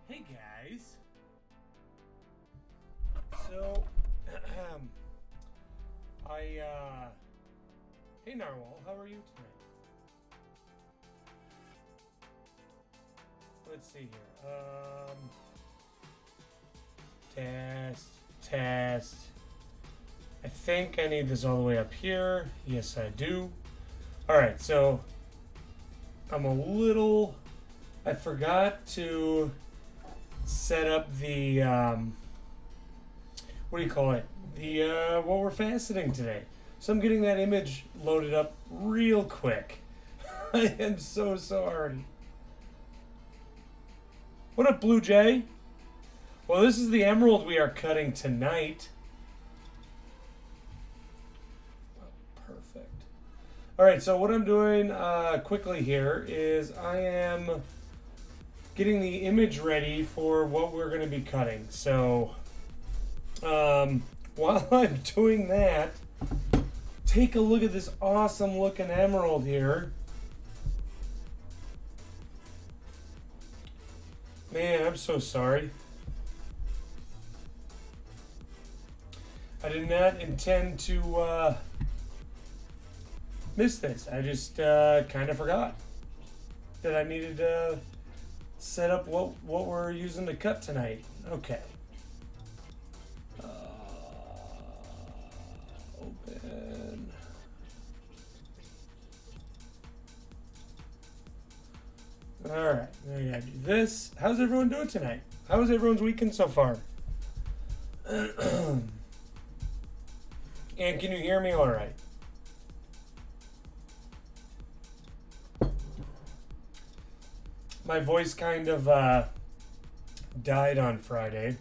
Hey guys. So, hey Narwhal, how are you tonight? Let's see here. Test. I think I need this all the way up here. Yes, I do. All right, so I forgot to set up the what do you call it? The what we're faceting today. So I'm getting that image loaded up real quick. I am so sorry. What up, Blue Jay? Well, this is the emerald we are cutting tonight. Oh, perfect. All right, so what I'm doing quickly here is I am getting the image ready for what we're going to be cutting. So while I'm doing that, take a look at this awesome looking emerald here. Man, I'm so sorry. I did not intend to miss this. I just kind of forgot that I needed to set up what we're using to cut tonight. Okay. Open. All right, now I gotta do this. How's everyone doing tonight? How was everyone's weekend so far? And can you hear me all right? My voice kind of died on Friday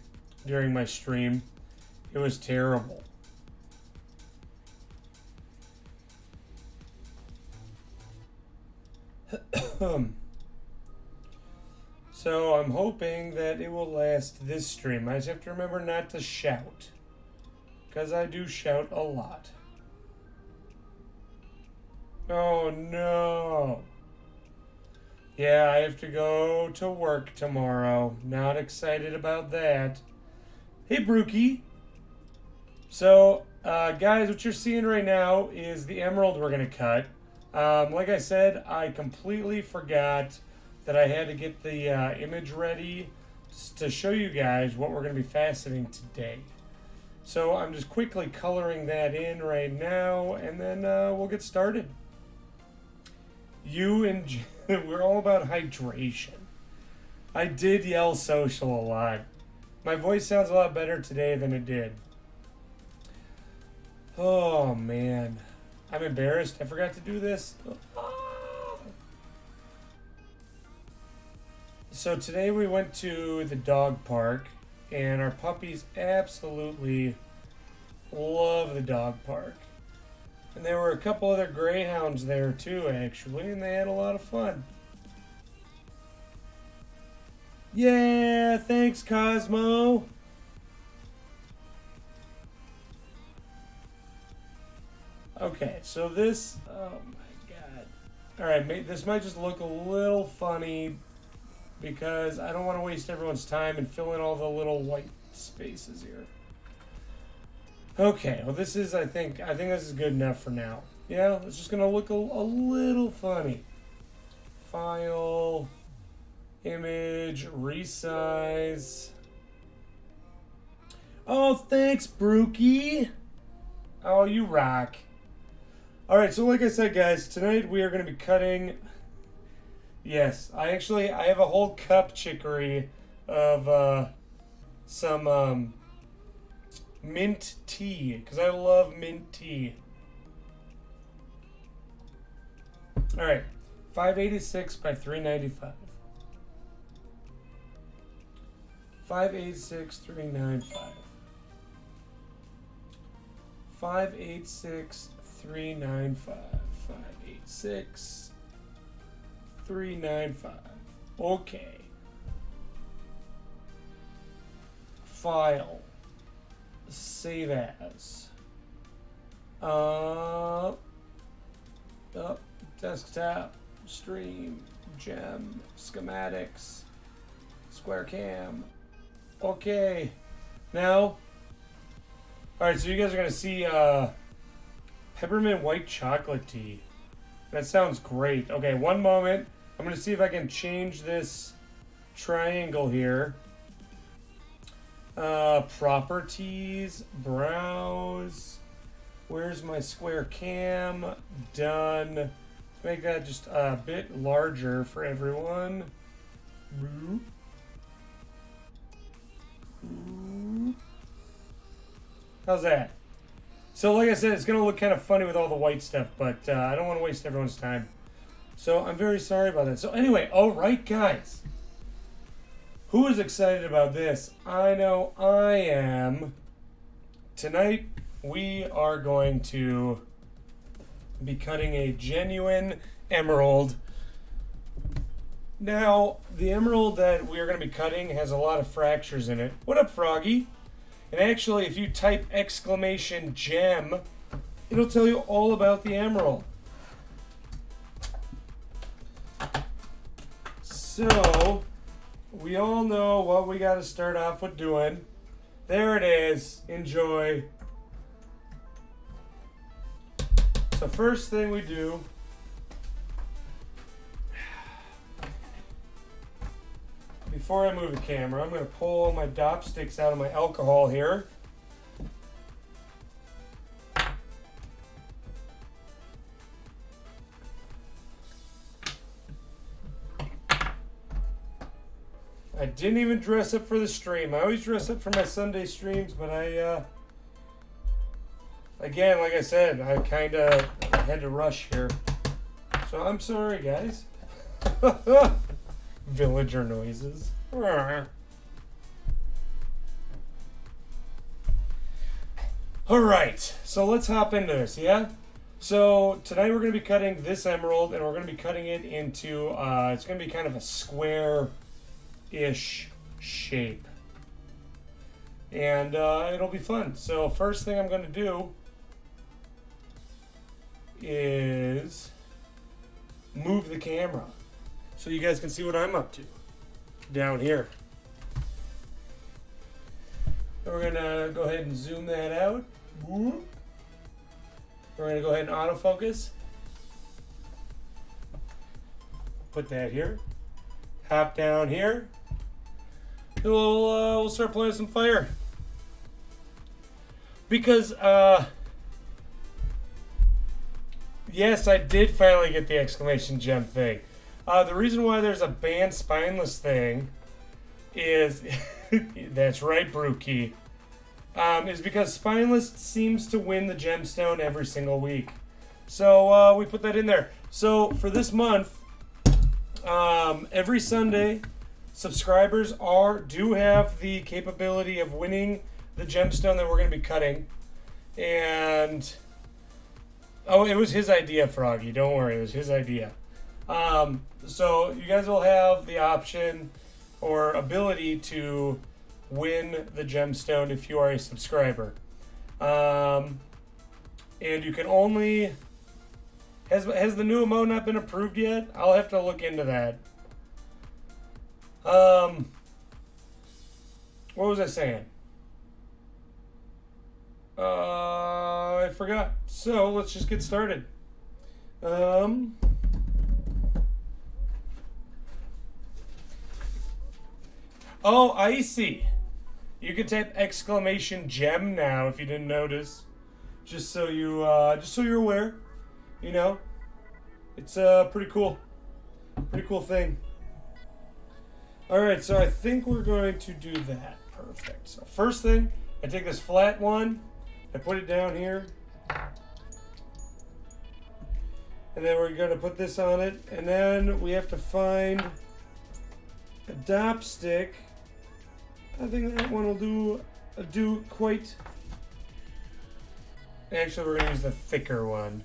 during my stream. It was terrible. So I'm hoping that it will last this stream. I just have to remember not to shout, because I do shout a lot. Oh no. Yeah, I have to go to work tomorrow. Not excited about that. Hey, Brookie. So, guys, what you're seeing right now is the emerald we're going to cut. Like I said, I completely forgot that I had to get the image ready to show you guys what we're going to be faceting today. So I'm just quickly coloring that in right now, and then we'll get started. You and we're all about hydration. I did yell social a lot. My voice sounds a lot better today than it did. Oh man, I'm embarrassed. I forgot to do this. So today we went to the dog park, and our puppies absolutely love the dog park. And there were a couple other greyhounds there too, actually, and they had a lot of fun. Yeah, thanks, Cosmo. Okay, so this, oh my god. All right, this might just look a little funny because I don't want to waste everyone's time and fill in all the little white spaces here. Okay, well this is, I think this is good enough for now. Yeah, it's just gonna look a little funny. File, image, resize. Oh, thanks, Brookie. Oh, you rock. All right, so like I said, guys, tonight we are going to be cutting. Yes, I have a whole cup chicory of some mint tea because I love mint tea. All right, 586 by 395. 586 395. 586 395. 586 395. Okay. File. Save as. Desktop. Stream. Gem. Schematics. Square cam. Okay. Now. Alright, so you guys are going to see peppermint white chocolate tea. That sounds great. Okay, one moment. I'm going to see if I can change this triangle here. Properties, browse. Where's my square cam? Done. Let's make that just a bit larger for everyone. How's that? So like I said, it's going to look kind of funny with all the white stuff, but I don't want to waste everyone's time. So I'm very sorry about that. So anyway, all right, guys. Who is excited about this? I know I am. Tonight, we are going to be cutting a genuine emerald. Now, the emerald that we are going to be cutting has a lot of fractures in it. What up, Froggy? And actually, if you type exclamation gem, it'll tell you all about the emerald. So, we all know what we got to start off with doing. There it is. Enjoy. So first thing we do, before I move the camera, I'm going to pull all my dop sticks out of my alcohol here. I didn't even dress up for the stream. I always dress up for my Sunday streams, but again, like I said, I kind of had to rush here. So I'm sorry, guys. Villager noises. All right, so let's hop into this, yeah? So tonight we're going to be cutting this emerald, and we're going to be cutting it into, it's going to be kind of a square-ish shape. And it'll be fun. So first thing I'm going to do is move the camera so you guys can see what I'm up to down here. We're going to go ahead and zoom that out. We're going to go ahead and autofocus. Put that here. Hop down here. We'll start playing some fire. Because, yes, I did finally get the exclamation gem thing. The reason why there's a banned spineless thing is, that's right, Brookie, is because spineless seems to win the gemstone every single week. So we put that in there. So for this month, every Sunday, subscribers do have the capability of winning the gemstone that we're going to be cutting. And oh, it was his idea, Froggy. Don't worry, it was his idea. So you guys will have the option or ability to win the gemstone if you are a subscriber. And you can only... Has the new emote not been approved yet? I'll have to look into that. What was I saying? I forgot. So let's just get started. Oh, I see. You can type exclamation gem now if you didn't notice. Just so you're aware. You know, it's a pretty cool thing. All right, so I think we're going to do that. Perfect. So first thing, I take this flat one, I put it down here, and then we're going to put this on it, and then we have to find a dop stick. I think that one will do quite. Actually, we're going to use the thicker one.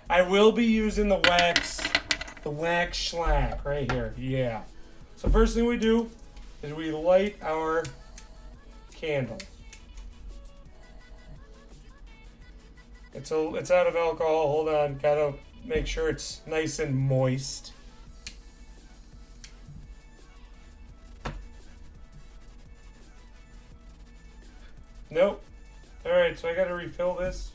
I will be using the wax shellac right here. Yeah. So first thing we do is we light our candle. It's out of alcohol. Hold on. Gotta make sure it's nice and moist. Nope. Alright, so I gotta refill this.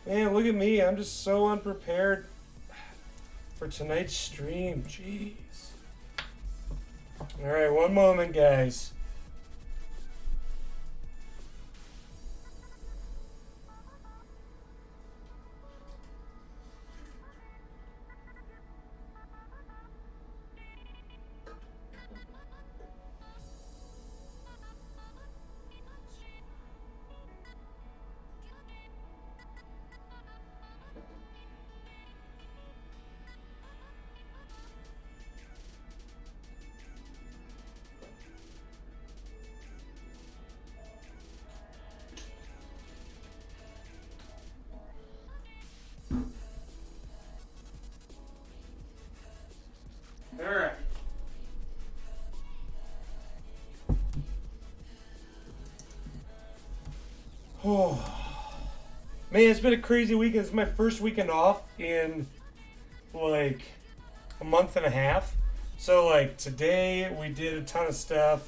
Man, look at me. I'm just so unprepared for tonight's stream. Jeez. Alright, one moment, guys. Alright. Oh. Man, it's been a crazy weekend. It's my first weekend off in like a month and a half. So like today we did a ton of stuff.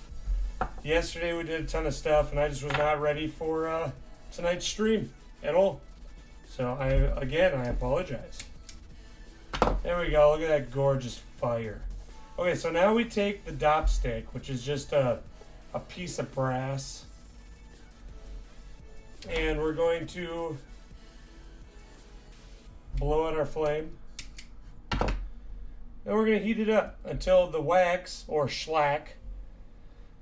Yesterday we did a ton of stuff, and I just was not ready for tonight's stream at all. So I apologize. There we go. Look at that gorgeous fire. Okay, so now we take the dop stick, which is just a piece of brass, and we're going to blow out our flame. And we're going to heat it up until the wax or shellac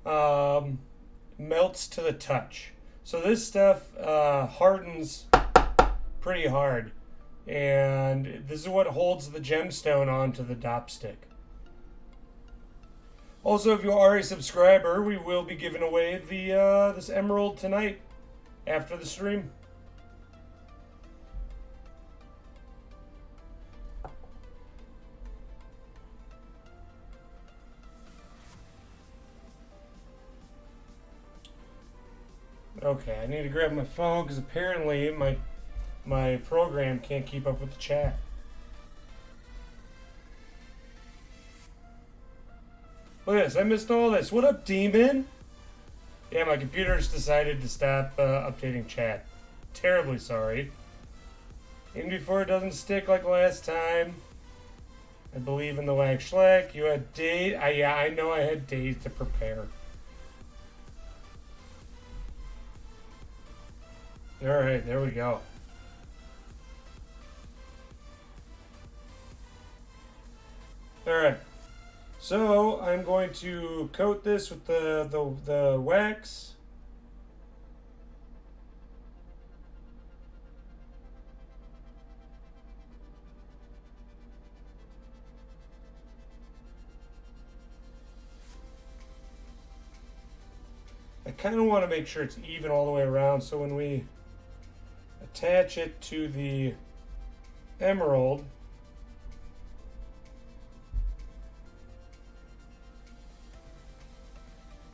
melts to the touch. So this stuff hardens pretty hard, and this is what holds the gemstone onto the dop stick. Also, if you are a subscriber, we will be giving away the this emerald tonight after the stream. Okay, I need to grab my phone because apparently my program can't keep up with the chat. Look at this, I missed all this. What up, Demon? Yeah, my computer's decided to stop updating chat. Terribly sorry. Even before it doesn't stick like last time. I believe in the wax shellac. You had days. Yeah, I know I had days to prepare. Alright, there we go. Alright. So I'm going to coat this with the wax. I kind of want to make sure it's even all the way around, so when we attach it to the emerald,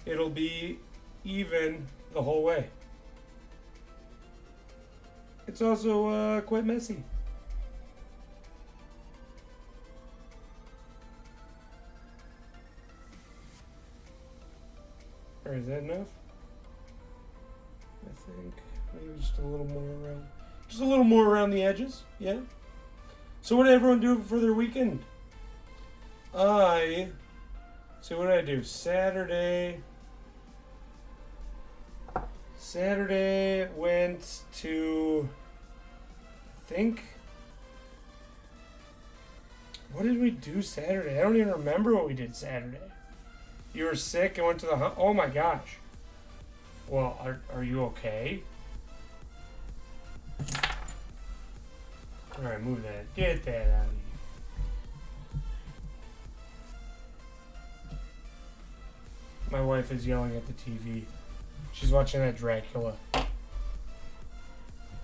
it'll be even the whole way. It's also quite messy. Or is that enough? I think maybe just a little more around. Just a little more around the edges, yeah. So what did everyone do for their weekend? What did I do? Saturday went went to, I think, what did we do Saturday? I don't even remember what we did Saturday. You were sick and went to the, oh my gosh. Well, are you okay? All right, move that. Get that out of here. My wife is yelling at the TV. She's watching that Dracula.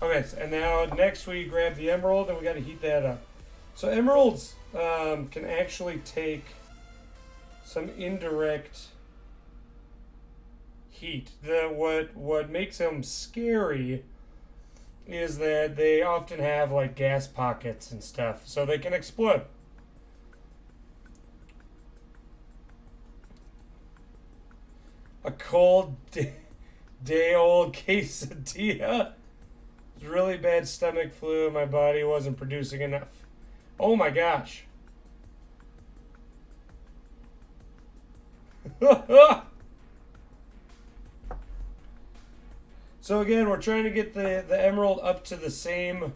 Okay, and now next we grab the emerald and we got to heat that up. So emeralds can actually take some indirect heat. What makes them scary is that they often have like gas pockets and stuff, so they can explode. A cold day-old quesadilla. Really bad stomach flu. My body wasn't producing enough. Oh my gosh. So again, we're trying to get the emerald up to the same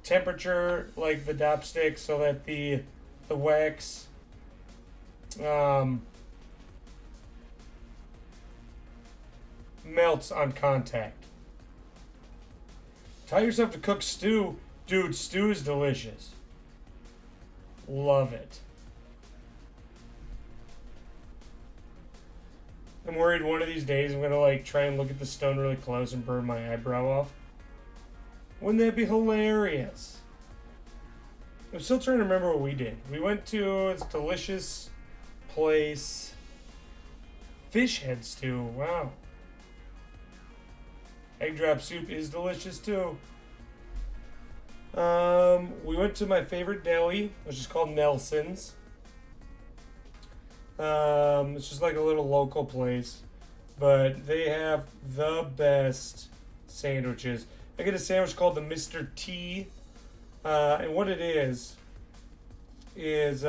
temperature like the dopstick so that the wax melts on contact. Tie yourself to cook stew. Dude, stew is delicious. Love it. I'm worried one of these days I'm going to like try and look at the stone really close and burn my eyebrow off. Wouldn't that be hilarious? I'm still trying to remember what we did. We went to this delicious place. Fish head stew. Wow. Egg drop soup is delicious too. We went to my favorite deli, which is called Nelson's. It's just like a little local place, but they have the best sandwiches. I get a sandwich called the Mr. T, and what it is it's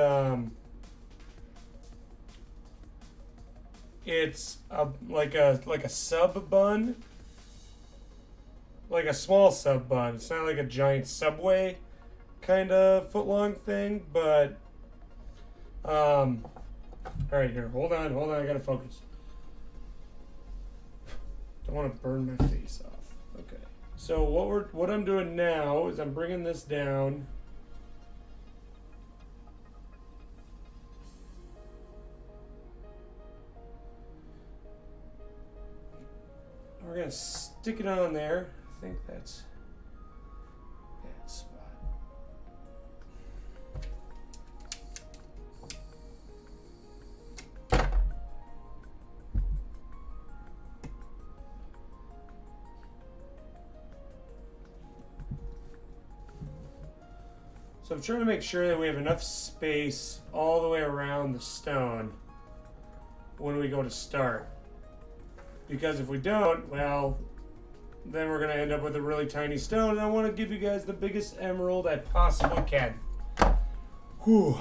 like a sub bun, like a small sub bun. It's not like a giant Subway kind of foot-long thing, but all right, here, hold on, I gotta focus. Don't want to burn my face off. Okay, so what I'm doing now is I'm bringing this down. We're gonna stick it on there. I think that's that spot. So I'm trying to make sure that we have enough space all the way around the stone when we go to start. Because if we don't, well, then we're going to end up with a really tiny stone. And I want to give you guys the biggest emerald I possibly can. Whew.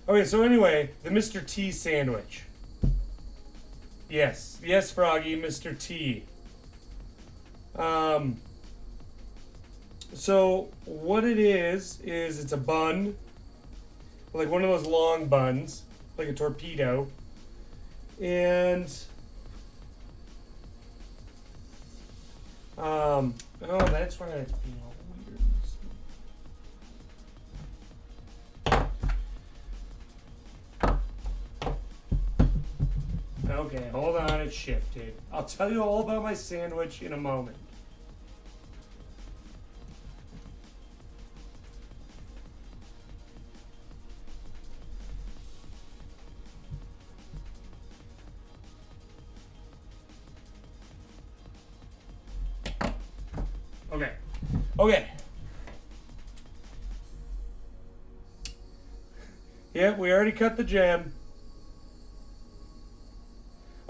Okay, so anyway, the Mr. T sandwich. Yes, Froggy, Mr. T. So what it is it's a bun, like one of those long buns, like a torpedo, and oh, that's why it's being all weird. Okay, hold on, it shifted. I'll tell you all about my sandwich in a moment. Okay. Yeah, we already cut the gem.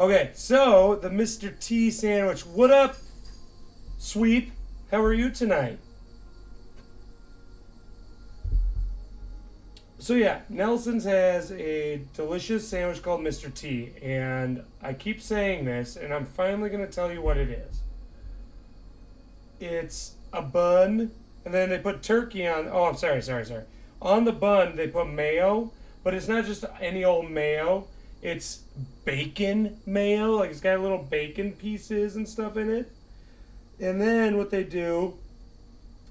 Okay, so the Mr. T sandwich. What up, Sweep? How are you tonight? So yeah, Nelson's has a delicious sandwich called Mr. T, and I keep saying this, and I'm finally gonna tell you what it is. It's a bun, and then they put turkey on. Oh, I'm sorry. On the bun, they put mayo, but it's not just any old mayo. It's bacon mayo, like it's got little bacon pieces and stuff in it. And then what they do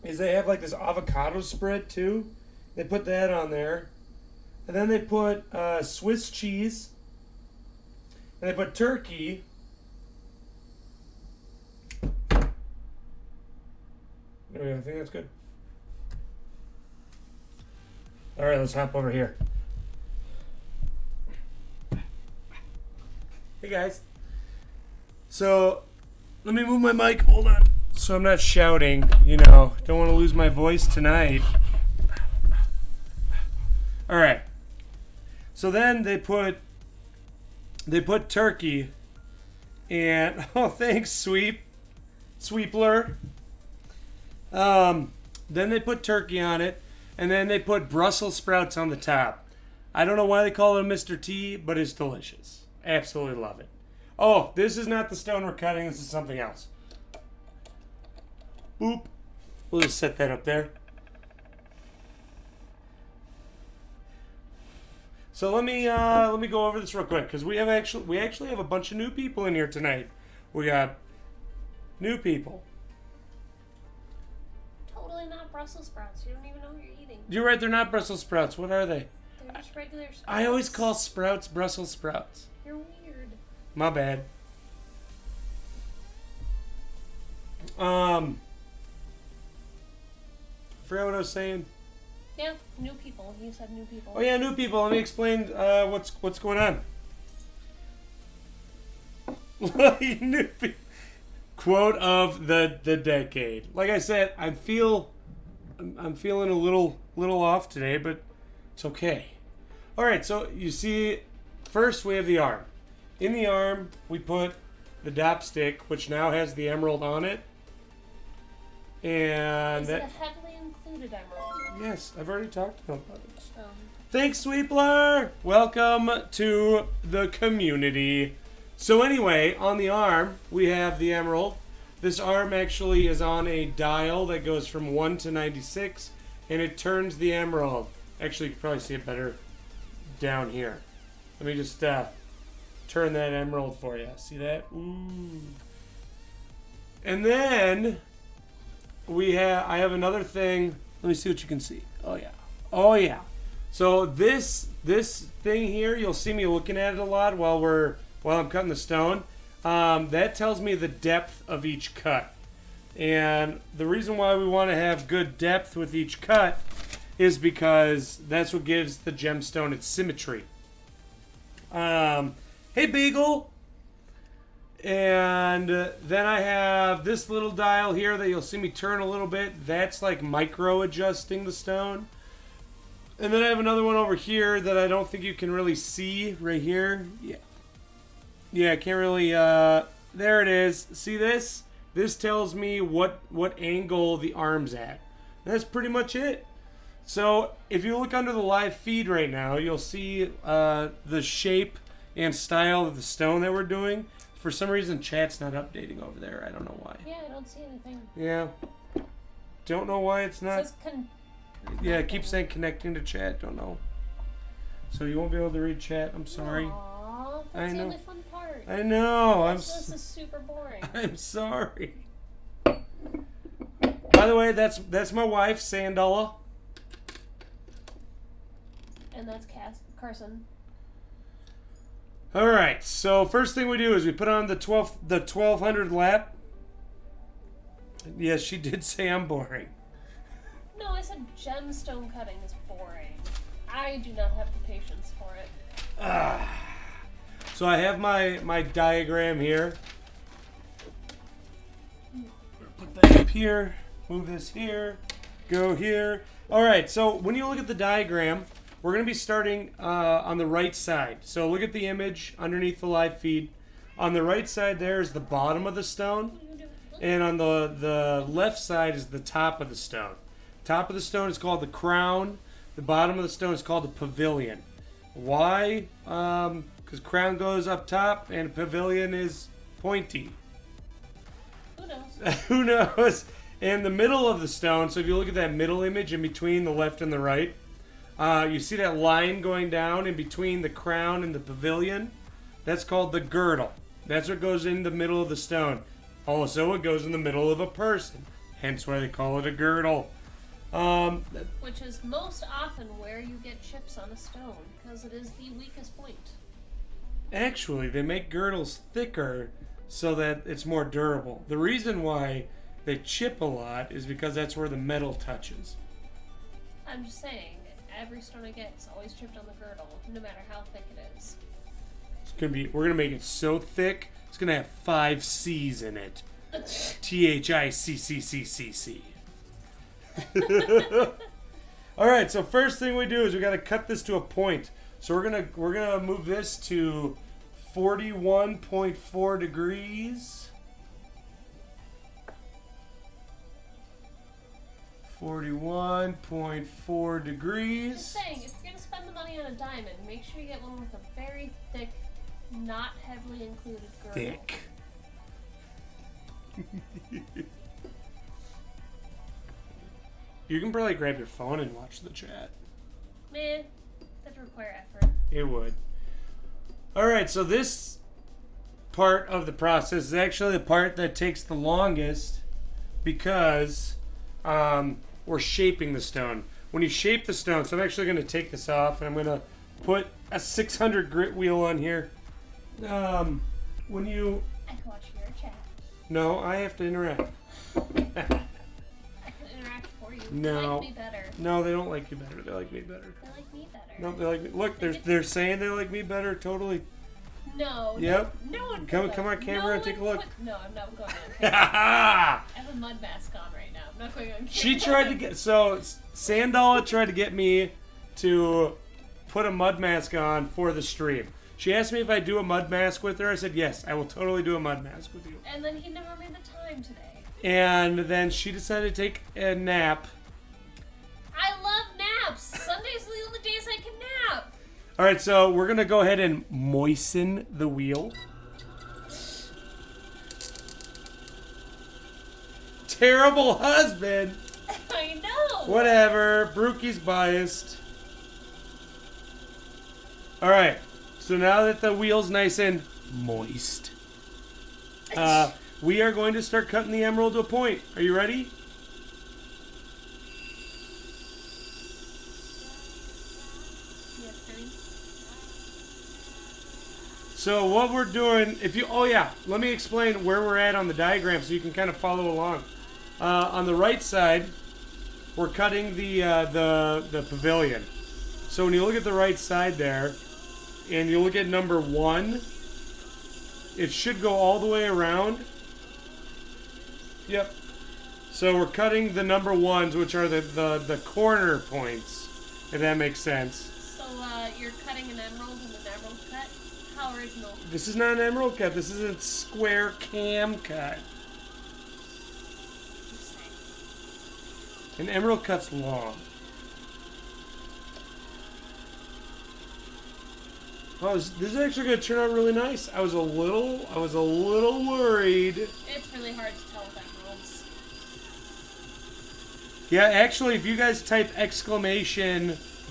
is they have like this avocado spread too. They put that on there. And then they put Swiss cheese. And they put turkey. There we go. I think that's good. All right, let's hop over here. Hey guys. So, let me move my mic. Hold on. So I'm not shouting, Don't want to lose my voice tonight. All right. So then they put turkey and oh, thanks, Sweepler. Then they put turkey on it, and then they put Brussels sprouts on the top. I don't know why they call it a Mr. T, but it's delicious. Absolutely love it. Oh, this is not the stone we're cutting. This is something else. Boop. We'll just set that up there. So let me go over this real quick because we actually have a bunch of new people in here tonight. We got new people. Totally not Brussels sprouts. You don't even know what you're eating. You're right. They're not Brussels sprouts. What are they? They're just regular sprouts. I always call sprouts Brussels sprouts. You're weird. My bad. Forgot what I was saying. Yeah, new people. You said new people. Oh yeah, new people. Let me explain what's going on. New people. Quote of the decade. Like I said, I'm feeling a little off today, but it's okay. All right, so you see, first we have the arm. In the arm, we put the dopstick, which now has the emerald on it. And is it a heavily included emerald? Yes, I've already talked about it. Oh. Thanks, Sweepler! Welcome to the community. So anyway, on the arm, we have the emerald. This arm actually is on a dial that goes from 1 to 96, and it turns the emerald. Actually, you can probably see it better down here. Let me just turn that emerald for you. See that? Ooh. And then I have another thing. Let me see what you can see. Oh yeah. Oh yeah. So this thing here, you'll see me looking at it a lot while I'm cutting the stone. That tells me the depth of each cut. And the reason why we want to have good depth with each cut is because that's what gives the gemstone its symmetry. Hey Beagle! And then I have this little dial here that you'll see me turn a little bit. That's like micro adjusting the stone. And then I have another one over here that I don't think you can really see right here. Yeah, I can't really, there it is. See this? This tells me what angle the arm's at. And that's pretty much it. So if you look under the live feed right now, you'll see the shape and style of the stone that we're doing. For some reason, chat's not updating over there. I don't know why. Yeah, I don't see anything. Yeah. Don't know why it's not. It says yeah, it keeps saying connecting to chat. Don't know. So you won't be able to read chat. I'm sorry. Aww, that's the only fun part. I know. This is super boring. I'm sorry. By the way, that's my wife, Sandala. And that's Carson. All right. So first thing we do is we put on the 1200 lap. Yes, she did say I'm boring. No, I said gemstone cutting is boring. I do not have the patience for it. So I have my diagram here. Put that up here. Move this here. Go here. All right. So when you look at the diagram, we're going to be starting on the right side. So look at the image underneath the live feed. On the right side there is the bottom of the stone. And on the left side is the top of the stone. Top of the stone is called the crown. The bottom of the stone is called a pavilion. Why? Because crown goes up top and a pavilion is pointy. Who knows? Who knows? And the middle of the stone, so if you look at that middle image in between the left and the right, you see that line going down in between the crown and the pavilion? That's called the girdle. That's what goes in the middle of the stone. Also, it goes in the middle of a person. Hence why they call it a girdle. Which is most often where you get chips on a stone, because it is the weakest point. Actually, they make girdles thicker so that it's more durable. The reason why they chip a lot is because that's where the metal touches. I'm just saying, every stone I get is always chipped on the girdle, no matter how thick it is. We're gonna make it so thick, it's gonna have 5 C's in it. THICCCCC. All right, so first thing we do is we got to cut this to a point. So we're gonna move this to 41.4 degrees. 41.4 degrees. Just saying, if you're gonna spend the money on a diamond, make sure you get one with a very thick, not heavily included girdle. Thick. You can probably grab your phone and watch the chat. Man, that'd require effort. It would. Alright, so this part of the process is actually the part that takes the longest because we're shaping the stone. When you shape the stone, so I'm actually going to take this off and I'm going to put a 600 grit wheel on here. When you... I can watch your chat. No, I have to interact. I can interact for you. No. They like me better. No, they don't like you better. They like me better. They like me better. No, they like me. Look, they're saying they like me better. Totally. No. Yep. No one. Come on, camera, and take a look. No, I'm not going on camera. I have a mud mask on right now. I'm not going on camera. She tried to get Sandala tried to get me to put a mud mask on for the stream. She asked me if I'd do a mud mask with her. I said yes, I will totally do a mud mask with you. And then he never made the time today. And then she decided to take a nap. I love naps. Sundays are the only days I can nap. All right, so we're gonna go ahead and moisten the wheel. Terrible husband. I know. Whatever. Brookie's biased. All right. So now that the wheel's nice and moist, we are going to start cutting the emerald to a point. Are you ready? Yes, honey. So what we're doing, let me explain where we're at on the diagram so you can kind of follow along. On the right side, we're cutting the pavilion. So when you look at the right side there, and you look at number 1, it should go all the way around. Yep. So we're cutting the number 1s, which are the corner points, if that makes sense. So you're cutting an emerald in an emerald cut? How original. This is not an emerald cut. This is a square cam cut. Just saying. An emerald cut's long. Oh, this is actually going to turn out really nice. I was a little worried. It's really hard to tell with emeralds. Yeah, actually, if you guys type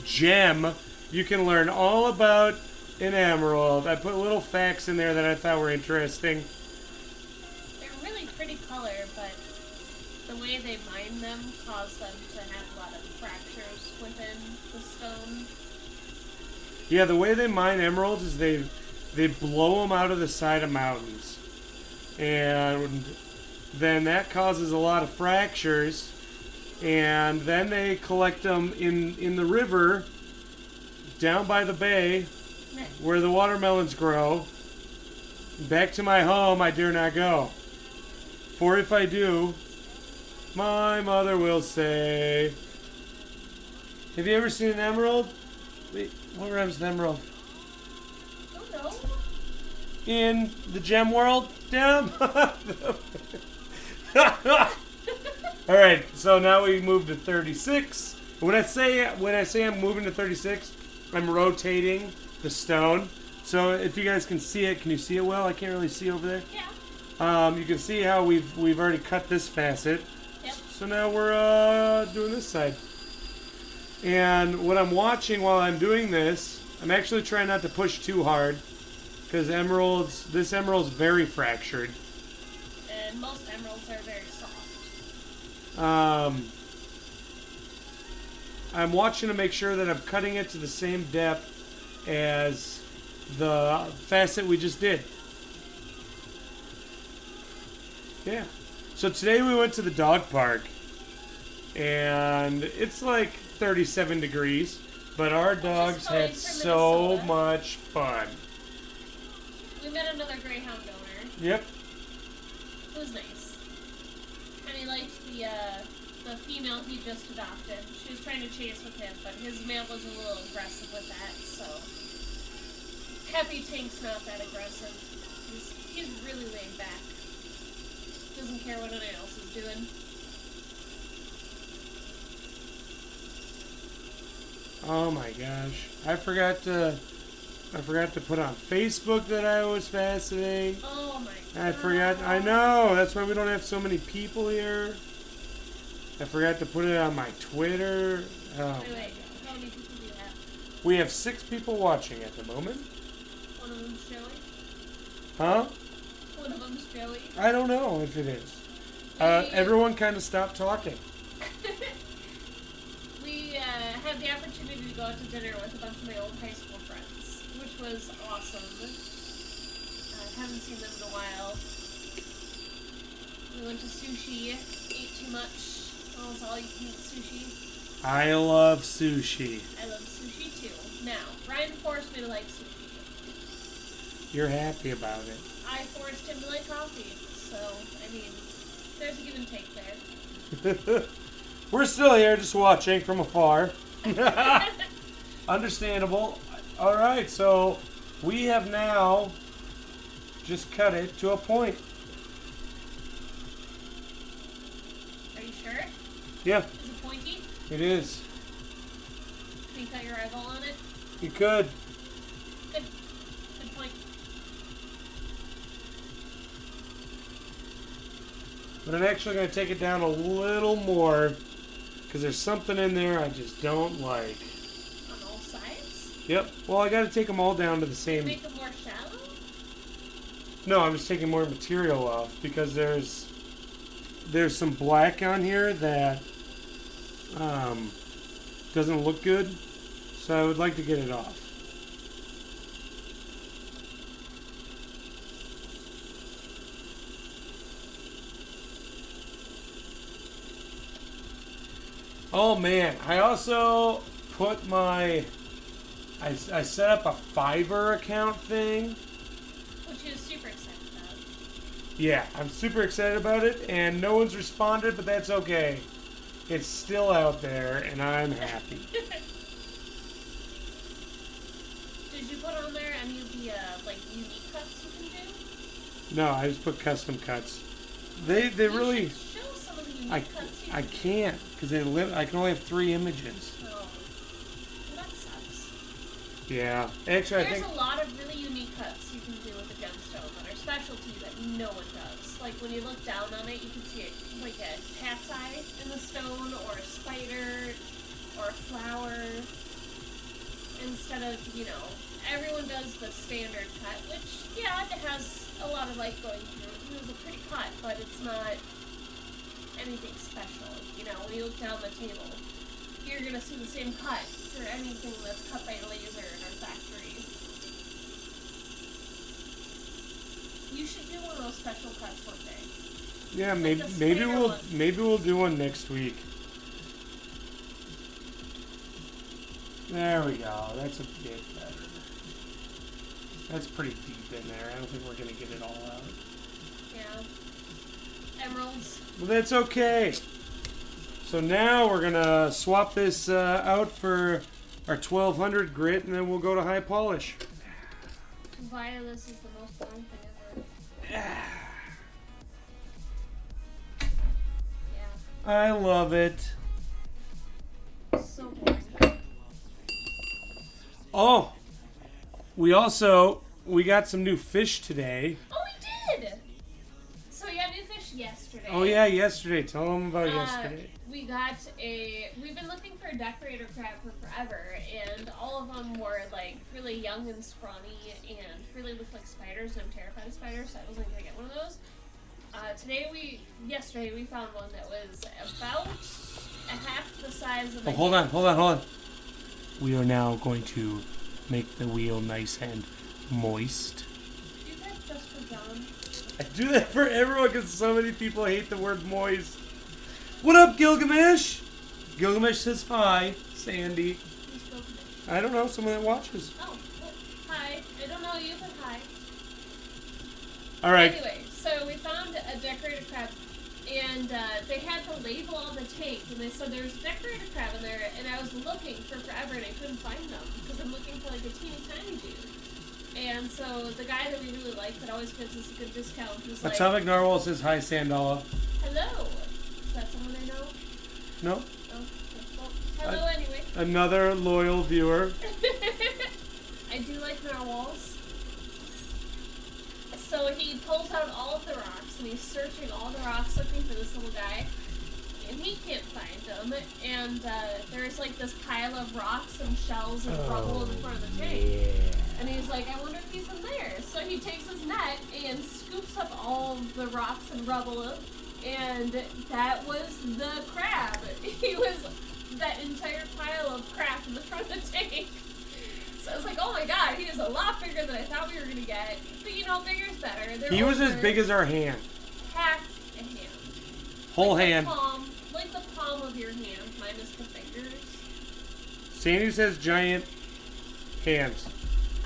!gem, you can learn all about an emerald. I put little facts in there that I thought were interesting. They're really pretty color, but the way they mine them cause them to have a lot of fractures within the stone. Yeah, the way they mine emeralds is they blow them out of the side of mountains. And then that causes a lot of fractures. And then they collect them in the river down by the bay where the watermelons grow. Back to my home I dare not go. For if I do, my mother will say... Have you ever seen an emerald? Wait, what rhymes with emerald? Oh no. In the gem world? Gem? Alright, so now we move to 36. When I say I'm moving to 36, I'm rotating the stone. So if you guys can see it, can you see it well? I can't really see over there. Yeah. You can see how we've already cut this facet. Yep. So now we're doing this side. And what I'm watching while I'm doing this, I'm actually trying not to push too hard, because this emerald's very fractured. And most emeralds are very soft. I'm watching to make sure that I'm cutting it to the same depth as the facet we just did. Yeah. So today we went to the dog park, and it's like 37 degrees, but our dogs had so much fun. We met another greyhound owner. Yep. It was nice. And he liked the female he just adopted. She was trying to chase with him, but his male was a little aggressive with that, so Happy Tank's not that aggressive. He's really laid back. Doesn't care what anyone else is doing. Oh my gosh. I forgot to put on Facebook that I was faceting. Oh my god. I forgot. I know. That's why we don't have so many people here. I forgot to put it on my Twitter. Oh. Wait. How many people do you have? We have 6 people watching at the moment. One of them's Joey? Huh? One of them's Joey? I don't know if it is. Everyone kind of stopped talking. We had the opportunity to go out to dinner with a bunch of my old high school friends, which was awesome. I haven't seen them in a while. We went to sushi, ate too much. Oh, it's all you can eat sushi. I love sushi. I love sushi too. Now, Ryan forced me to like sushi. You're happy about it. I forced him to like coffee. So, I mean, there's a give and take there. We're still here just watching from afar. Understandable. Alright, so we have now just cut it to a point. Are you sure? Yeah, Is it pointy? it is. Can you cut your eyeball on it? You could. Good. Good point. But I'm actually going to take it down a little more because there's something in there I just don't like. On all sides? Yep. Well, I got to take them all down to the same... Make them more shallow? No, I'm just taking more material off because there's some black on here that doesn't look good. So I would like to get it off. Oh man, I also put I set up a Fiverr account thing. Which he was super excited about. Yeah, I'm super excited about it, and no one's responded, but that's okay. It's still out there, and I'm happy. Did you put on there any of the unique cuts you can do? No, I just put custom cuts. They really... Show some of the unique cuts you I can can't, because I can only have 3 images. do. Oh. Well, that sucks. Yeah. Actually, There's a lot of really unique cuts you can do with the gemstone that are specialty that no one does. Like when you look down on it, you can see it like a cat's eye in the stone, or a spider, or a flower. Instead of, everyone does the standard cut, which, yeah, it has a lot of light going through it. It was a pretty cut, but it's not anything special. When you look down the table, you're going to see the same cut for anything that's cut by laser in our factory. You should do one of those special cuts one day. Yeah, Like maybe we'll do one next week. There we go. That's a bit better. That's pretty deep in there. I don't think we're gonna get it all out. Yeah. Emeralds. Well, that's okay. So now we're gonna swap this out for our 1200 grit, and then we'll go to high polish. Violet is the most boring thing ever. Yeah. I love it. So Oh, we got some new fish today. Oh, we did! So we got new fish yesterday. Oh yeah, yesterday. Tell them about yesterday. We've been looking for a decorator crab for forever, and all of them were like really young and scrawny and really looked like spiders, and I'm terrified of spiders, so I wasn't gonna get one of those. Yesterday we found one that was about a half the size of hold on. We are now going to make the wheel nice and moist. Do that just for John? I do that for everyone because so many people hate the word moist. What up, Gilgamesh? Gilgamesh says hi, Sandy. Who's Gilgamesh? I don't know, someone that watches. Oh, well, hi. I don't know you, but hi. All right. Anyway, so we found a decorated crab, and they had the label on the tank, and they said there's a decorated crab in there, and I was looking for forever, and I couldn't find them, because I'm looking for like a teeny tiny dude. And so the guy that we really like that always gives us a good discount was like, Atomic Narwhal says hi, Sandala. hello. Is that someone I know? No. Oh, well, hello anyway. Another loyal viewer. I do like narwhals. So he pulls out all of the rocks, and he's searching all the rocks looking for this little guy, and he can't find them. And there's like this pile of rocks and shells and rubble in front of the tank. Yeah. And he's like, I wonder if he's in there. So he takes his net and scoops up all the rocks and rubble, and that was the crab. He was that entire pile of crap in the front of the tank. So I was like, oh my god, he is a lot bigger than I thought we were going to get. But you know, bigger's better. He was as big as our hand. Half a hand. Whole like hand. Like the palm of your hand, minus the fingers. Sandy says giant hands.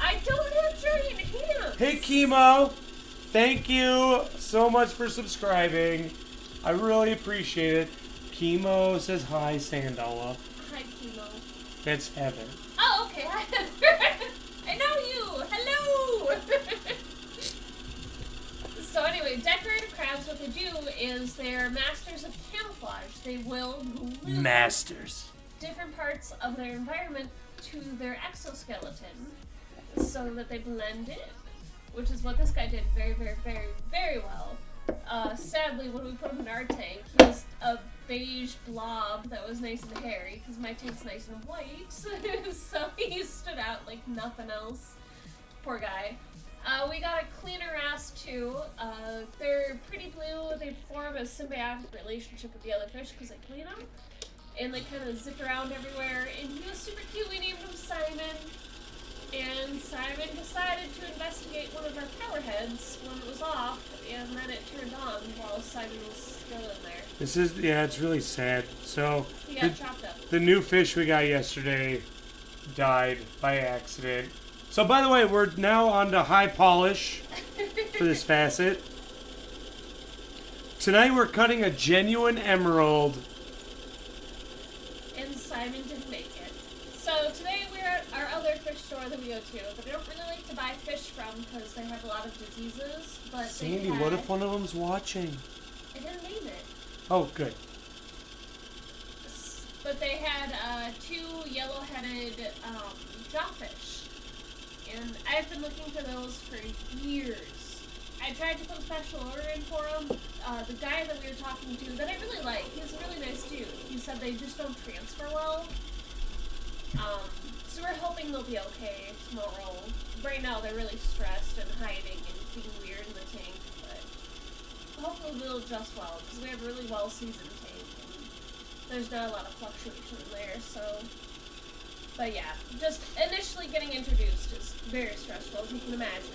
I don't have giant hands! Hey, Chemo. Thank you so much for subscribing. I really appreciate it. Chemo says hi, Sandala. Hi, Chemo. That's Heather. Oh, okay. Hi, Heather. I know you. Hello. So anyway, decorated crabs, what they do is they're masters of camouflage. They will glue Masters. different parts of their environment to their exoskeleton so that they blend in, which is what this guy did very, very, very, very well. Sadly, when we put him in our tank, he was a beige blob that was nice and hairy, because my tank's nice and white, so he stood out like nothing else. Poor guy. We got a cleaner ass too. They're pretty blue. They form a symbiotic relationship with the other fish because they clean them, and they kind of zip around everywhere. And he was super cute. We named him Simon. And Simon decided to investigate one of our power heads when it was off, and then it turned on while Simon was still in there. It's really sad. So, He got chopped up. the new fish we got yesterday died by accident. So, by the way, we're now on to high polish for this facet. Tonight we're cutting a genuine emerald. And Simon didn't make it. So today we're at our other fish store that we go to, that we don't really like to buy fish from because they have a lot of diseases. But Sandy, what if one of them's watching? I didn't name it. Oh, good. But they had two yellow-headed jawfish. And I've been looking for those for years. I tried to put a special order in for them. The guy that we were talking to, that I really like, he's a really nice dude. He said they just don't transfer well. So we're hoping they'll be okay tomorrow. Right now they're really stressed and hiding and being weird in the tank, but hopefully they'll adjust well, because we have a really well-seasoned tank, and there's not a lot of fluctuation in there, so... But yeah, just initially getting introduced is very stressful, as you can imagine.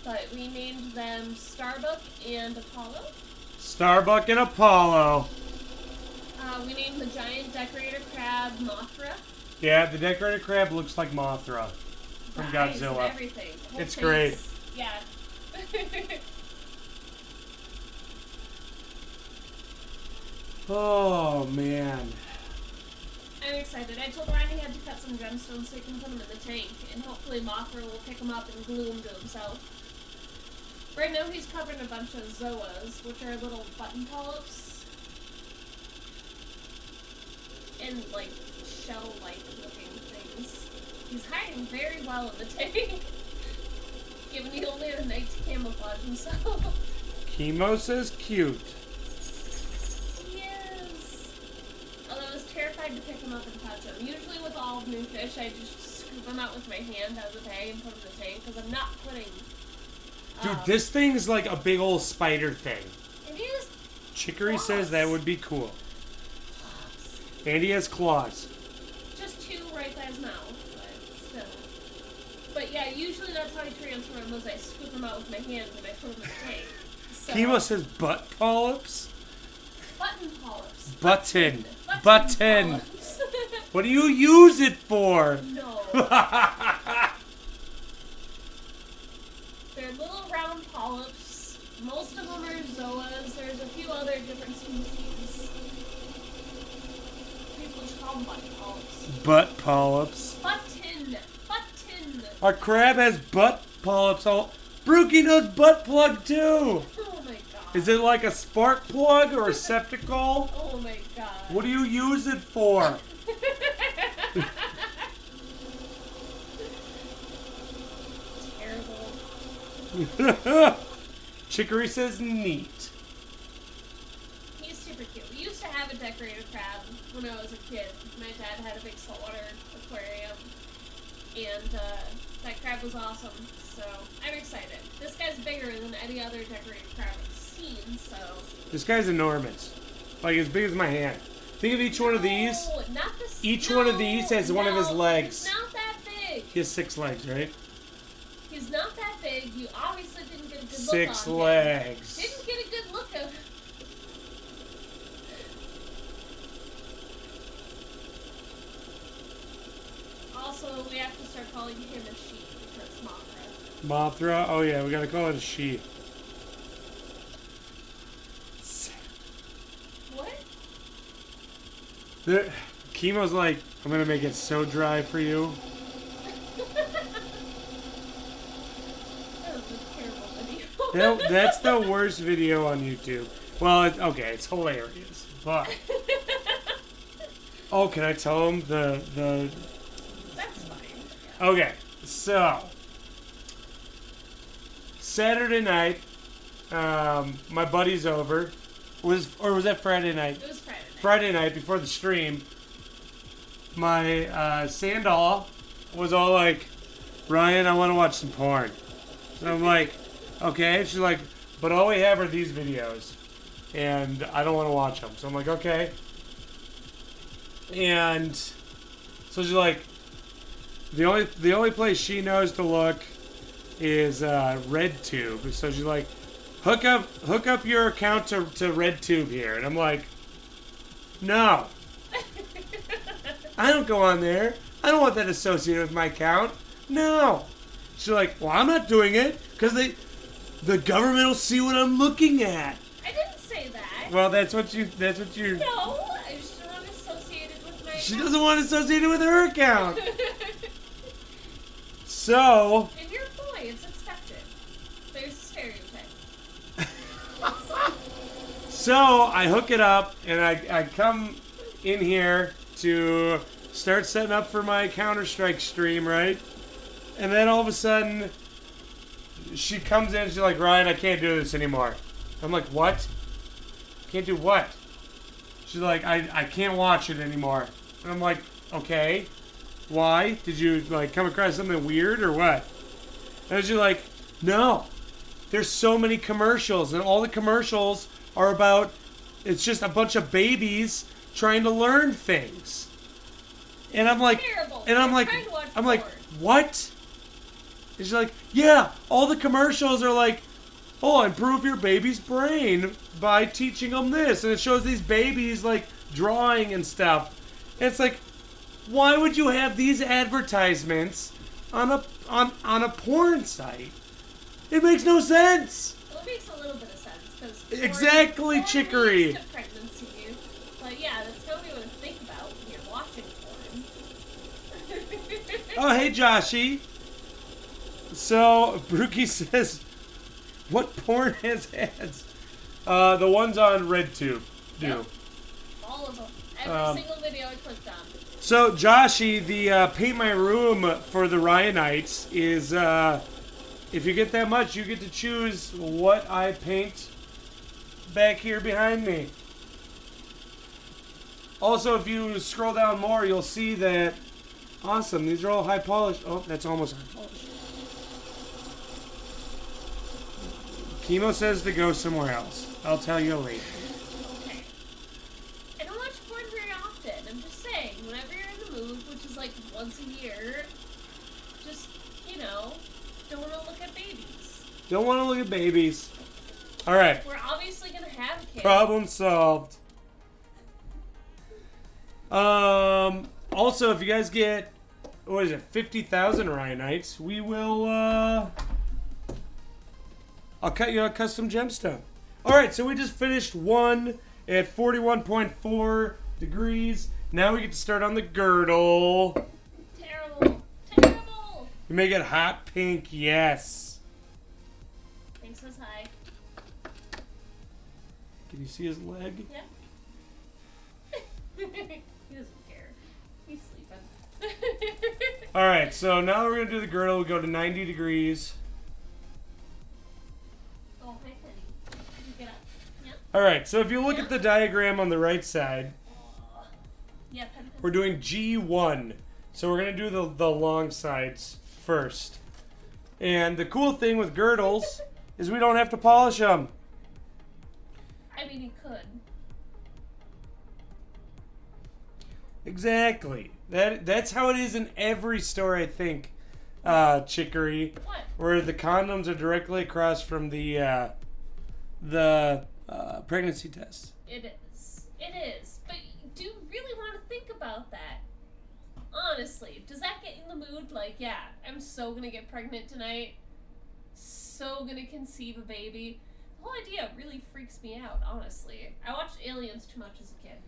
But we named them Starbuck and Apollo. Starbuck and Apollo. We named the giant decorator crab Mothra. Yeah, the decorated crab looks like Mothra from The eyes Godzilla. and everything. The whole It's face. great. Yeah. Oh, man. I'm excited. I told Ryan he had to cut some gemstones so he can put them in the tank, and hopefully Mothra will pick them up and glue them to himself. Right now he's covered in a bunch of zoas, which are little button polyps. And, like, shell-like looking things. He's hiding very well in the tank. Given he only had a night to camouflage himself. Chemo says cute. Yes. Although I was terrified to pick him up and touch him. Usually with all new fish, I just scoop them out with my hand out of the bag and put them in the tank because I'm not putting. Dude, this thing is like a big old spider thing. It is. Chicory Claws. says that would be cool. Claws. And he has claws. Just two right by his mouth, but still. But yeah, usually that's how I transfer them, is I scoop them out with my hands and I put them in the tank. So, Chemo says butt polyps. button polyps. Button. Polyps. What do you use it for? No. They're little round polyps. Most of them are zoas. There's a few other different species. People just call them button polyps. Butt polyps. Button. Button. Our crab has butt polyps. Brookie knows butt plug too. Oh my god. Is it like a spark plug or a septical? Oh my god. What do you use it for? Terrible. Chicory says neat. He's super cute. We used to have a decorated crab when I was a kid. My dad had a big saltwater aquarium, and that crab was awesome. So I'm excited. This guy's bigger than any other decorated crab I've seen. So This guy's enormous. Like as big as my hand. Think of each one of these. Not this, Each one of these has one of his legs. He's not that big. He has 6 legs, right? He's not that big. You obviously didn't get a good look 6 on him. legs. Didn't get a good look of. Also, we have to start calling him a she because Mothra. Mothra? Oh yeah, we gotta call it a she. What? Chemo's like, I'm gonna make it so dry for you. That was a terrible video. That's the worst video on YouTube. Well, okay, it's hilarious, but oh, can I tell him the? That's fine. Okay, so Saturday night, my buddy's over. Was that Friday night? It was Friday night. Friday night before the stream. My Sandal was all like, Ryan, I want to watch some porn. So I'm like, okay. She's like, but all we have are these videos, and I don't want to watch them. So I'm like, okay. And so she's like, the only place she knows to look is RedTube. So she's like, hook up your account to RedTube here, and I'm like, no. I don't go on there. I don't want that associated with my account. No. She's like, well, I'm not doing it because the government will see what I'm looking at. I didn't say that. Well, that's what you. No, I just don't want it associated with my She account. doesn't want it associated with her account. So. And you're a boy, it's expected. There's a stereotype. So I hook it up and I come in here to start setting up for my Counter-Strike stream, right? And then all of a sudden, she comes in, she's like, Ryan, I can't do this anymore. I'm like, what? Can't do what? She's like, I can't watch it anymore. And I'm like, okay. Why? Did you, like, come across something weird or what? And she's like, no. There's so many commercials, and all the commercials are about, it's just a bunch of babies trying to learn things. And I'm like, Terrible. and I'm You're like, trying to watch I'm like, porn. what? And she's like, yeah, all the commercials are like, oh, improve your baby's brain by teaching them this. And it shows these babies like drawing and stuff. And it's like, why would you have these advertisements on a porn site? It makes no sense. Well, it makes a little bit of sense because Exactly, Chicory. leads to pregnancy. But yeah, that's not what you want to think about when you're watching porn. Oh, hey, Joshy. So, Brookie says, what porn has ads? The ones on RedTube do. Yep. All of them. Every single video I clicked on. So, Joshy, the Paint My Room for the Ryanites is, if you get that much, you get to choose what I paint back here behind me. Also, if you scroll down more, you'll see that, awesome, these are all high polished. Oh, that's almost high polished. Chemo says to go somewhere else. I'll tell you later. Okay. I don't watch porn very often. I'm just saying, whenever you're in the mood, which is like once a year, just, you know, don't want to look at babies. Don't want to look at babies. All right. We're obviously going to have a kid. Problem solved. Also, if you guys get, what is it, 50,000 Ryanites, we will, I'll cut you a custom gemstone. Alright, so we just finished one at 41.4 degrees. Now we get to start on the girdle. Terrible. Terrible. You make it hot pink, yes. Pink says hi. Can you see his leg? Yeah. He doesn't care. He's sleeping. Alright, so now we're going to do the girdle. We go to 90 degrees. Oh, hi, Penny. You get up. Yep. Alright, so if you look at the diagram on the right side, Yeah, Penny. we're doing G1. So we're going to do the long sides first. And the cool thing with girdles is we don't have to polish them. I mean, you could. Exactly. That's how it is in every store, I think, Chicory. What? Where the condoms are directly across from the pregnancy test. It is. It is. But do you really want to think about that? Honestly, does that get in the mood? Like, yeah, I'm so gonna get pregnant tonight. So gonna conceive a baby. The whole idea really freaks me out, honestly. I watched Aliens too much as a kid.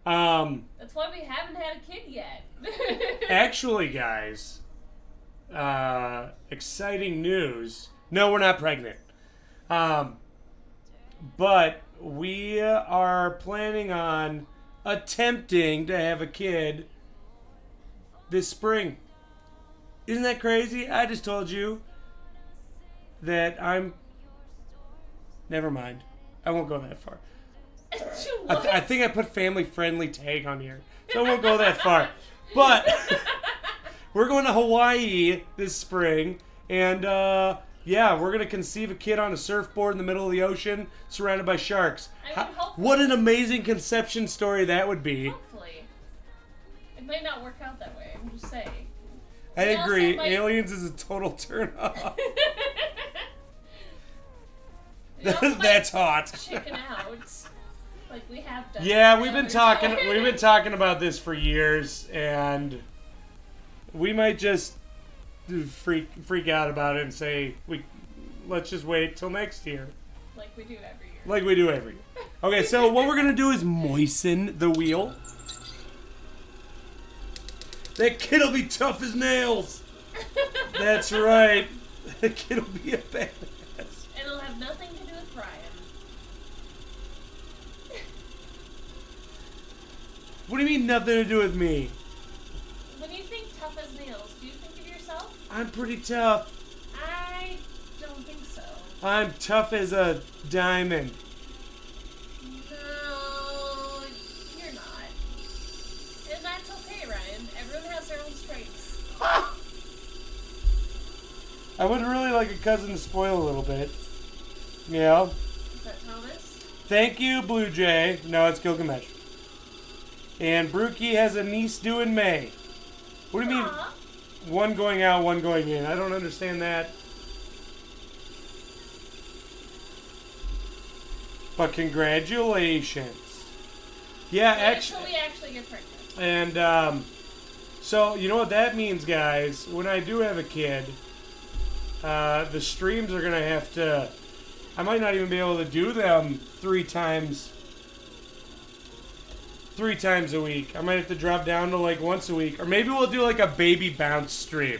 That's why we haven't had a kid yet. Actually, guys, exciting news. No, we're not pregnant. But we are planning on attempting to have a kid this spring. Isn't that crazy? I just told you that never mind. I won't go that far. I think I put family-friendly tag on here, so I won't go that far. But we're going to Hawaii this spring, and yeah, we're going to conceive a kid on a surfboard in the middle of the ocean, surrounded by sharks. I mean, What an amazing conception story that would be. Hopefully. It might not work out that way, I'm just saying. I agree. Might... Aliens is a total turn off. That's hot. Chicken out. Like we have done. Yeah, we've been talking about this for years, and we might just freak out about it and say let's just wait till next year. Like we do every year. Like we do every year. Okay, so what we're gonna do is moisten the wheel. That kid'll be tough as nails. That's right. That kid'll be a badass. And it'll have nothing to do with Brian. What do you mean nothing to do with me? When you think tough as nails, do you think of yourself? I'm pretty tough. I don't think so. I'm tough as a diamond. No, you're not. And that's okay, Ryan. Everyone has their own strengths. I would really like a cousin to spoil a little bit. Yeah. Is that Thomas? Thank you, Blue Jay. No, it's Gilgamesh. And Brookie has a niece due in May. What do you mean? One going out, one going in. I don't understand that. But congratulations. Yeah, Until we actually get pregnant. And so you know what that means, guys? When I do have a kid, the streams are gonna have to. I might not even be able to do them three times a week. I might have to drop down to like once a week. Or maybe we'll do like a baby bounce stream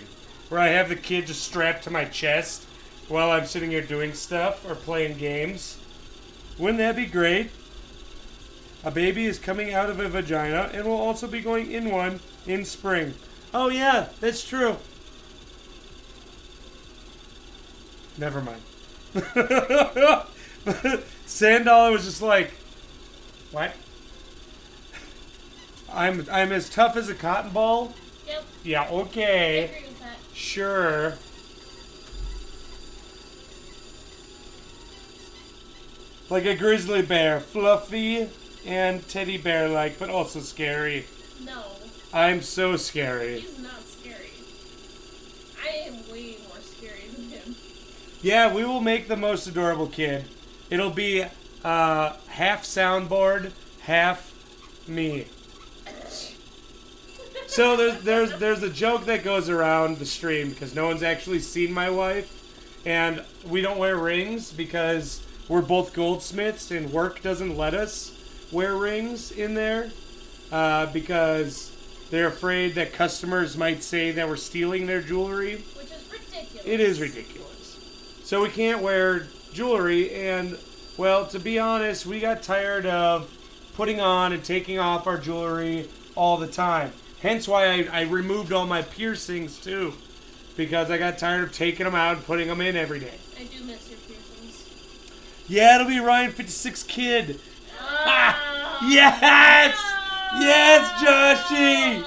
where I have the kid just strapped to my chest while I'm sitting here doing stuff or playing games. Wouldn't that be great? A baby is coming out of a vagina and will also be going in one in spring. Oh yeah, that's true. Never mind. Sandollar was just like, what? I'm as tough as a cotton ball? Yep. Yeah, I okay. agree with that. Sure. Like a grizzly bear, fluffy and teddy bear like, but also scary. No. I'm so scary. He's not scary. I am way more scary than him. Yeah, we will make the most adorable kid. It'll be half soundboard, half me. So there's a joke that goes around the stream because no one's actually seen my wife, and we don't wear rings because we're both goldsmiths and work doesn't let us wear rings in there because they're afraid that customers might say that we're stealing their jewelry. Which is ridiculous. It is ridiculous. So we can't wear jewelry, and well, to be honest, we got tired of putting on and taking off our jewelry all the time. Hence why I removed all my piercings too, because I got tired of taking them out and putting them in every day. I do miss your piercings. Yeah, it'll be Ryan 56 Kid. Oh, Yes! no! Yes, Joshy!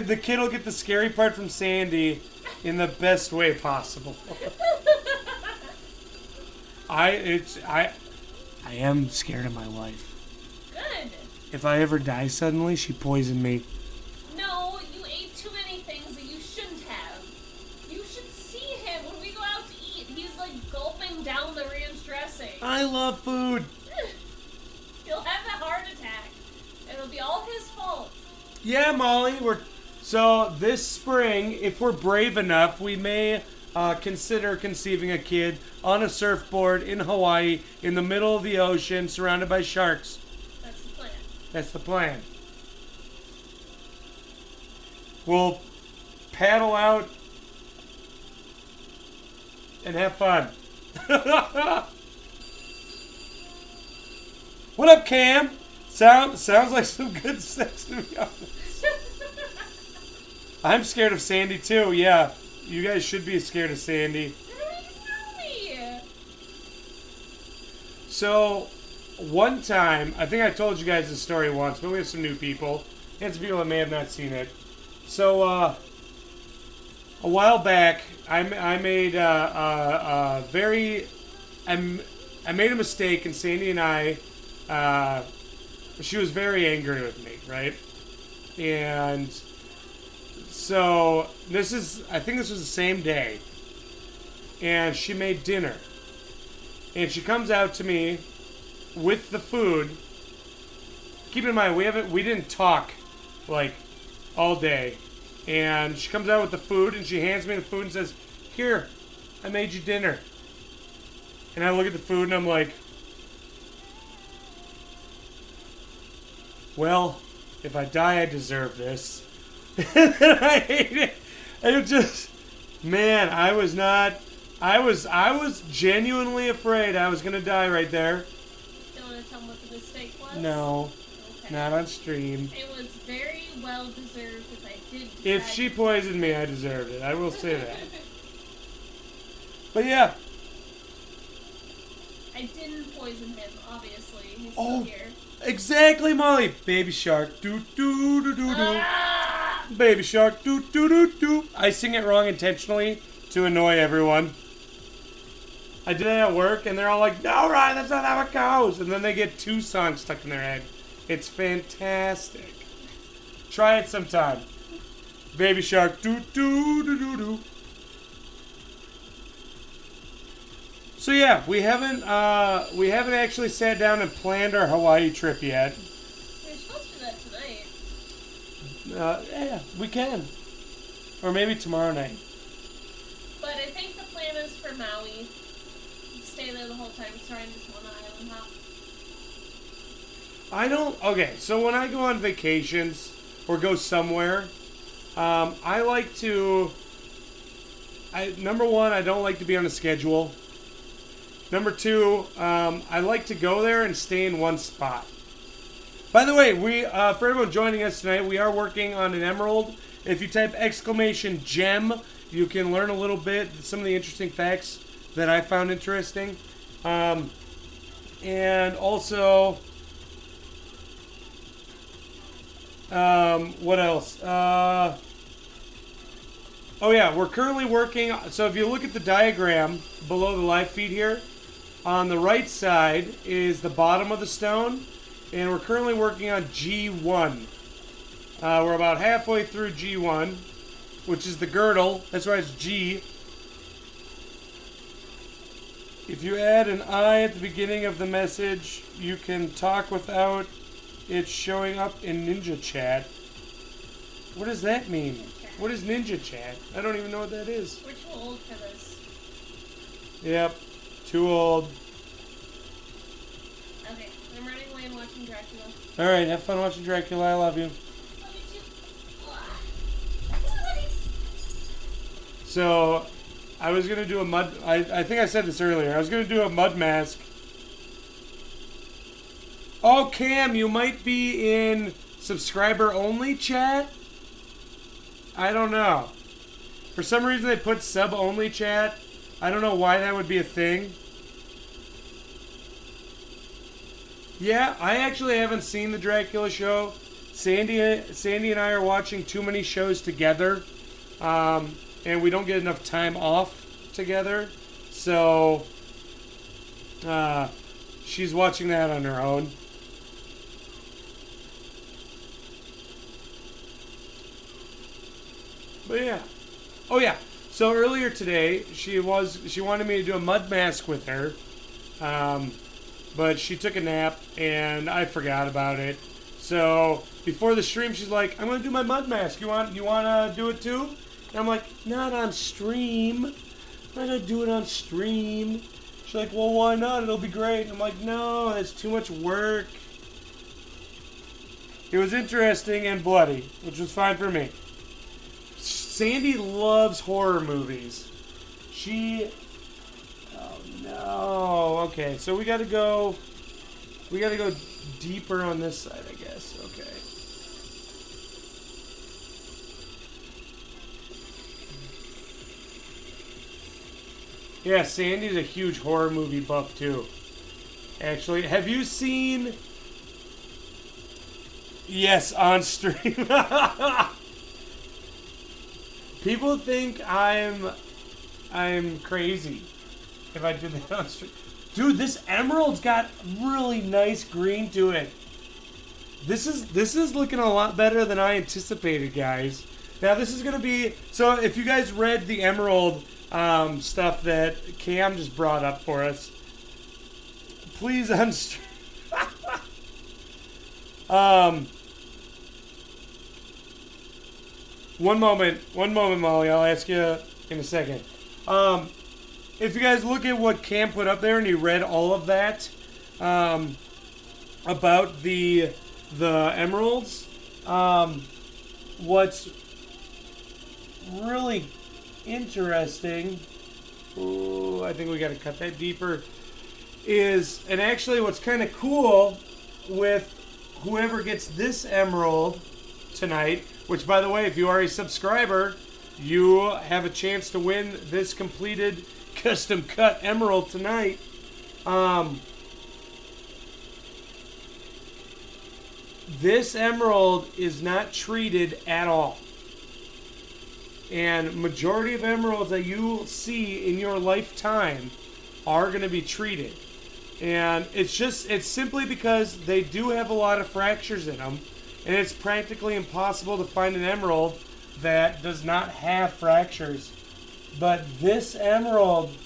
The kid will get the scary part from Sandy in the best way possible. I am scared of my wife. Good. If I ever die suddenly, she poisoned me. No, you ate too many things that you shouldn't have. You should see him when we go out to eat. He's like gulping down the ranch dressing. I love food. He'll have a heart attack. It'll be all his fault. Yeah, Molly. So this spring, if we're brave enough, we may consider conceiving a kid on a surfboard in Hawaii in the middle of the ocean surrounded by sharks. That's the plan. That's the plan. We'll paddle out and have fun. What up, Cam? Sounds like some good sex to be honest. I'm scared of Sandy too, yeah. You guys should be scared of Sandy. How do you know me? So, one time, I think I told you guys this story once, but we have some new people, and some people that may have not seen it. So, a while back, I made I made a mistake, and Sandy and I, she was very angry with me, right? And so I think this was the same day, and she made dinner, and she comes out to me with the food. Keep in mind, we didn't talk like all day, and she comes out with the food, and she hands me the food and says, "Here, I made you dinner." And I look at the food, and I'm like, well, if I die, I deserve this. And then I hate it. And it just, man, I was genuinely afraid I was gonna die right there. Don't want to tell me what the mistake was? No, Okay. not on stream. It was very well deserved if I did decide If she to- poisoned me, I deserved it. I will say that. But yeah. I didn't poison him, obviously. He's Oh. still here. Exactly, Molly. Baby shark, doo doo doo doo doo. Ah! Baby shark, doo doo doo doo. I sing it wrong intentionally to annoy everyone. I did it at work, and they're all like, "No, Ryan, that's not how it goes." And then they get two songs stuck in their head. It's fantastic. Try it sometime. Baby shark, doo doo doo doo doo. So yeah, we haven't actually sat down and planned our Hawaii trip yet. We're supposed to do that tonight. Yeah, we can, or maybe tomorrow night. But I think the plan is for Maui. Stay there the whole time, trying just one island hop. Okay, so when I go on vacations or go somewhere, I like to. Number one, I don't like to be on a schedule. Number two, I like to go there and stay in one spot. By the way, we for everyone joining us tonight, we are working on an emerald. If you type !gem, you can learn a little bit, some of the interesting facts that I found interesting. And also, what else? Oh yeah, we're currently working, so if you look at the diagram below the live feed here, on the right side is the bottom of the stone, and we're currently working on G1. We're about halfway through G1, which is the girdle. That's why it's G. If you add an I at the beginning of the message, you can talk without it showing up in Ninja Chat. What does that mean? What is Ninja Chat? I don't even know what that is. We're too old for this. Yep, too old. Okay, I'm running away and watching Dracula. Alright, have fun watching Dracula. I love you. Love you too. So, I was going to do a mud... I think I said this earlier. I was going to do a mud mask. Oh, Cam, you might be in subscriber-only chat? I don't know. For some reason they put sub-only chat. I don't know why that would be a thing. Yeah, I actually haven't seen the Dracula show. Sandy and I are watching too many shows together. And we don't get enough time off together. So, she's watching that on her own. But yeah. Oh yeah. So earlier today, she wanted me to do a mud mask with her. But she took a nap and I forgot about it. So before the stream, she's like, "I'm gonna do my mud mask. You wanna do it too?" And I'm like, "Not on stream. I'm not gonna do it on stream." She's like, "Well, why not? It'll be great." And I'm like, "No, it's too much work." It was interesting and bloody, which was fine for me. Sandy loves horror movies. Oh no. Okay, so we gotta go deeper on this side, I guess. Okay. Yeah, Sandy's a huge horror movie buff too. Actually, have you seen... Yes, on stream. People think I'm crazy if I do that on stream. Dude, this emerald's got really nice green to it. This is looking a lot better than I anticipated, guys. Now this is gonna be, so if you guys read the emerald stuff that Cam just brought up for us, please unstream. One moment, Molly. I'll ask you in a second. If you guys look at what Cam put up there and you read all of that about the emeralds, what's really interesting, ooh, I think we got to cut that deeper, is, and actually what's kind of cool with whoever gets this emerald tonight, which, by the way, if you are a subscriber, you have a chance to win this completed custom cut emerald tonight. This emerald is not treated at all. And majority of emeralds that you see in your lifetime are going to be treated. And it's simply because they do have a lot of fractures in them. And it's practically impossible to find an emerald that does not have fractures. But this emerald's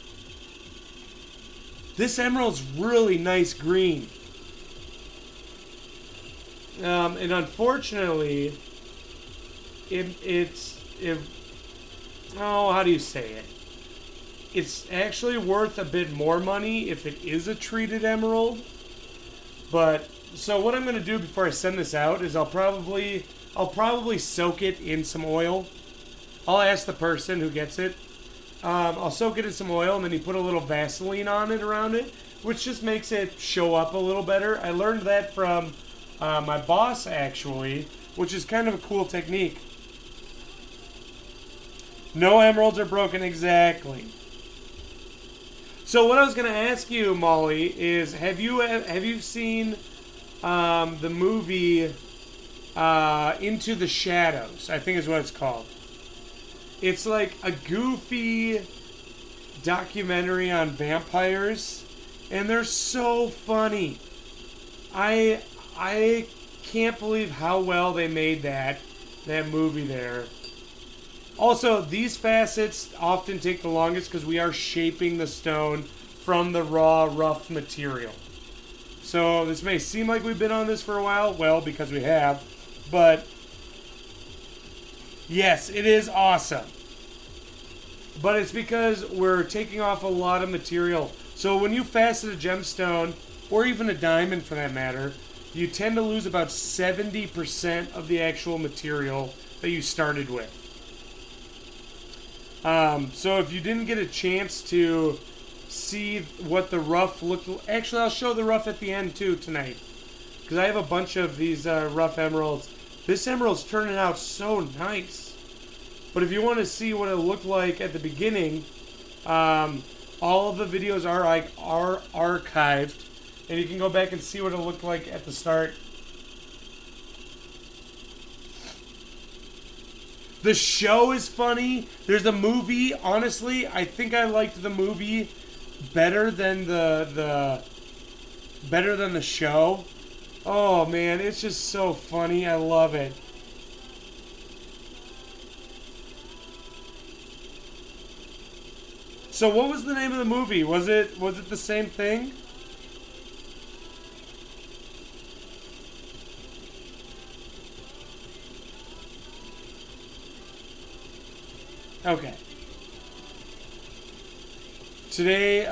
really nice green. And unfortunately, how do you say it? It's actually worth a bit more money if it is a treated emerald. But so what I'm going to do before I send this out is I'll probably soak it in some oil. I'll ask the person who gets it. I'll soak it in some oil and then you put a little Vaseline on it around it, which just makes it show up a little better. I learned that from my boss actually, which is kind of a cool technique. No emeralds are broken, exactly. So what I was going to ask you, Molly, is have you seen the movie Into the Shadows? I think is what it's called. It's like a goofy documentary on vampires, and they're so funny. I can't believe how well they made that movie there. Also, these facets often take the longest because we are shaping the stone from the raw, rough material. So this may seem like we've been on this for a while. Well, because we have. But yes, it is awesome. But it's because we're taking off a lot of material. So when you facet a gemstone, or even a diamond for that matter, you tend to lose about 70% of the actual material that you started with. So if you didn't get a chance to see what the rough looked like, actually I'll show the rough at the end too tonight, because I have a bunch of these rough emeralds. This emerald's turning out so nice. But if you want to see what it looked like at the beginning, all of the videos are archived, and you can go back and see what it looked like at the start. The show is funny. There's a movie. Honestly, I think I liked the movie better than the show. Oh man, it's just so funny. I love it. So what was the name of the movie? Was it the same thing? Okay. Today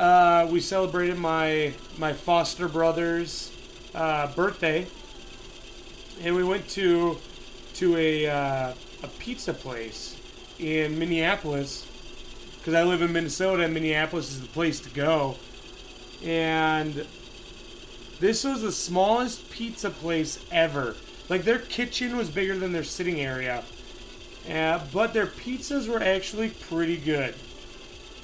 we celebrated my foster brother's birthday, and we went to a pizza place in Minneapolis, because I live in Minnesota and Minneapolis is the place to go. And this was the smallest pizza place ever. Like, their kitchen was bigger than their sitting area. But their pizzas were actually pretty good.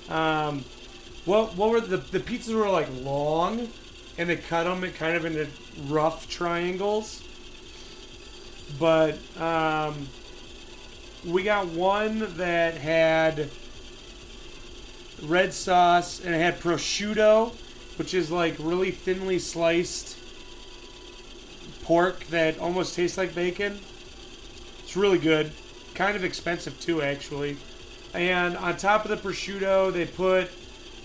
What were the pizzas were like long, and they cut them kind of into rough triangles. But we got one that had red sauce, and it had prosciutto, which is like really thinly sliced pork that almost tastes like bacon. It's really good. Kind of expensive too, actually. And on top of the prosciutto, they put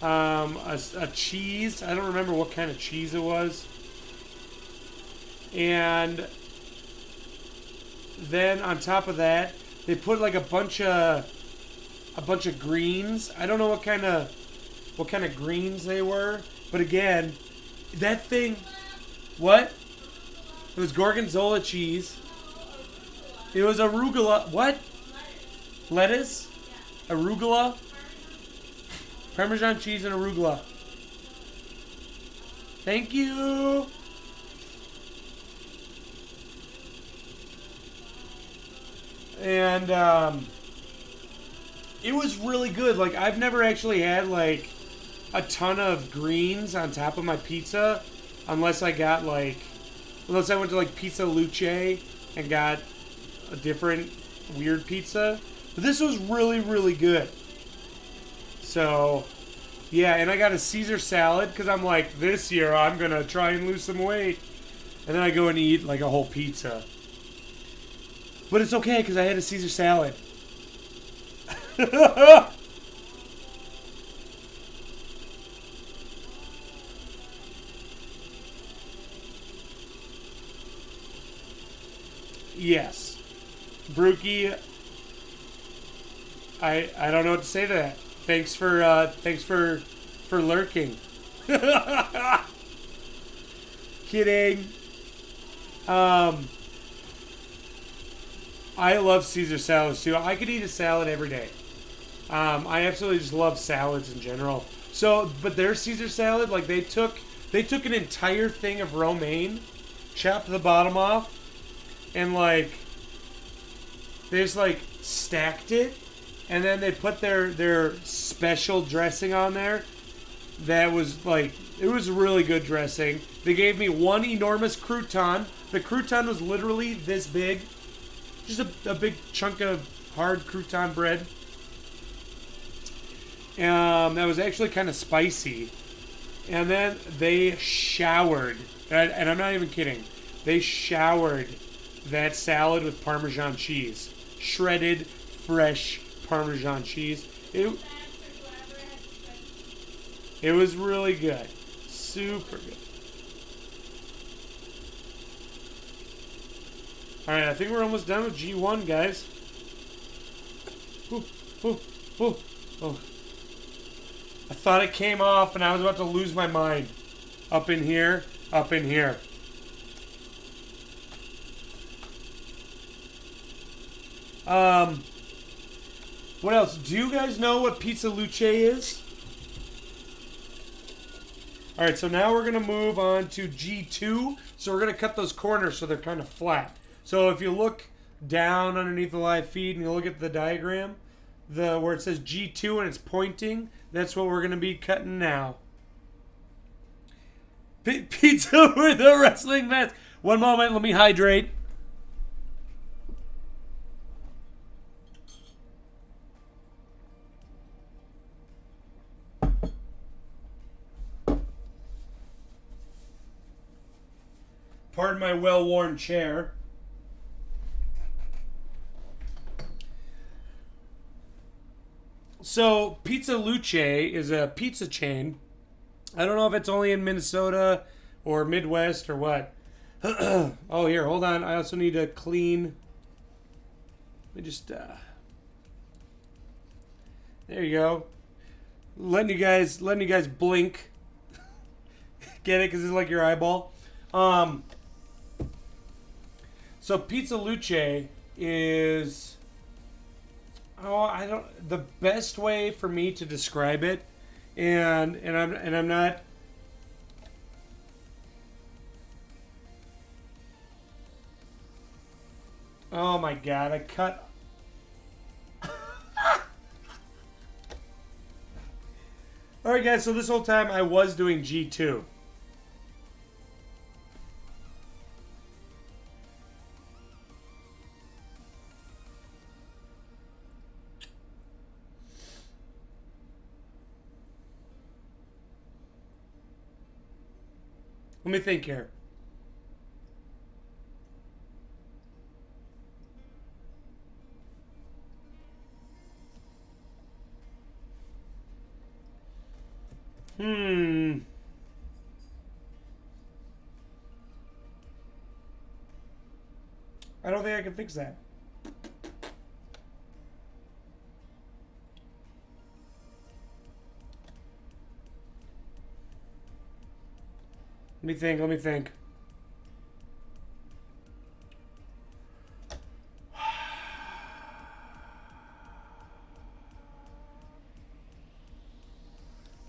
a cheese. I don't remember what kind of cheese it was. And then on top of that, they put like a bunch of greens. I don't know what kind of greens they were, but again, that thing. What? It was gorgonzola cheese. It was arugula. What? Lettuce? Arugula? Parmesan cheese and arugula. Thank you. And it was really good. Like, I've never actually had like a ton of greens on top of my pizza, unless I went to like Pizza Luce and got a different weird pizza. But this was really, really good. So, yeah, and I got a Caesar salad because I'm like, this year I'm going to try and lose some weight. And then I go and eat like a whole pizza. But it's okay because I had a Caesar salad. Yes. Brookie, I don't know what to say to that. Thanks for lurking. Kidding. I love Caesar salads too. I could eat a salad every day. I absolutely just love salads in general. So, but their Caesar salad, like they took an entire thing of romaine chopped the bottom off, and like they just like stacked it, and then they put their special dressing on there. That was like, it was really good dressing. They gave me one enormous crouton. The crouton was literally this big, just a big chunk of hard crouton bread. That was actually kind of spicy. And then they showered, and I'm not even kidding, they showered that salad with Parmesan cheese. Shredded, fresh Parmesan cheese. It was really good. Super good. Alright, I think we're almost done with G1, guys. Ooh, ooh, ooh, oh. I thought it came off and I was about to lose my mind. Up in here, up in here. What else? Do you guys know what Pizza Luce is? Alright, so now we're going to move on to G2. So we're going to cut those corners so they're kind of flat. So if you look down underneath the live feed and you look at the diagram, where it says G2 and it's pointing, that's what we're going to be cutting now. Pizza with a wrestling mask. One moment, let me hydrate. Pardon my well-worn chair. So, Pizza Luce is a pizza chain. I don't know if it's only in Minnesota or Midwest or what. Oh, here, hold on. I also need to clean. Let me just, there you go. Letting you guys blink. Get it? Because it's like your eyeball. So Pizza Luce is, the best way for me to describe it, and I'm not. Oh my God! I cut. All right, guys. So this whole time I was doing G2. Let me think here. I don't think I can fix that. Let me think.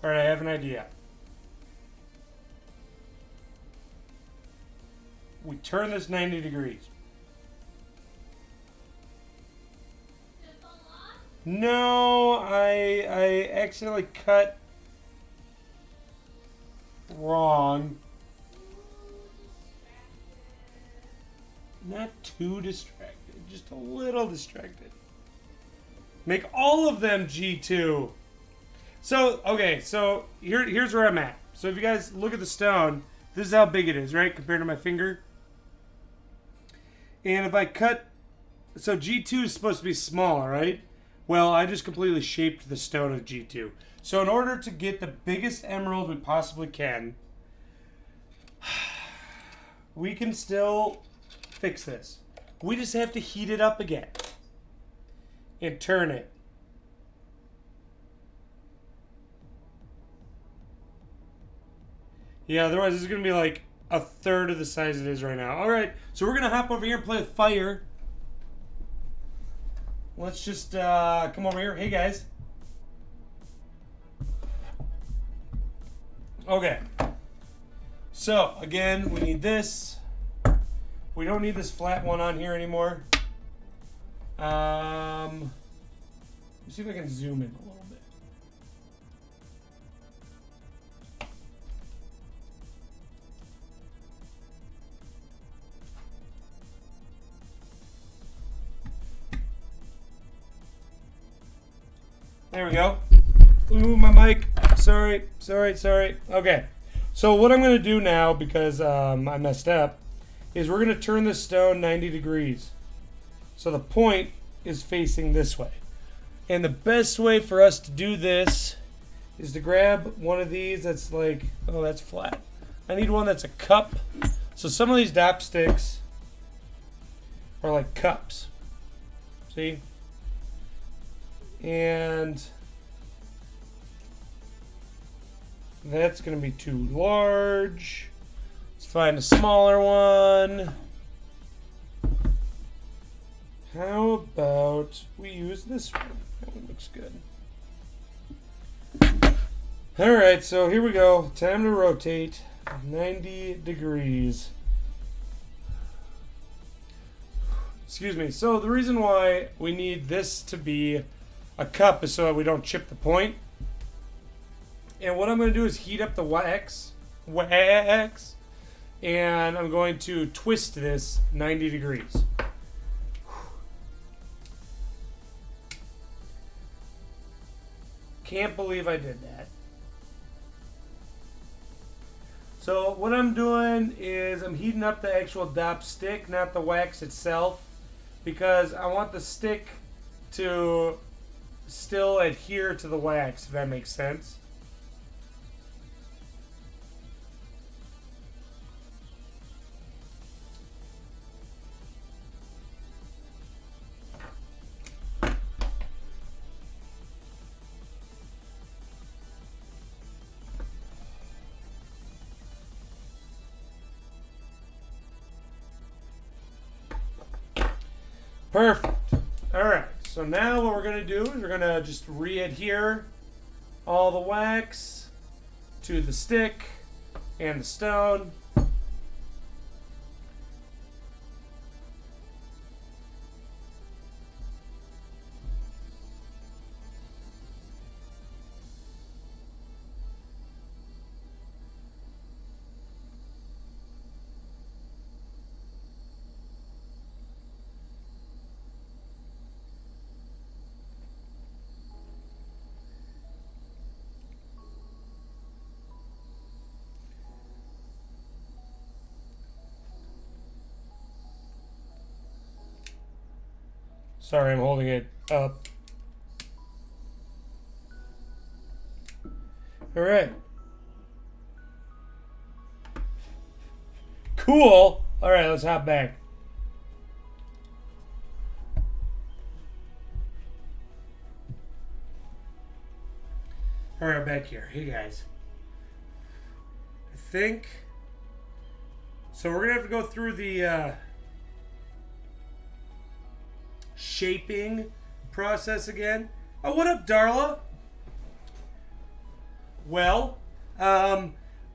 All right, I have an idea. We turn this 90 degrees. No, I accidentally cut wrong. Not too distracted, just a little distracted. Make all of them G2. So, okay, so here's where I'm at. So if you guys look at the stone, this is how big it is, right? Compared to my finger. And if I cut, so G2 is supposed to be smaller, right? Well, I just completely shaped the stone of G2. So in order to get the biggest emerald we possibly can, we can still fix this. We just have to heat it up again and turn it. Yeah, otherwise this is going to be like a third of the size it is right now. All right, so we're going to hop over here and play with fire. Let's just come over here. Hey, guys. Okay. So, again, we need this. We don't need this flat one on here anymore. Let's see if I can zoom in a little bit. There we go. Ooh, my mic. Sorry. Okay. So what I'm going to do now, because I messed up, is we're going to turn the stone 90 degrees. So the point is facing this way. And the best way for us to do this is to grab one of these that's like, oh, that's flat. I need one that's a cup. So some of these dop sticks are like cups. See? And that's going to be too large. Let's find a smaller one. How about we use this one? That one looks good. Alright, so here we go. Time to rotate 90 degrees. Excuse me. So the reason why we need this to be a cup is so that we don't chip the point. And what I'm going to do is heat up the wax, and I'm going to twist this 90 degrees. Can't believe I did that. So what I'm doing is I'm heating up the actual dop stick, not the wax itself, because I want the stick to still adhere to the wax, if that makes sense. Perfect. All right. So now what we're going to do is we're going to just re-adhere all the wax to the stick and the stone. Sorry, I'm holding it up. All right. Cool. All right, let's hop back. All right, back here. Hey, guys. I think... So we're going to have to go through the... shaping process again. Oh, what up, Darla? Well,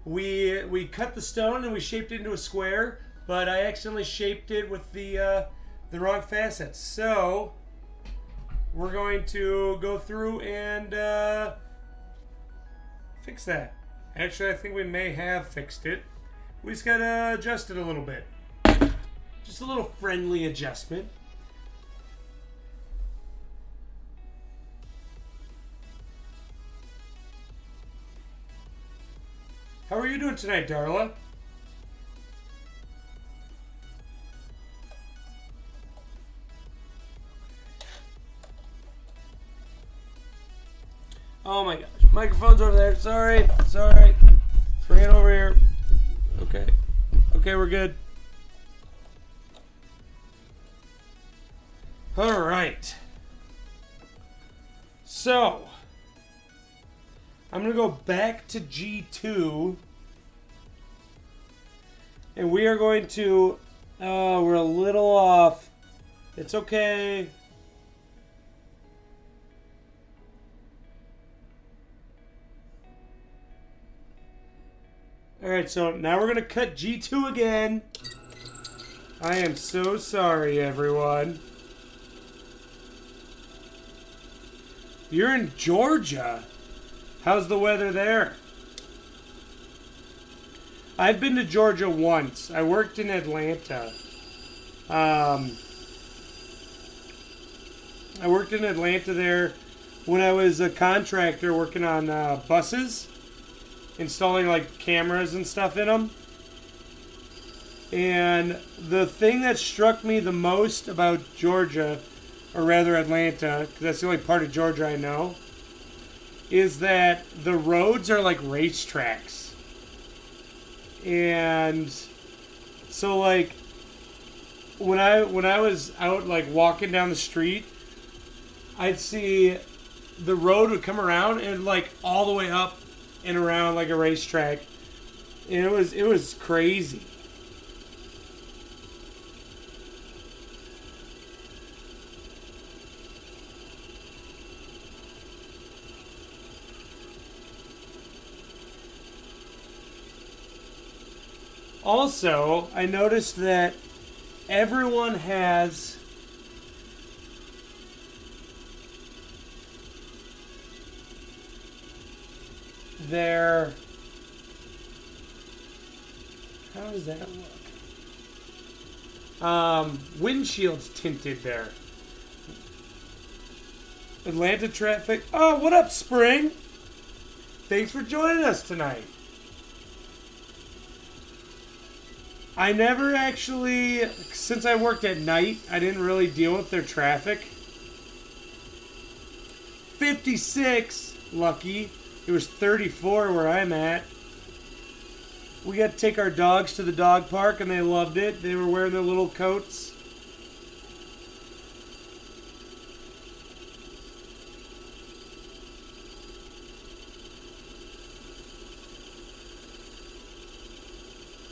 we cut the stone and we shaped it into a square, but I accidentally shaped it with the wrong facets. So we're going to go through and fix that. Actually, I think we may have fixed it. We just gotta adjust it a little bit. Just a little friendly adjustment. How are you doing tonight, Darla? Oh my gosh. Microphone's over there. Sorry. Bring it over here. Okay. Okay, we're good. All right. So, I'm going to go back to G2. And we are going to... Oh, we're a little off. It's okay. Alright, so now we're going to cut G2 again. I am so sorry, everyone. You're in Georgia. How's the weather there? I've been to Georgia once. I worked in Atlanta. I worked in Atlanta there when I was a contractor working on buses, installing like cameras and stuff in them. And the thing that struck me the most about Georgia, or rather Atlanta, because that's the only part of Georgia I know, is that the roads are like racetracks. And so like when I was out like walking down the street, I'd see the road would come around and like all the way up and around like a racetrack. And it was crazy. Also, I noticed that everyone has their... How does that look? Windshields tinted there. Atlanta traffic. Oh, what up, Spring? Thanks for joining us tonight. I never actually, since I worked at night, I didn't really deal with their traffic. 56, lucky. It was 34 where I'm at. We got to take our dogs to the dog park and they loved it. They were wearing their little coats.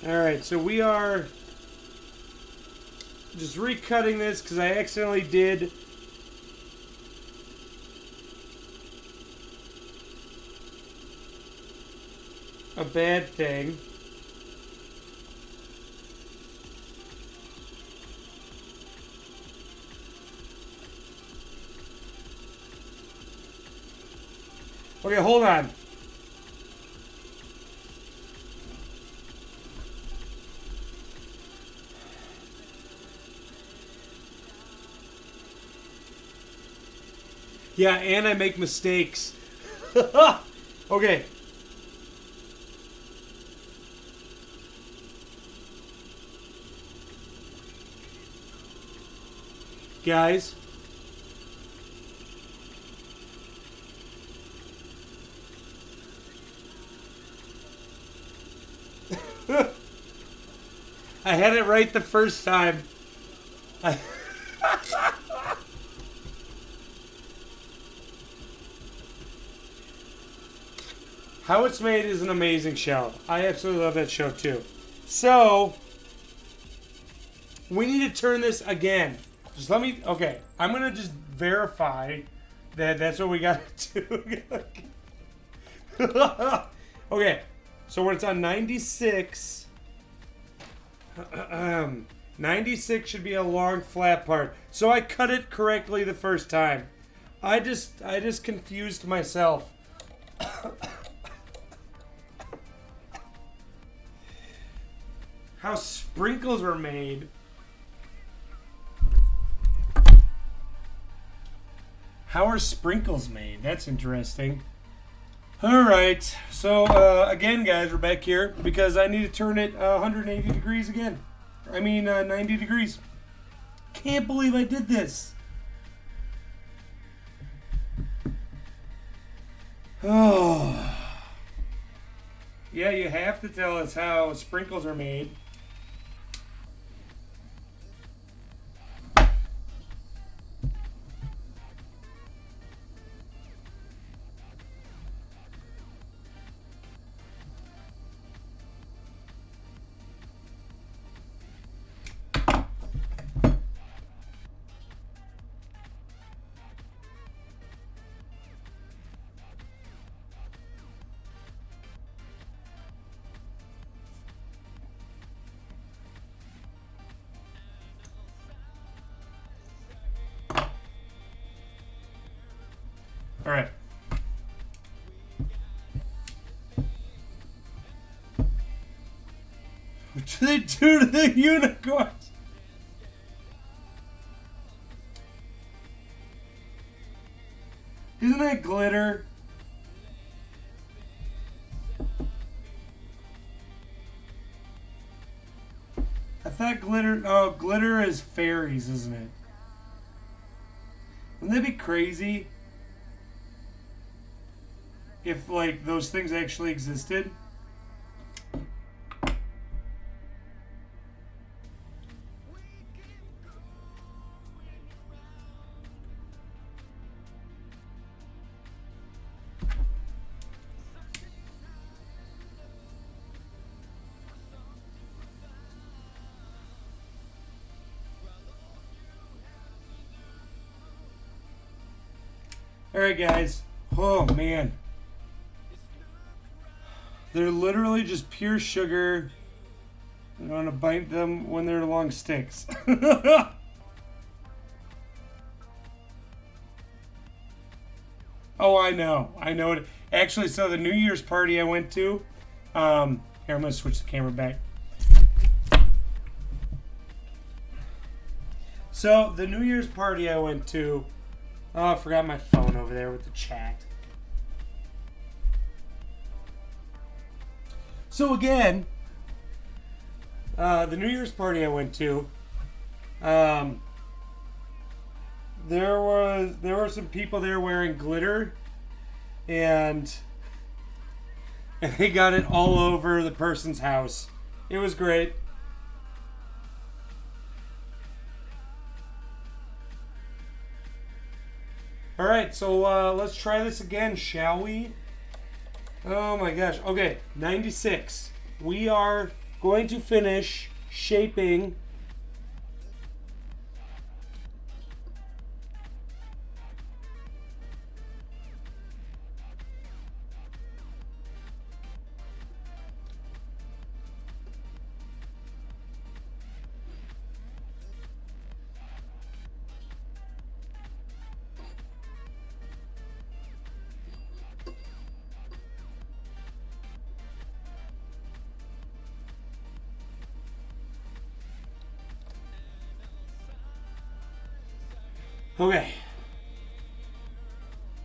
Alright, so we are just recutting this because I accidentally did a bad thing. Okay, hold on. Yeah, and I make mistakes. Okay. Guys. I had it right the first time. How It's Made is an amazing show. I absolutely love that show too. So, we need to turn this again. Just let me, okay, I'm going to just verify that that's what we got to do. Okay, so when it's on 96, 96 should be a long flat part. So I cut it correctly the first time. I just confused myself. How sprinkles were made. How are sprinkles made? That's interesting. Alright, so again guys, we're back here because I need to turn it 180 degrees again. I mean 90 degrees. Can't believe I did this. Oh. Yeah, you have to tell us how sprinkles are made. All right. What do they do to the unicorns? Isn't that glitter? I thought glitter... Oh, glitter is fairies, isn't it? Wouldn't that be crazy? If, like, those things actually existed? Alright, guys. Oh, man. They're literally just pure sugar. I want to bite them when they're long sticks. Oh, I know. I know it. Actually, so the New Year's party I went to... here, I'm going to switch the camera back. So, the New Year's party I went to... Oh, I forgot my phone over there with the chat. So again, the New Year's party I went to, there were some people there wearing glitter, and they got it all over the person's house. It was great. Alright, so let's try this again, shall we? Oh my gosh. Okay, 96. We are going to finish shaping Okay.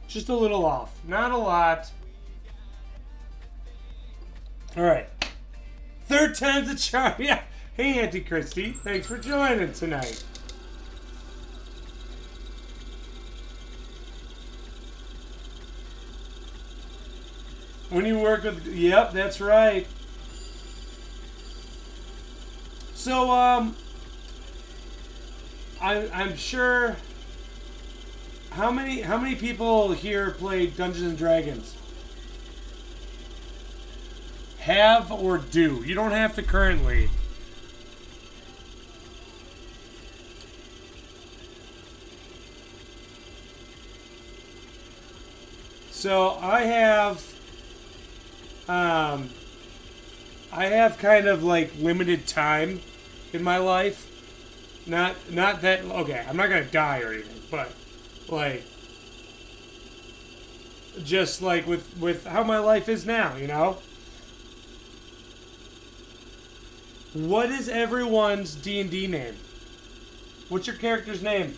Just a little off. Not a lot. Alright. Third time's the charm. Yeah. Hey, Auntie Christy. Thanks for joining tonight. When you work with... Yep, that's right. So, I'm sure... How many people here play Dungeons and Dragons? Have or do? You don't have to currently. So I have kind of like limited time in my life. Not that okay, I'm not gonna die or anything, but like just like with how my life is now, you know? What is everyone's D&D name? What's your character's name?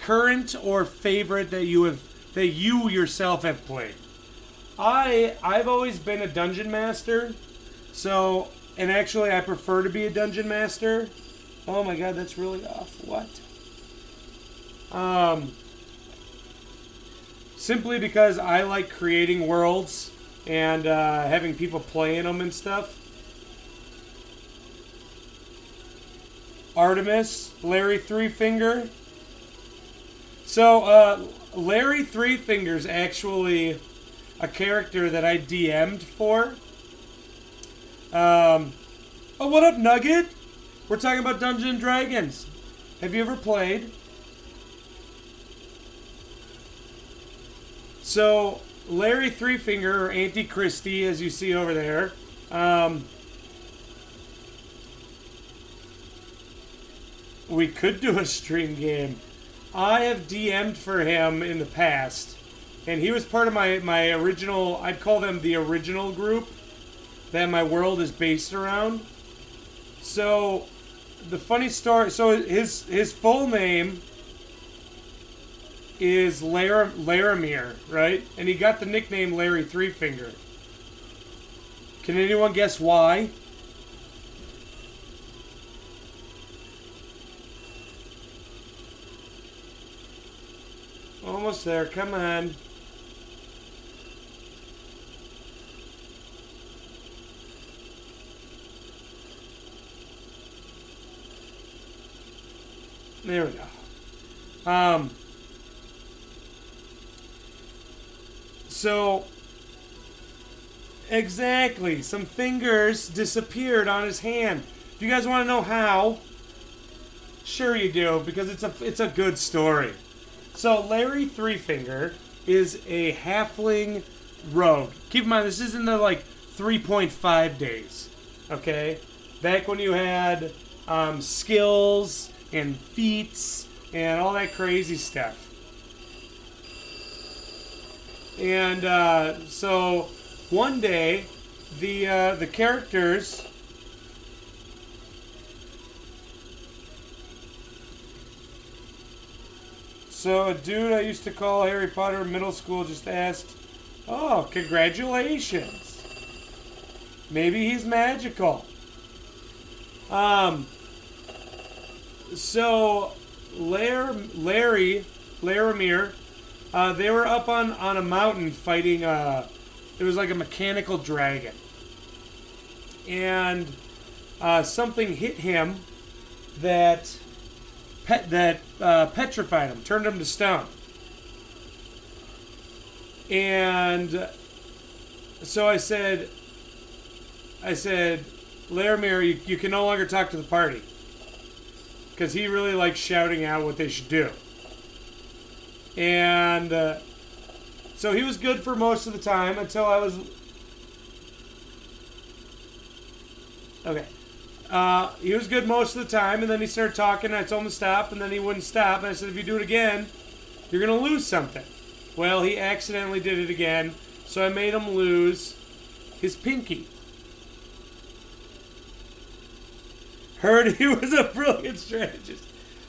Current or favorite that you yourself have played? I've always been a dungeon master. So, and actually I prefer to be a dungeon master. Oh my god, that's really off. What? Simply because I like creating worlds and having people play in them and stuff. Artemis, Larry Three Finger. So, Larry Three Fingers actually a character that I DM'd for. Oh, what up, Nugget? We're talking about Dungeons and Dragons. Have you ever played? So, Larry Three Finger, or Auntie Christy, as you see over there, we could do a stream game. I have DM'd for him in the past, and he was part of my original, I'd call them the original group that my world is based around. So, the funny story, so his full name is Laramir, right? And he got the nickname Larry Three Finger. Can anyone guess why? Almost there, come on. There we go. So, exactly, some fingers disappeared on his hand. Do you guys want to know how? Sure you do, because it's a good story. So, Larry Three Finger is a halfling rogue. Keep in mind, this is in the, 3.5 days, okay? Back when you had skills and feats and all that crazy stuff. And so one day, the characters. So a dude I used to call Harry Potter in middle school just asked, "Oh, congratulations! Maybe he's magical." So Laramir, they were up on a mountain fighting. It was like a mechanical dragon, and something hit him that petrified him, turned him to stone. And so I said, Laramir, you can no longer talk to the party. Because he really likes shouting out what they should do. And so he was good for most of the time until I was... Okay. He was good most of the time, and then he started talking, and I told him to stop, and then he wouldn't stop, and I said, if you do it again, you're going to lose something. Well, he accidentally did it again, so I made him lose his pinky. Heard he was a brilliant strategist.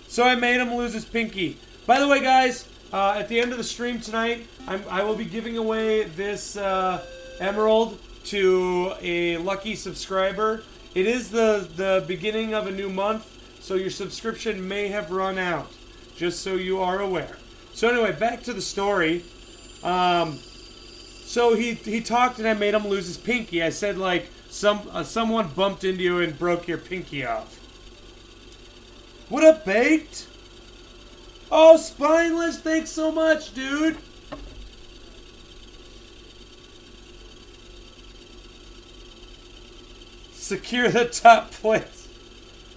So I made him lose his pinky. By the way, guys, at the end of the stream tonight, I will be giving away this emerald to a lucky subscriber. It is the beginning of a new month, so your subscription may have run out, just so you are aware. So anyway, back to the story. So he talked and I made him lose his pinky. I said, someone bumped into you and broke your pinky off. What up, Baked? Oh, Spineless, thanks so much, dude. Secure the top place.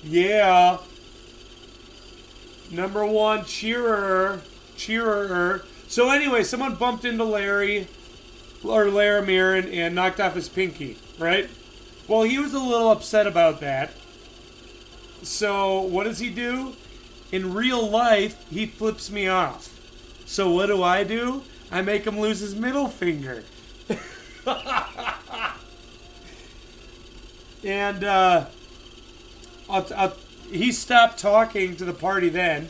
Yeah. Number one, cheerer. So anyway, someone bumped into Larry, or Laramir, and knocked off his pinky, right? Well, he was a little upset about that. So what does he do? In real life, he flips me off. So what do? I make him lose his middle finger. And he stopped talking to the party then.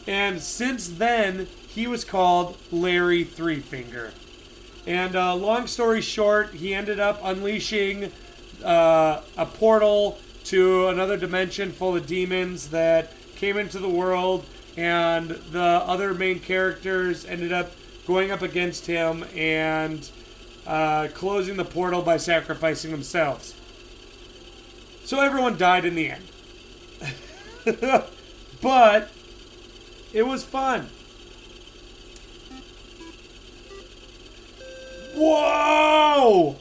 And since then, he was called Larry Three Finger. And long story short, he ended up unleashing a portal to another dimension full of demons that came into the world, and the other main characters ended up going up against him and closing the portal by sacrificing themselves. So everyone died in the end. But it was fun. Whoa!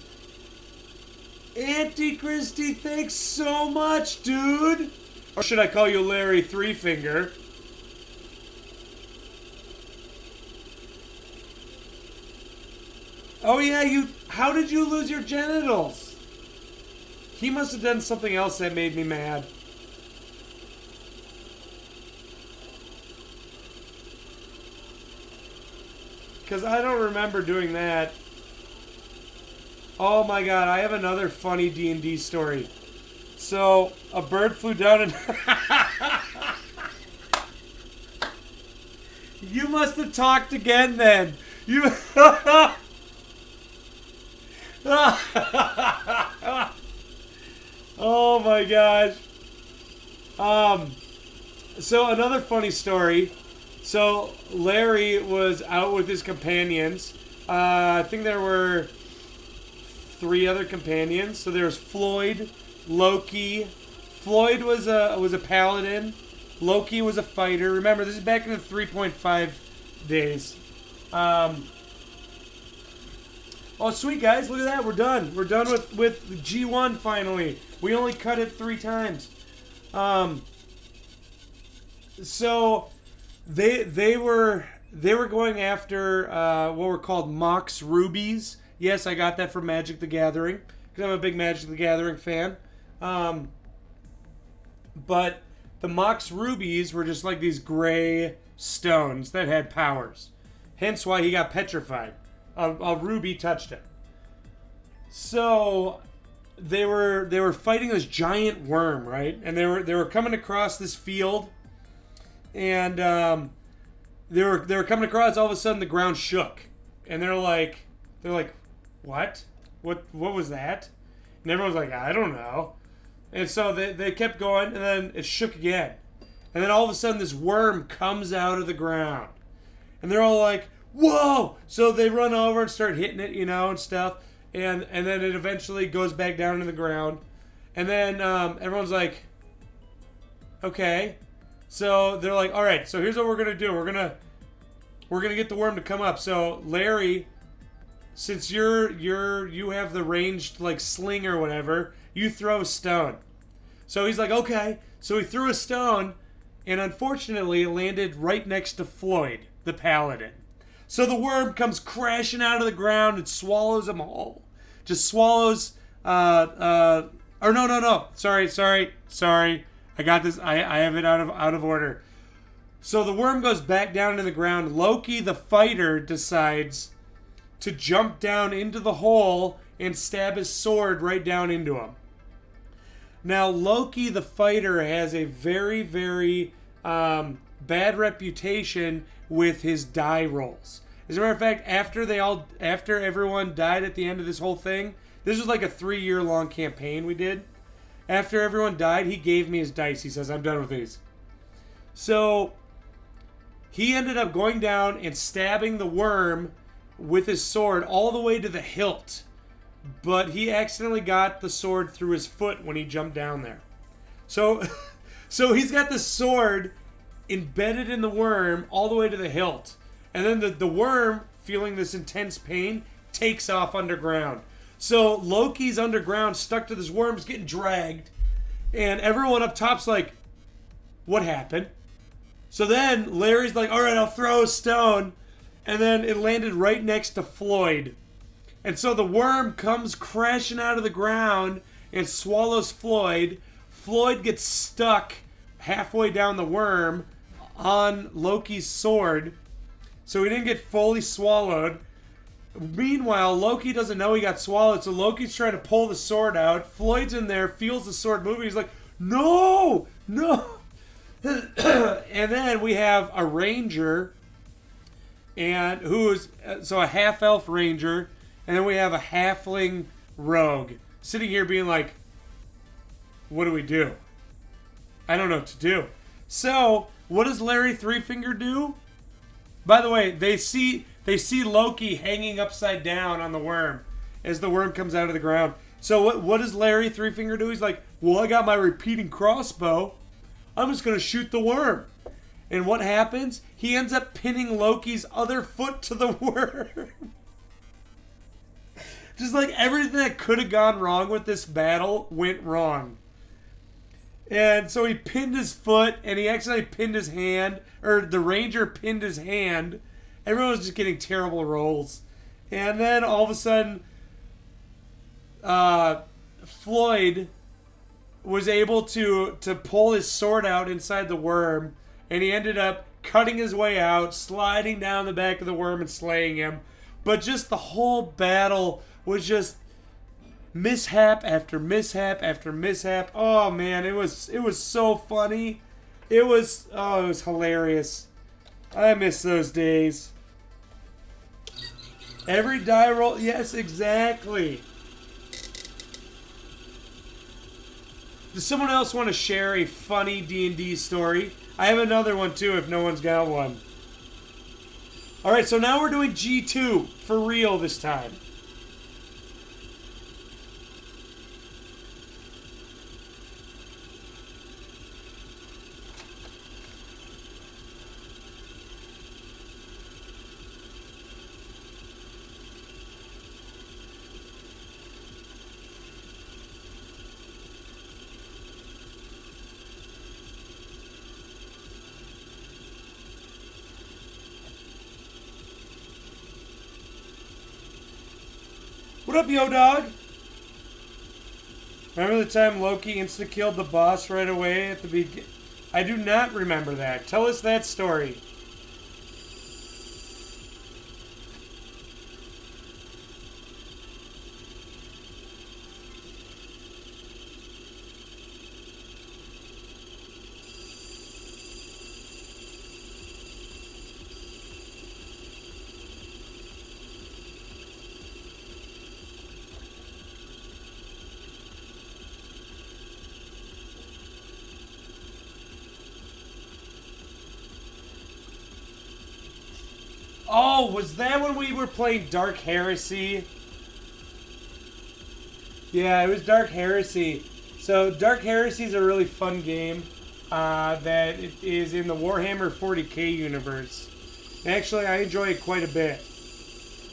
Auntie Christy, thanks so much, dude. Or should I call you Larry Three Finger? Oh yeah, how did you lose your genitals? He must have done something else that made me mad. Because I don't remember doing that. Oh my god, I have another funny D&D story. So, a bird flew down and... You must have talked again then. You... Oh my gosh. So another funny story. So Larry was out with his companions. I think there were 3 other companions. So there was Floyd, Loki. Floyd was a paladin. Loki was a fighter. Remember, this is back in the 3.5 days. Oh, sweet, guys. Look at that. We're done. We're done with G1 finally. We only cut it 3 times. So they were going after what were called Mox Rubies. Yes, I got that from Magic the Gathering because I'm a big Magic the Gathering fan. But the Mox Rubies were just like these gray stones that had powers. Hence why he got petrified. A ruby touched him. So they were fighting this giant worm, right? And they were coming across this field, and they were coming across. All of a sudden, the ground shook, and they're like, what was that? And everyone's like, I don't know. And so they kept going, and then it shook again, and then all of a sudden, this worm comes out of the ground, and they're all like, whoa! So they run over and start hitting it, and stuff. And then it eventually goes back down to the ground. And then everyone's like, okay. So they're like, all right, so here's what we're going to do. We're going to get the worm to come up. So Larry, since you have the ranged like sling or whatever, you throw a stone. So he's like, okay. So he threw a stone, and unfortunately it landed right next to Floyd, the paladin. So the worm comes crashing out of the ground and swallows them all. Just swallows, no. Sorry. I got this. I have it out of order. So the worm goes back down to the ground. Loki, the fighter, decides to jump down into the hole and stab his sword right down into him. Now, Loki, the fighter, has a very, very bad reputation with his die rolls. As a matter of fact, after everyone died at the end of this whole thing, this was like a 3-year-long campaign we did. After everyone died, he gave me his dice. He says, I'm done with these. So he ended up going down and stabbing the worm with his sword all the way to the hilt. But he accidentally got the sword through his foot when he jumped down there. So he's got the sword embedded in the worm all the way to the hilt. And then the worm, feeling this intense pain, takes off underground. So Loki's underground, stuck to this worm, is getting dragged. And everyone up top's like, what happened? So then Larry's like, all right, I'll throw a stone. And then it landed right next to Floyd. And so the worm comes crashing out of the ground and swallows Floyd. Floyd gets stuck halfway down the worm on Loki's sword. So he didn't get fully swallowed. Meanwhile, Loki doesn't know he got swallowed, so Loki's trying to pull the sword out. Floyd's in there, feels the sword moving. He's like, no! And then we have a ranger, and so a half-elf ranger, and then we have a halfling rogue sitting here being like, what do we do? I don't know what to do. So, what does Larry Threefinger do? By the way, they see Loki hanging upside down on the worm as the worm comes out of the ground. So what does Larry Threefinger do? He's like, well, I got my repeating crossbow. I'm just going to shoot the worm. And what happens? He ends up pinning Loki's other foot to the worm. Just like everything that could have gone wrong with this battle went wrong. And so he pinned his foot, and he accidentally pinned his hand, or the ranger pinned his hand. Everyone was just getting terrible rolls. And then all of a sudden, Floyd was able to pull his sword out inside the worm, and he ended up cutting his way out, sliding down the back of the worm and slaying him. But just the whole battle was just mishap after mishap after mishap. Oh man, it was so funny. It was hilarious. I miss those days. Every die roll, yes, exactly. Does someone else want to share a funny D&D story? I have another one too if no one's got one. Alright, so now we're doing G2 for real this time. What up, yo dog? Remember the time Loki insta-killed the boss right away at the beginning? I do not remember that. Tell us that story. Oh, was that when we were playing Dark Heresy? Yeah, it was Dark Heresy. So Dark Heresy is a really fun game that is in the Warhammer 40k universe. Actually, I enjoy it quite a bit.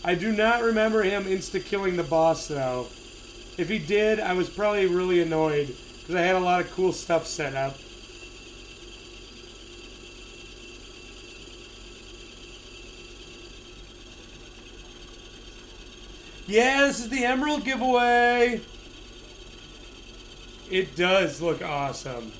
I do not remember him insta-killing the boss, though. If he did, I was probably really annoyed, because I had a lot of cool stuff set up. Yeah, this is the Emerald giveaway. It does look awesome.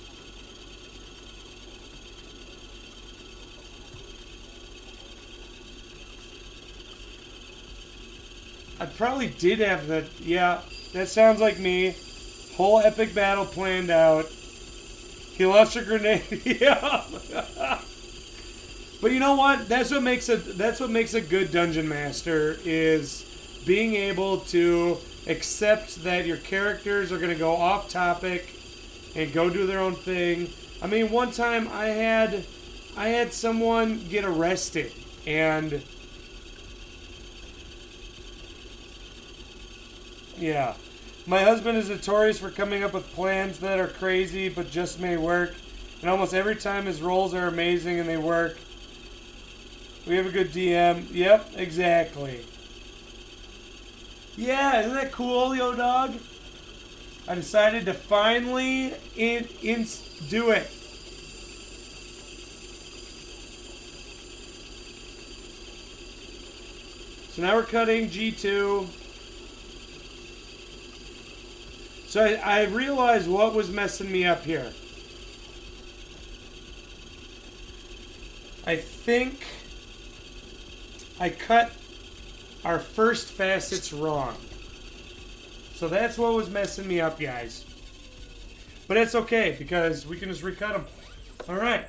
I probably did have that. Yeah, that sounds like me. Whole epic battle planned out. He lost a grenade. Yeah. But you know what? That's what makes a good dungeon master is being able to accept that your characters are going to go off topic and go do their own thing. I mean, one time I had someone get arrested, and yeah, my husband is notorious for coming up with plans that are crazy but just may work, and almost every time his rolls are amazing and they work. We have a good DM. Yep, exactly. Yeah, isn't that cool, yo dog? I decided to finally do it. So now we're cutting G2. So I realized what was messing me up here. I think I cut our first facets wrong. So that's what was messing me up, guys. But it's okay, because we can just recut them. Alright.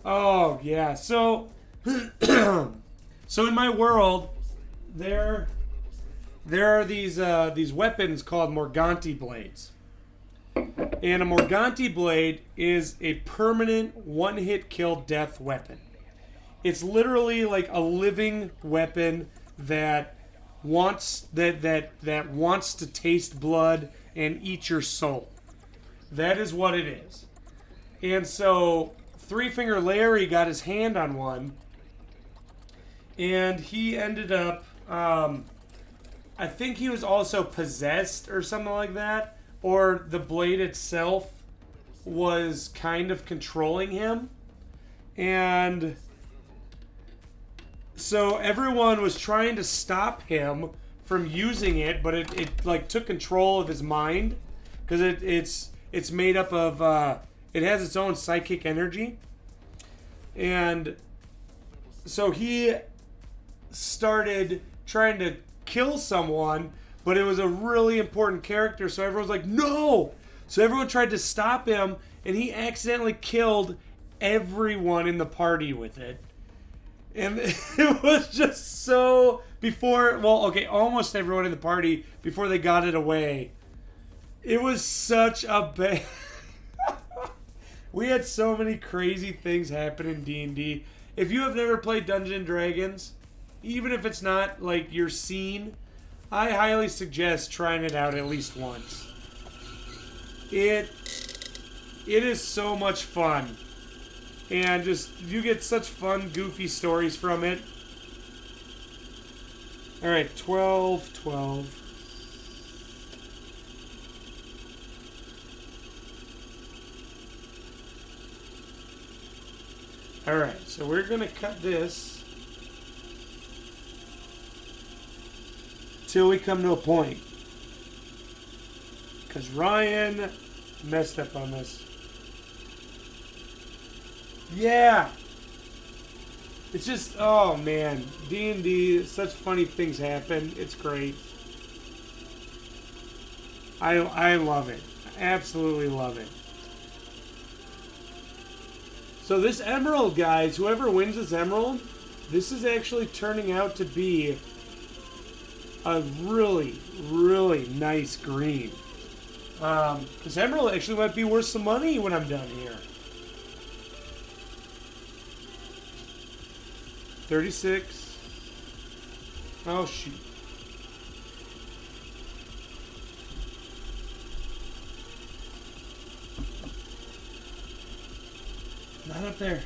Oh, yeah. So, so in my world, there are these weapons called Morganti blades. And a Morganti blade is a permanent one-hit kill death weapon. It's literally like a living weapon that wants to taste blood and eat your soul. That is what it is. And so Three Finger Larry got his hand on one, and he ended up I think he was also possessed or something like that. Or the blade itself was kind of controlling him. And so everyone was trying to stop him from using it, but it like took control of his mind. Because It's made up of, it has its own psychic energy. And so he started trying to kill someone, but it was a really important character, so everyone's like, no! So everyone tried to stop him, and he accidentally killed everyone in the party with it. And it was just so, almost everyone in the party before they got it away. It was such a bad... We had so many crazy things happen in D&D. If you have never played Dungeons & Dragons, even if it's not like your scene, I highly suggest trying it out at least once. It is so much fun. And just, you get such fun, goofy stories from it. Alright, 12. Alright, so we're going to cut this till we come to a point. Because Ryan messed up on this. Yeah! It's just, oh man, D&D, such funny things happen. It's great. I love it. I absolutely love it. So this emerald, guys, whoever wins this emerald, this is actually turning out to be a really, really nice green. This emerald actually might be worth some money when I'm done here. 36. Oh, shoot. Not up there.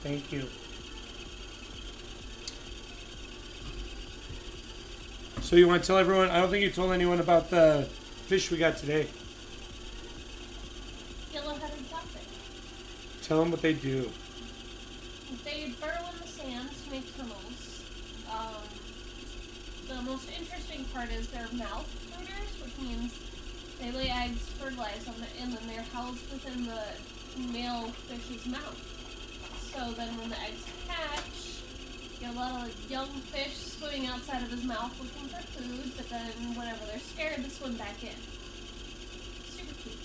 Thank you. So you want to tell everyone? I don't think you told anyone about the fish we got today. Yellow-headed catfish. Tell them what they do. They burrow in the sand to make tunnels. The most interesting part is they're mouth brooders, which means they lay eggs, fertilize them, and then they're housed within the male fish's mouth. So then when the eggs hatch, you get a lot of young fish swimming outside of his mouth looking for food, but then whenever they're scared, they swim back in. Super cute.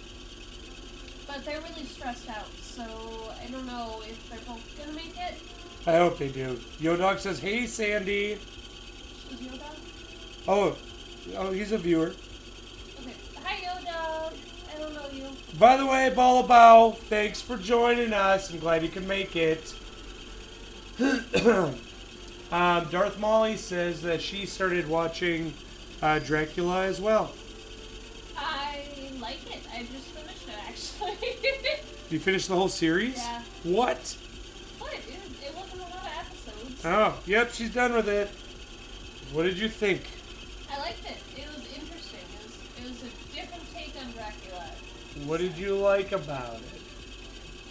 But they're really stressed out, so I don't know if they're both gonna make it. I hope they do. Yo Dog says, "Hey Sandy." Is Yo Dog? Oh, he's a viewer. Okay. Hi Yo Dog. I don't know you. By the way, Balabow, thanks for joining us. I'm glad you can make it. Darth Molly says that she started watching Dracula as well. I like it. I just finished it, actually. You finished the whole series? Yeah. What? What? It wasn't a lot of episodes. Oh, yep, she's done with it. What did you think? I liked it. It was interesting. It was a different take on Dracula. What did you like about it?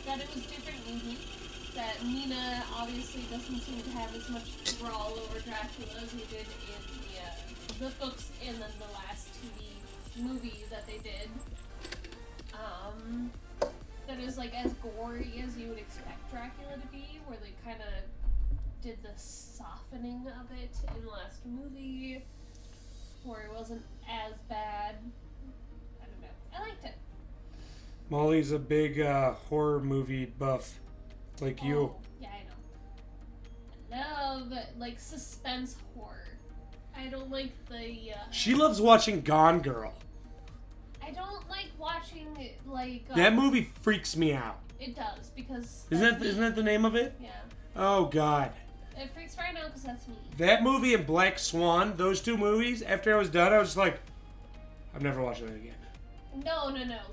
That it was different, that Nina obviously doesn't seem to have as much brawl over Dracula as he did in the books and then the last TV movie that they did. That is like as gory as you would expect Dracula to be, where they kind of did the softening of it in the last movie, where it wasn't as bad. I don't know. I liked it. Molly's a big horror movie buff, like you. Yeah, I know. I love like suspense horror. I don't like the. She loves watching Gone Girl. I don't like watching like. That movie freaks me out. It does because. Isn't that the name of it? Yeah. Oh God. It freaks right out because that's me. That movie and Black Swan, those two movies. After I was done, I was just like, I'm never watching that again. No.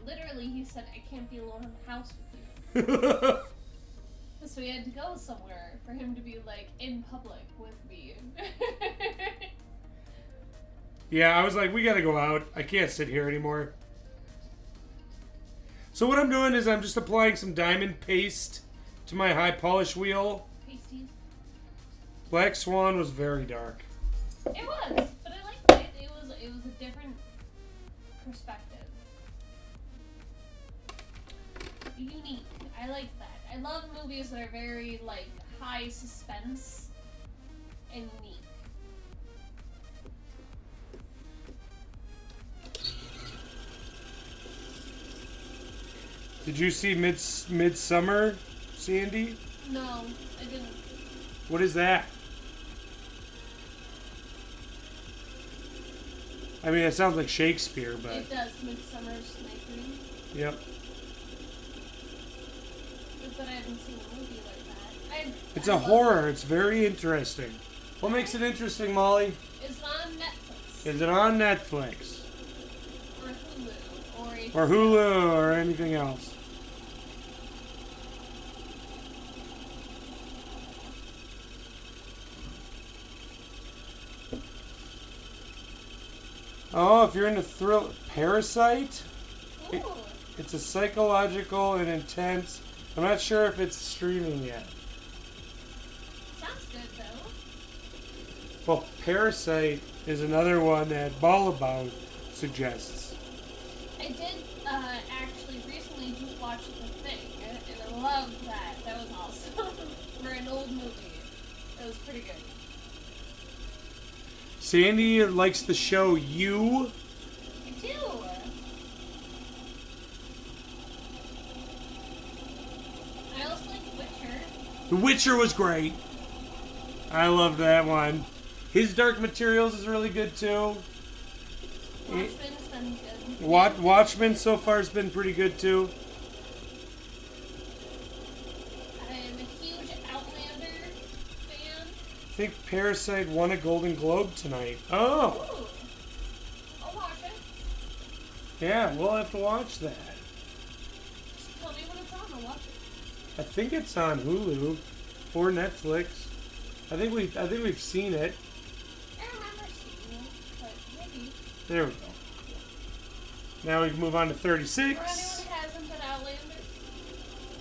Literally, he said, I can't be alone in the house with you. So we had to go somewhere for him to be, like, in public with me. Yeah, I was like, we gotta go out. I can't sit here anymore. So what I'm doing is I'm just applying some diamond paste to my high polish wheel. Pasties. Black Swan was very dark. It was, but I liked it. It was a different perspective. unique. I like that. I love movies that are very, like, high suspense and unique. Did you see Midsummer, Sandy? No, I didn't. What is that? I mean, it sounds like Shakespeare, but... It does, Midsummer's Night Dream. Yep. But I haven't seen a movie like that. It's a horror. It's very interesting. What makes it interesting, Molly? It's on Netflix. Is it on Netflix? Or Hulu. Or Hulu or anything else? Oh, if you're into thrill... Parasite? It's a psychological and intense... I'm not sure if it's streaming yet. Sounds good, though. Well, Parasite is another one that Balabout suggests. I did actually recently just watch The Thing, and I loved that. That was awesome. For an old movie. It was pretty good. Sandy likes the show You. I do. I also like Witcher. The Witcher was great. I loved that one. His Dark Materials is really good too. Watchmen's been good. Watchmen so far has been pretty good too. I'm a huge Outlander fan. I think Parasite won a Golden Globe tonight. Oh, Ooh. I'll watch it. yeah, we'll have to watch that. Just tell me when it's on. I'll watch it. I think it's on Hulu or Netflix. I think we've seen it. I remember seeing it, but maybe. There we go. Now we can move on to For anyone 36. who hasn't been Outlander,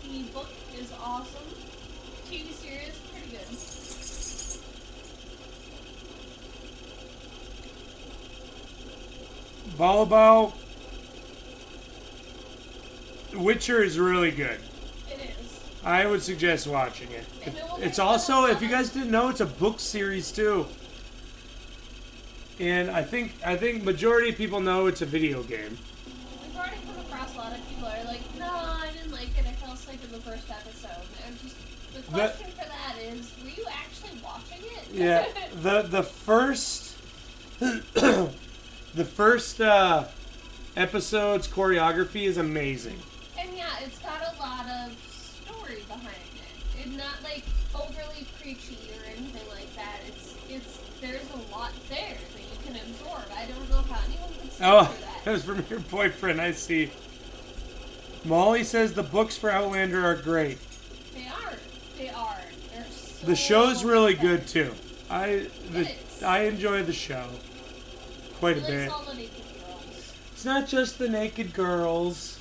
the book is awesome. TV series, pretty good. Volleyball. Witcher is really good. It is. I would suggest watching it. And it will It's make also, sense. if you guys didn't know, it's a book series too. And I think majority of people know it's a video game. We've already come across a lot of people are like, no, I didn't like it. I fell asleep in the first episode. And just the question for that is, were you actually watching it? Yeah, the first the first episode's choreography is amazing. And yeah, it's got a lot of story behind it. It's not like overly preachy or anything like that. It's there's a lot there that you can absorb. I don't know how anyone can sit Oh, through that. that was from your boyfriend, I see. Molly says the books for Outlander are great. They are. They're so The show's really good too. It is. I enjoy the show quite a He likes bit. all the naked girls. It's not just the naked girls.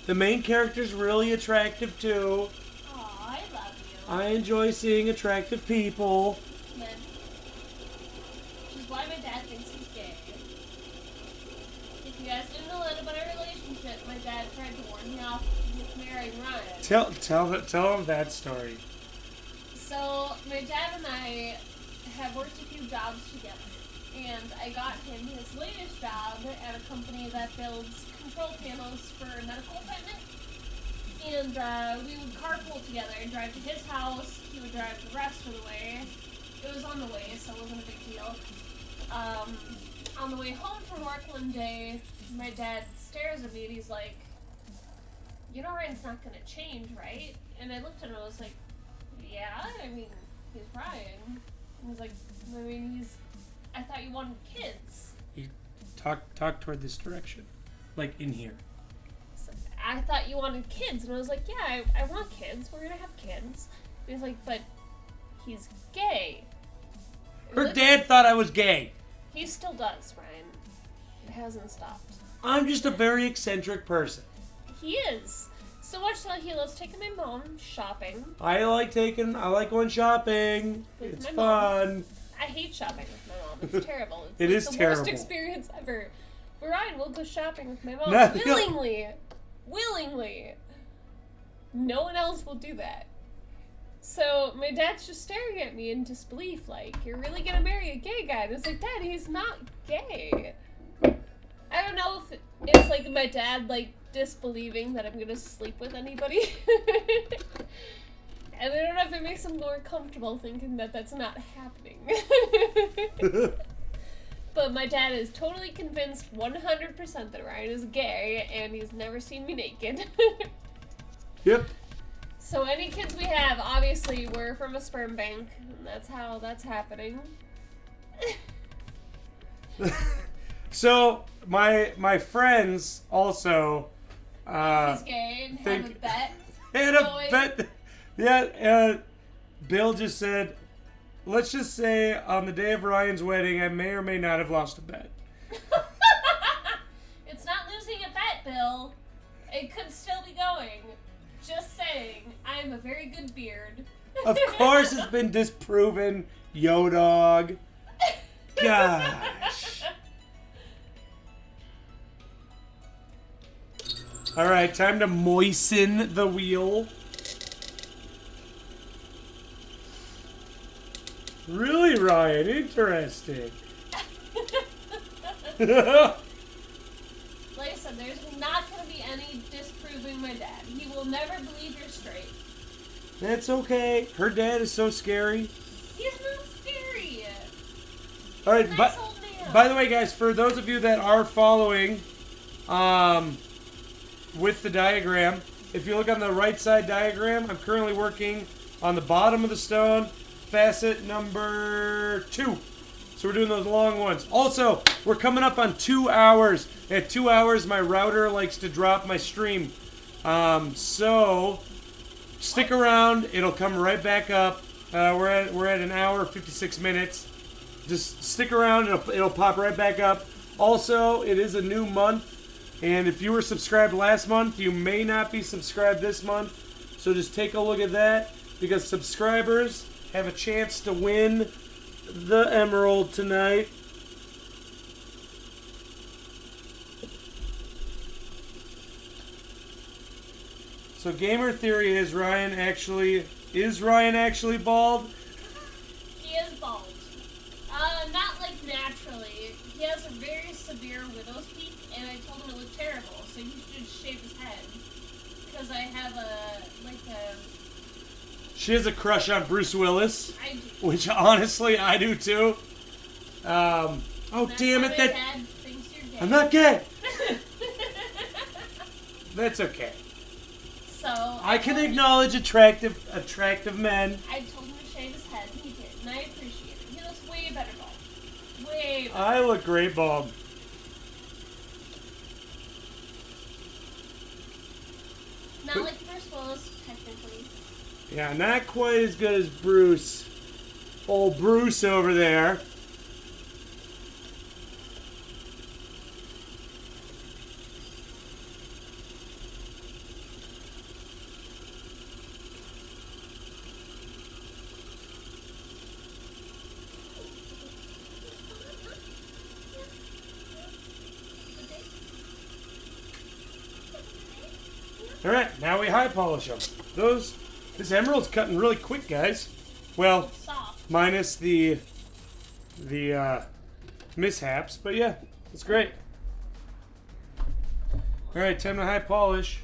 The main character's really attractive too. Aw, I love you. I enjoy seeing attractive people. Men. Which is why my dad thinks he's gay. If you guys didn't know that about our relationship, my dad tried to warn me off with marrying Ryan. Tell them that story. So, my dad and I have worked a few jobs together. And I got him his latest job at a company that builds control panels for medical equipment. And we would carpool together and drive to his house. He would drive the rest of the way. It was on the way, so it wasn't a big deal. On the way home from work one day, my dad stares at me and he's like, you know Ryan's not going to change, right? And I looked at him and I was like, yeah, I mean, he's Ryan. And he's like, I mean, I thought you wanted kids. You talk toward this direction, like in here. So I thought you wanted kids. And I was like, yeah, I want kids. We're going to have kids. And he's like, but he's gay. Her dad thought I was gay. He still does, Ryan. It hasn't stopped. I'm just a very eccentric person. He is. So much so he loves taking my mom shopping. I like going shopping. With It's my fun. I hate shopping with my mom. It's terrible. It's It is the terrible. worst experience ever. But Ryan will go shopping with my mom No, willingly. Willingly. No one else will do that. So my dad's just staring at me in disbelief, like, you're really gonna marry a gay guy? And it's like, Dad, he's not gay. I don't know if it's like my dad, like, disbelieving that I'm gonna sleep with anybody. And I don't know if it makes him more comfortable thinking that that's not happening. But my dad is totally convinced 100% that Ryan is gay, and he's never seen me naked. Yep. So any kids we have, obviously, we're from a sperm bank, and that's how that's happening. So my friends also He's gay and have a bet. had a bet. Yeah, Bill just said, let's just say on the day of Ryan's wedding, I may or may not have lost a bet. It's not losing a bet, Bill. It could still be going. Just saying, I am a very good beard. Of course it's been disproven, yo dog. Gosh. Alright, time to moisten the wheel. Really, Ryan? Interesting. Like I said, there's not going to be any disproving my dad. He will never believe you're straight. That's okay. Her dad is so scary. He's not scary. Alright, Nice old man. by the way, guys, for those of you that are following with the diagram, if you look on the right side diagram, I'm currently working on the bottom of the stone, facet number 2. So we're doing those long ones. Also, we're coming up on 2 hours. At 2 hours, my router likes to drop my stream. So stick around. It'll come right back up. We're at an hour 56 minutes. Just stick around. It'll pop right back up. Also, it is a new month, and if you were subscribed last month, you may not be subscribed this month. So just take a look at that, because subscribers have a chance to win the emerald tonight. So gamer theory is Ryan actually bald? He is bald. Not like naturally. He has a very severe widow's peak, and I told him it looked terrible, so he should shave his head. Because I have She has a crush on Bruce Willis, I do. which honestly I do too. Oh That's damn why it! my That dad thinks you're gay. I'm not gay. That's okay. So I can told him- acknowledge attractive men. I told him to shave his head, and he did, and I appreciate it. He looks way better bald. Way better. I look great bald. Not like Bruce Willis, technically. Yeah, not quite as good as Bruce. Old Bruce over there. Alright, now we high polish them. This emerald's cutting really quick, guys. Well, Soft. minus the mishaps, but yeah, it's great. Alright, time to high polish.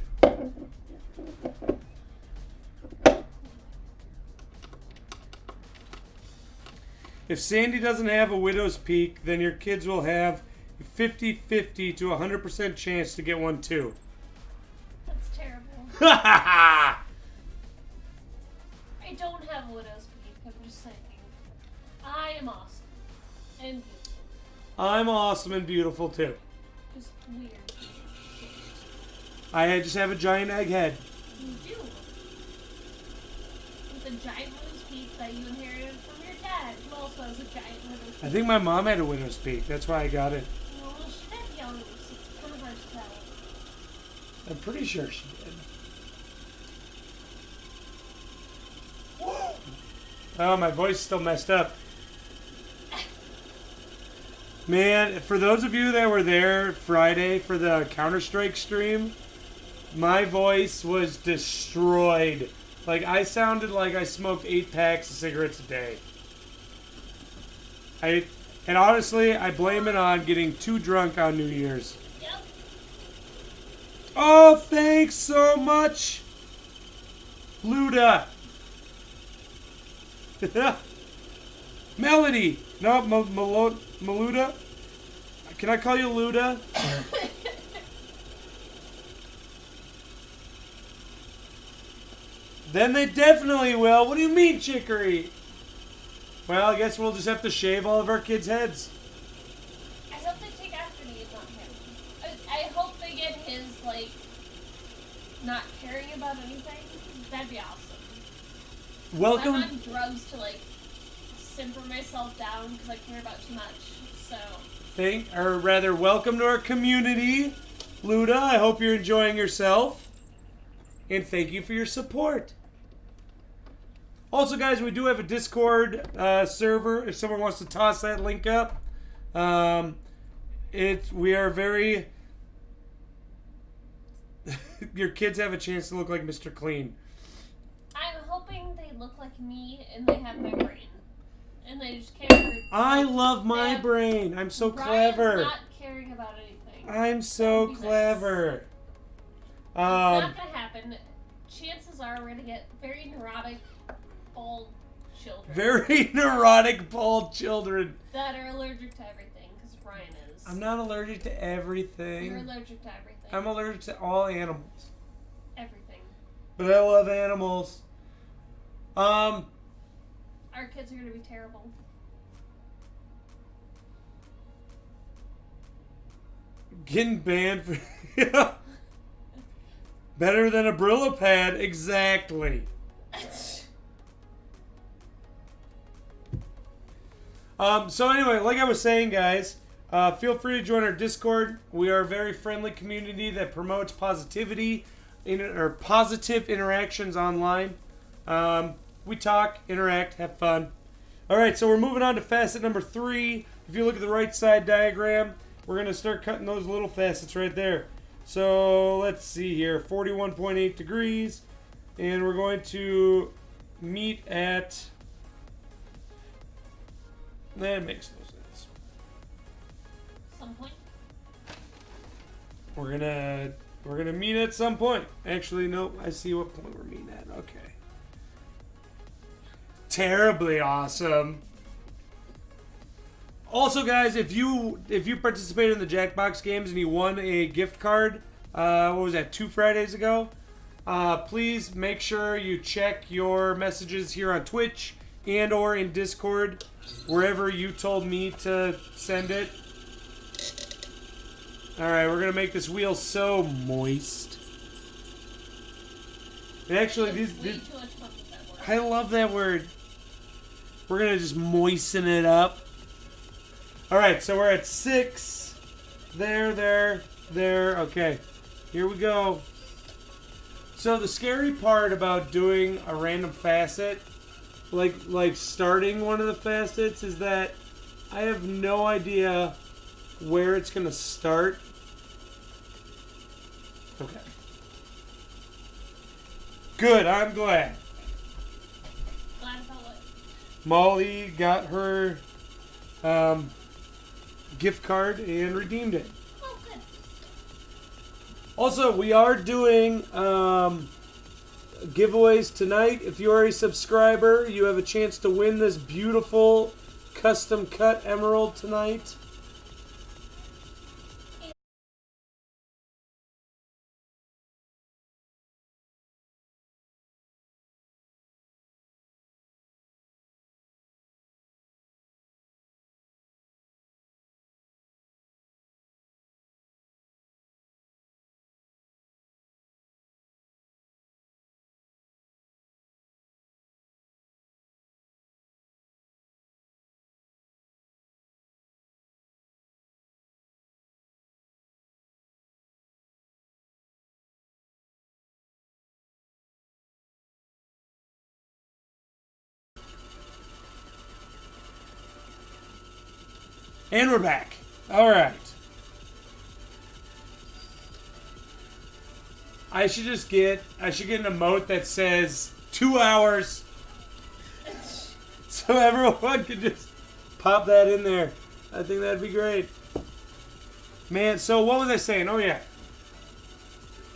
If Sandy doesn't have a widow's peak, then your kids will have a 50-50 to 100% chance to get one too. That's terrible. Ha I don't have a widow's peak, I'm just saying. I am awesome. And beautiful. I'm awesome and beautiful too. Just weird. I just have a giant egg head. You do. With a giant widow's peak that you inherited from your dad, who also has a giant widow's peak. I think my mom had a widow's peak. That's why I got it. Well, she's that young, so it's kind of hard to tell. I'm pretty sure she did. Oh, my voice is still messed up. Man, for those of you that were there Friday for the Counter-Strike stream, my voice was destroyed. Like, I sounded like I smoked 8 packs of cigarettes a day. And honestly, I blame it on getting too drunk on New Year's. Yep. Oh, thanks so much, Luda. Melody. No, Maluda. Can I call you Luda? Then they definitely will. What do you mean, Chicory? Well, I guess we'll just have to shave all of our kids' heads. I hope they take after me, not him. I hope they get his, like, not caring about anything. That'd be awesome. Welcome. I'm on drugs to, like, simper myself down because I care about too much, so... Welcome to our community, Luda. I hope you're enjoying yourself. And thank you for your support. Also, guys, we do have a Discord server. If someone wants to toss that link up, we are very. Your kids have a chance to look like Mr. Clean. I'm hoping they look like me and they have my brain, and they just care. I love my brain. I'm so Brian's clever. Not caring about anything. I'm so clever. Nice. It's not gonna happen. Chances are we're gonna get very neurotic, bald children. Very neurotic, bald children. That are allergic to everything, because Brian is. I'm not allergic to everything. You're allergic to everything. I'm allergic to all animals. Everything. But I love animals. Our kids are gonna be terrible. Getting banned for... Yeah. Better than a Brillo pad, exactly. So anyway, like I was saying, guys, feel free to join our Discord. We are a very friendly community that promotes positivity or positive interactions online. We talk, interact, have fun. All right, so we're moving on to facet number 3. If you look at the right side diagram, we're going to start cutting those little facets right there. So let's see here, 41.8 degrees, and we're going to meet at, that makes no sense. Some point? We're gonna meet at some point. Actually, no, I see what point we're meeting at. Okay. Terribly awesome. Also, guys, if you participated in the Jackbox games and you won a gift card, what was that, 2 Fridays ago? Please make sure you check your messages here on Twitch and or in Discord, wherever you told me to send it. Alright, we're going to make this wheel so moist. And actually, I love that word. We're going to just moisten it up. Alright, so we're at 6. There. Okay, here we go. So the scary part about doing a random facet, like starting one of the facets, is that I have no idea where it's going to start. Okay. Good, I'm glad. Glad about what? Molly got her gift card and redeemed it. Oh, good. Also, we are doing giveaways tonight. If you are a subscriber, you have a chance to win this beautiful custom cut emerald tonight. And we're back. All right. I should get an emote that says 2 hours. So everyone can just pop that in there. I think that'd be great. Man, so what was I saying? Oh, yeah.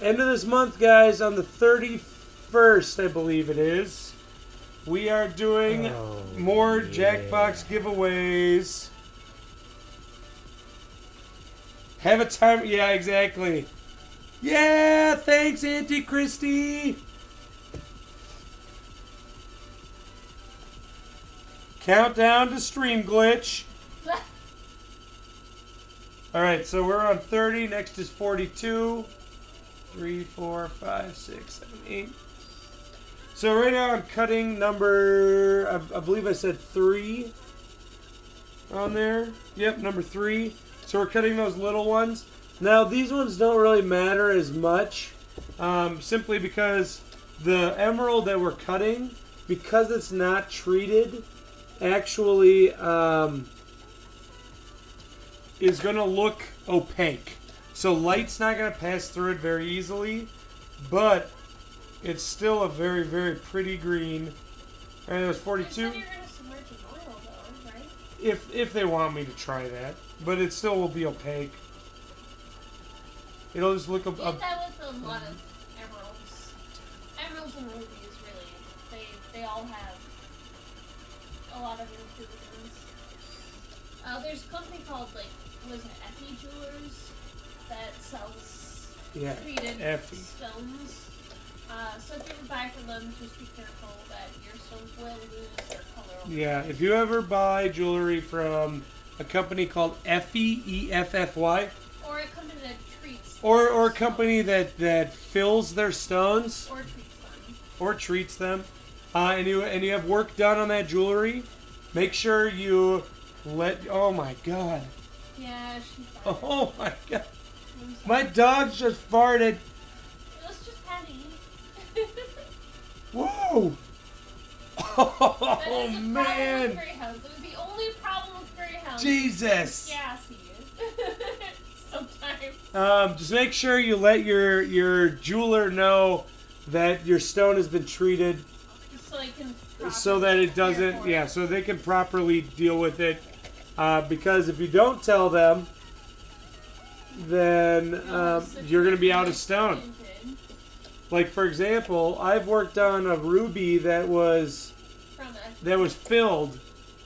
End of this month, guys, on the 31st, I believe it is. We are doing more Jackbox giveaways. Have a time. Yeah, exactly. Yeah, thanks, Auntie Christy. Countdown to stream glitch. Alright, so we're on 30. Next is 42. 3, 4, 5, 6, 7, 8. So right now I'm cutting number, I believe I said 3 on there. Yep, number 3. So we're cutting those little ones. Now these ones don't really matter as much, simply because the emerald that we're cutting, because it's not treated, actually is going to look opaque. So light's not going to pass through it very easily, but it's still a very, very pretty green. And it was 42. You said you're going to submerge in oil, though, right? If they want me to try that, but it still will be opaque. It'll just look You did that with a lot of emeralds. Emeralds and rubies, really. They all have a lot of improvements. There's a company called, was it Effie Jewelers that sells treated stones. So if you ever buy from them, just be careful that your stones will lose their color. Yeah, if you ever buy jewelry from a company called Effie, E-F-F-Y, or a company that treats or a company that fills their stones or treats them, and you have work done on that jewelry, make sure you oh my god. Yeah, she farted. Oh my god. My dog just farted. It was just Penny. Whoa. Oh man. It was the only problem with Greyhound. Jesus. Gassy. Sometimes. Just make sure you let your jeweler know that your stone has been treated, so that it doesn't. Yeah, so they can properly deal with it. Because if you don't tell them, then you're going to be out of stone. Like, for example, I've worked on a ruby that was filled,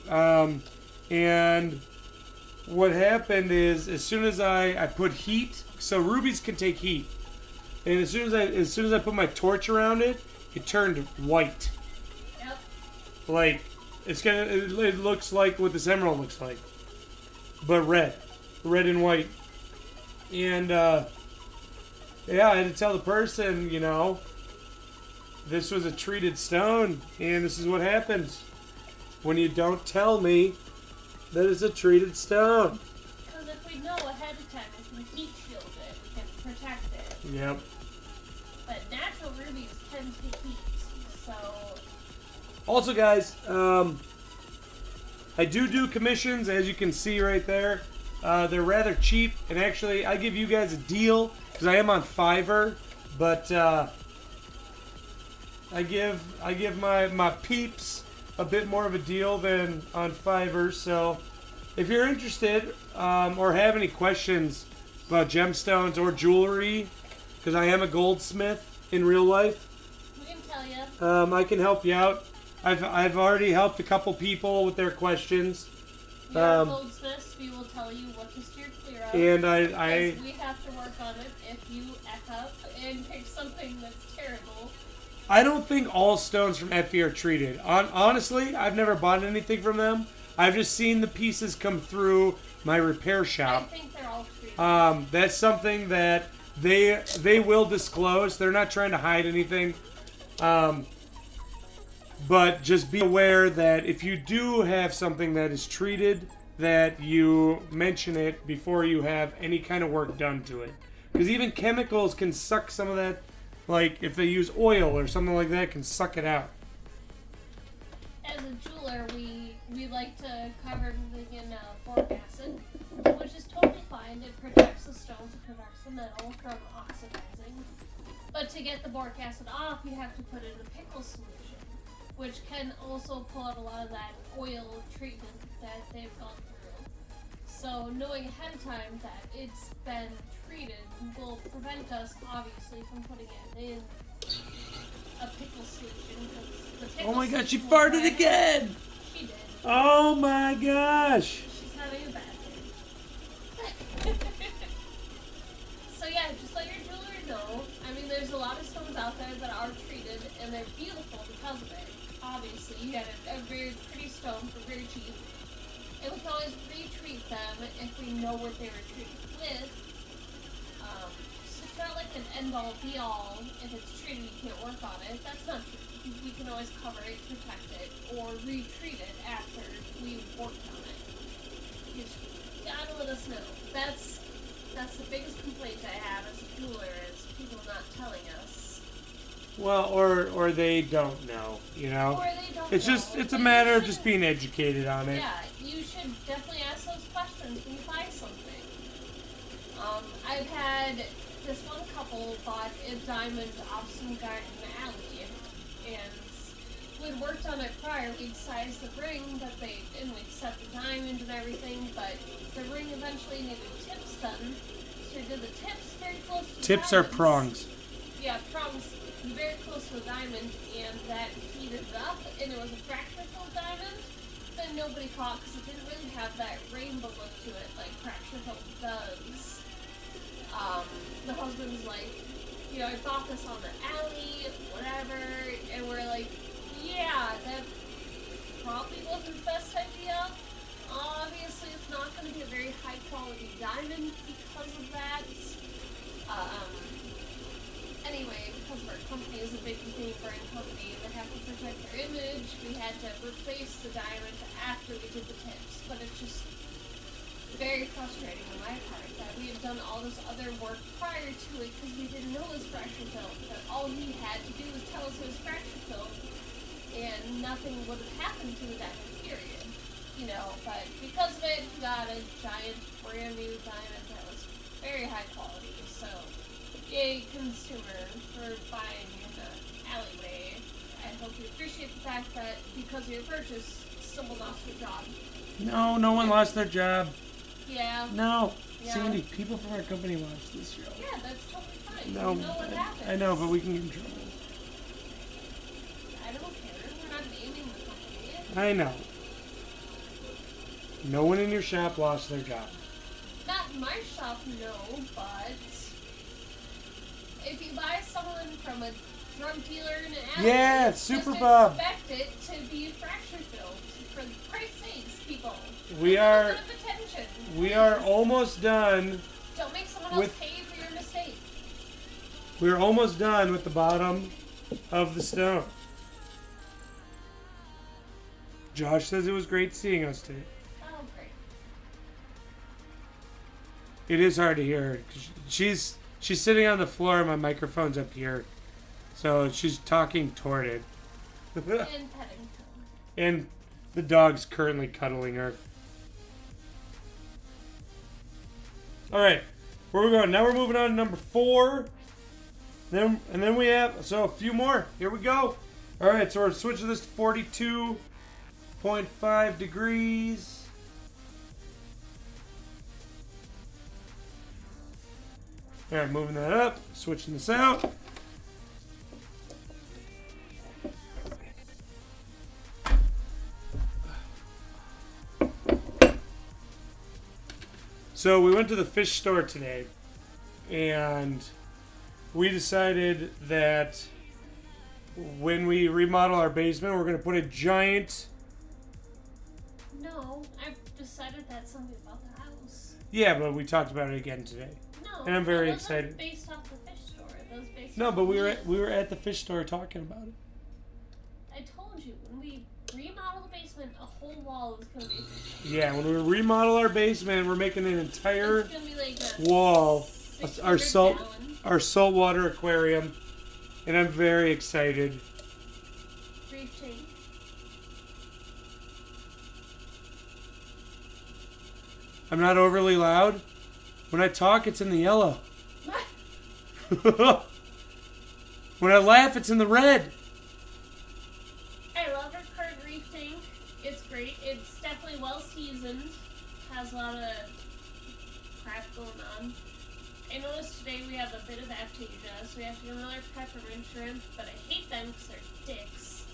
and what happened is, as soon as I put heat, so rubies can take heat, and as soon as I put my torch around it, it turned white. Yep. Like, it looks like what this emerald looks like, but red and white. And yeah, I had to tell the person, this was a treated stone, and this is what happens when you don't tell me that it's a treated stone. Because if we know ahead of time, we can heat shield it, we can protect it. Yep. But natural rubies tend to heat, so... Also, guys, I do commissions, as you can see right there. They're rather cheap, and actually, I give you guys a deal, because I am on Fiverr, but I give my peeps a bit more of a deal than on Fiverr. So if you're interested or have any questions about gemstones or jewelry, because I am a goldsmith in real life, we can tell you. I can help you out. I've already helped a couple people with their questions. You're goldsmiths, we will tell you what to steer clear of. And we have to work on it if you F up and pick something that's terrible. I don't think all stones from Effie are treated. Honestly, I've never bought anything from them. I've just seen the pieces come through my repair shop. I think they're all treated. That's something that they will disclose. They're not trying to hide anything. But just be aware that if you do have something that is treated, that you mention it before you have any kind of work done to it. Because even chemicals can suck some of that, like if they use oil or something like that, can suck it out. As a jeweler, we like to cover everything in boric acid, which is totally fine. It protects the stones, it protects the metal from oxidizing. But to get the boric acid off, you have to put in a pickle solution, which can also pull out a lot of that oil treatment that they've gone through. So knowing ahead of time that it's been treated will prevent us, obviously, from putting it in a pickle solution. The pickle Oh my god, she solution farted again! She did. Oh my gosh! She's having a bad day. So yeah, just let your jeweler know. I mean, there's a lot of stones out there that are treated, and they're beautiful because of it. Obviously, you get a very pretty stone for very cheap. And we can always retreat them if we know what they were treated with. So it's not like an end-all, be-all. If it's treated, you can't work on it. That's not true. We can always cover it, protect it, or retreat it after we've worked on it. You just gotta let us know. That's the biggest complaint I have as a jeweler is people not telling us. Well, or they don't know, you know? Or they don't It's know. just, it's a But matter you of just should- being educated on it. Yeah, you should definitely ask those questions when you buy something. I've had this one couple bought a diamond off some garden alley, and we'd worked on it prior. We'd sized the ring, but and we'd set the diamond and everything, but the ring eventually needed tips done. So we did the tips very close to the Tips are diamonds. prongs. Yeah, prongs very close to the diamond, and that heated it up, and it was a fracture-filled diamond that nobody caught because it didn't really have that rainbow look to it like fracture-filled does. The husband's like, you know, I bought this on the alley, whatever, and we're like, yeah, that probably wasn't the best idea. Obviously, it's not going to be a very high-quality diamond because of that. Anyway, because our company is a big name brand company, they have to protect their image. We had to replace the diamond after we did the tips, but it's just very frustrating on my part that we had done all this other work prior to it because we didn't know it was fracture filled. But all he had to do was tell us it was fracture filled, and nothing would have happened to the diamond, period. You know, but because of it, we got a giant brand new diamond that was very high quality. So, yay, consumer, for buying in the alleyway. I hope you appreciate the fact that because of your purchase, someone lost their job. No, no one lost their job. Yeah. No. Yeah. Sandy, people from our company watch this show. Yeah, that's totally fine. No, You know what happens. I know, but we can get in trouble. I don't care. We're not naming the company. I know. No one in your shop lost their job. Not in my shop, no, but if you buy someone from a drug dealer in an alley, Yeah, just Super Bob. expect it to be fracture filled. For Christ's sakes, people. We A are- little bit of attention. We are almost done. Don't make someone else with- pay for your mistake. We're almost done with the bottom of the stone. Josh says it was great seeing us today. Oh, great. It is hard to hear her. 'Cause she's sitting on the floor and my microphone's up here. So she's talking toward it. And petting him. And the dog's currently cuddling her. Alright, where we going? Now we're moving on to number 4. And then we have, so a few more. Here we go. Alright, so we're switching this to 42.5 degrees. Alright, moving that up. Switching this out. So we went to the fish store today, and we decided that when we remodel our basement, we're going to put a giant... No, I've decided that's something about the house. Yeah, but we talked about it again today. No, And I'm very that wasn't excited. based off the fish store. That was based No, off but we me. were at the fish store talking about it. I told you, when we remodel the basement, a whole wall is going to be fish. Yeah, when we remodel our basement, we're making an entire It's going to be like a wall, 600 gallon. our saltwater aquarium, and I'm very excited. Brief change. I'm not overly loud. When I talk, it's in the yellow. When I laugh, it's in the red. I love our current reef tank. It's great. It's definitely well seasoned. Has a lot of crap going on. I noticed today we have a bit of aptasia, so we have to get another peppermint shrimp, but I hate them because they're dicks.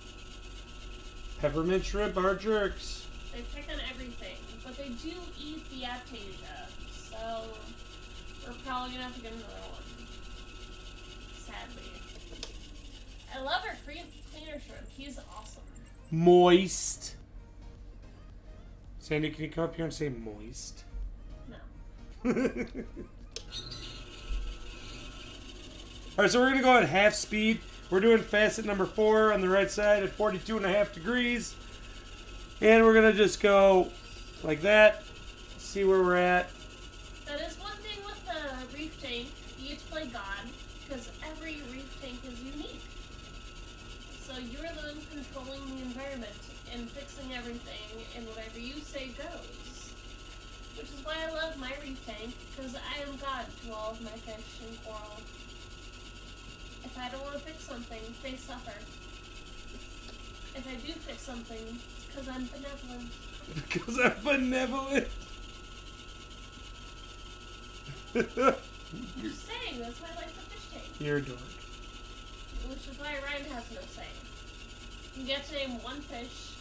Peppermint shrimp are jerks. They pick on everything, but they do eat the aptasia, so we're probably going to have to get another one. Sadly. I love our cleaner shrimp. He's awesome. Moist. Sandy, can you come up here and say moist? No. Alright, so we're going to go at half speed. We're doing facet number 4 on the right side at 42.5 degrees. And we're going to just go like that. See where we're at. That is one thing with the reef tank. You get to play God, because every reef tank is unique. So you're the one controlling the environment and fixing everything, and whatever you say goes. Which is why I love my reef tank, because I am God to all of my fish and coral. If I don't want to fix something, they suffer. If I do fix something, it's because I'm benevolent. Because I'm benevolent. I'm just saying, that's why I like the fish tank. You're a dork. Which is why Ryan has no say. You get to name one fish.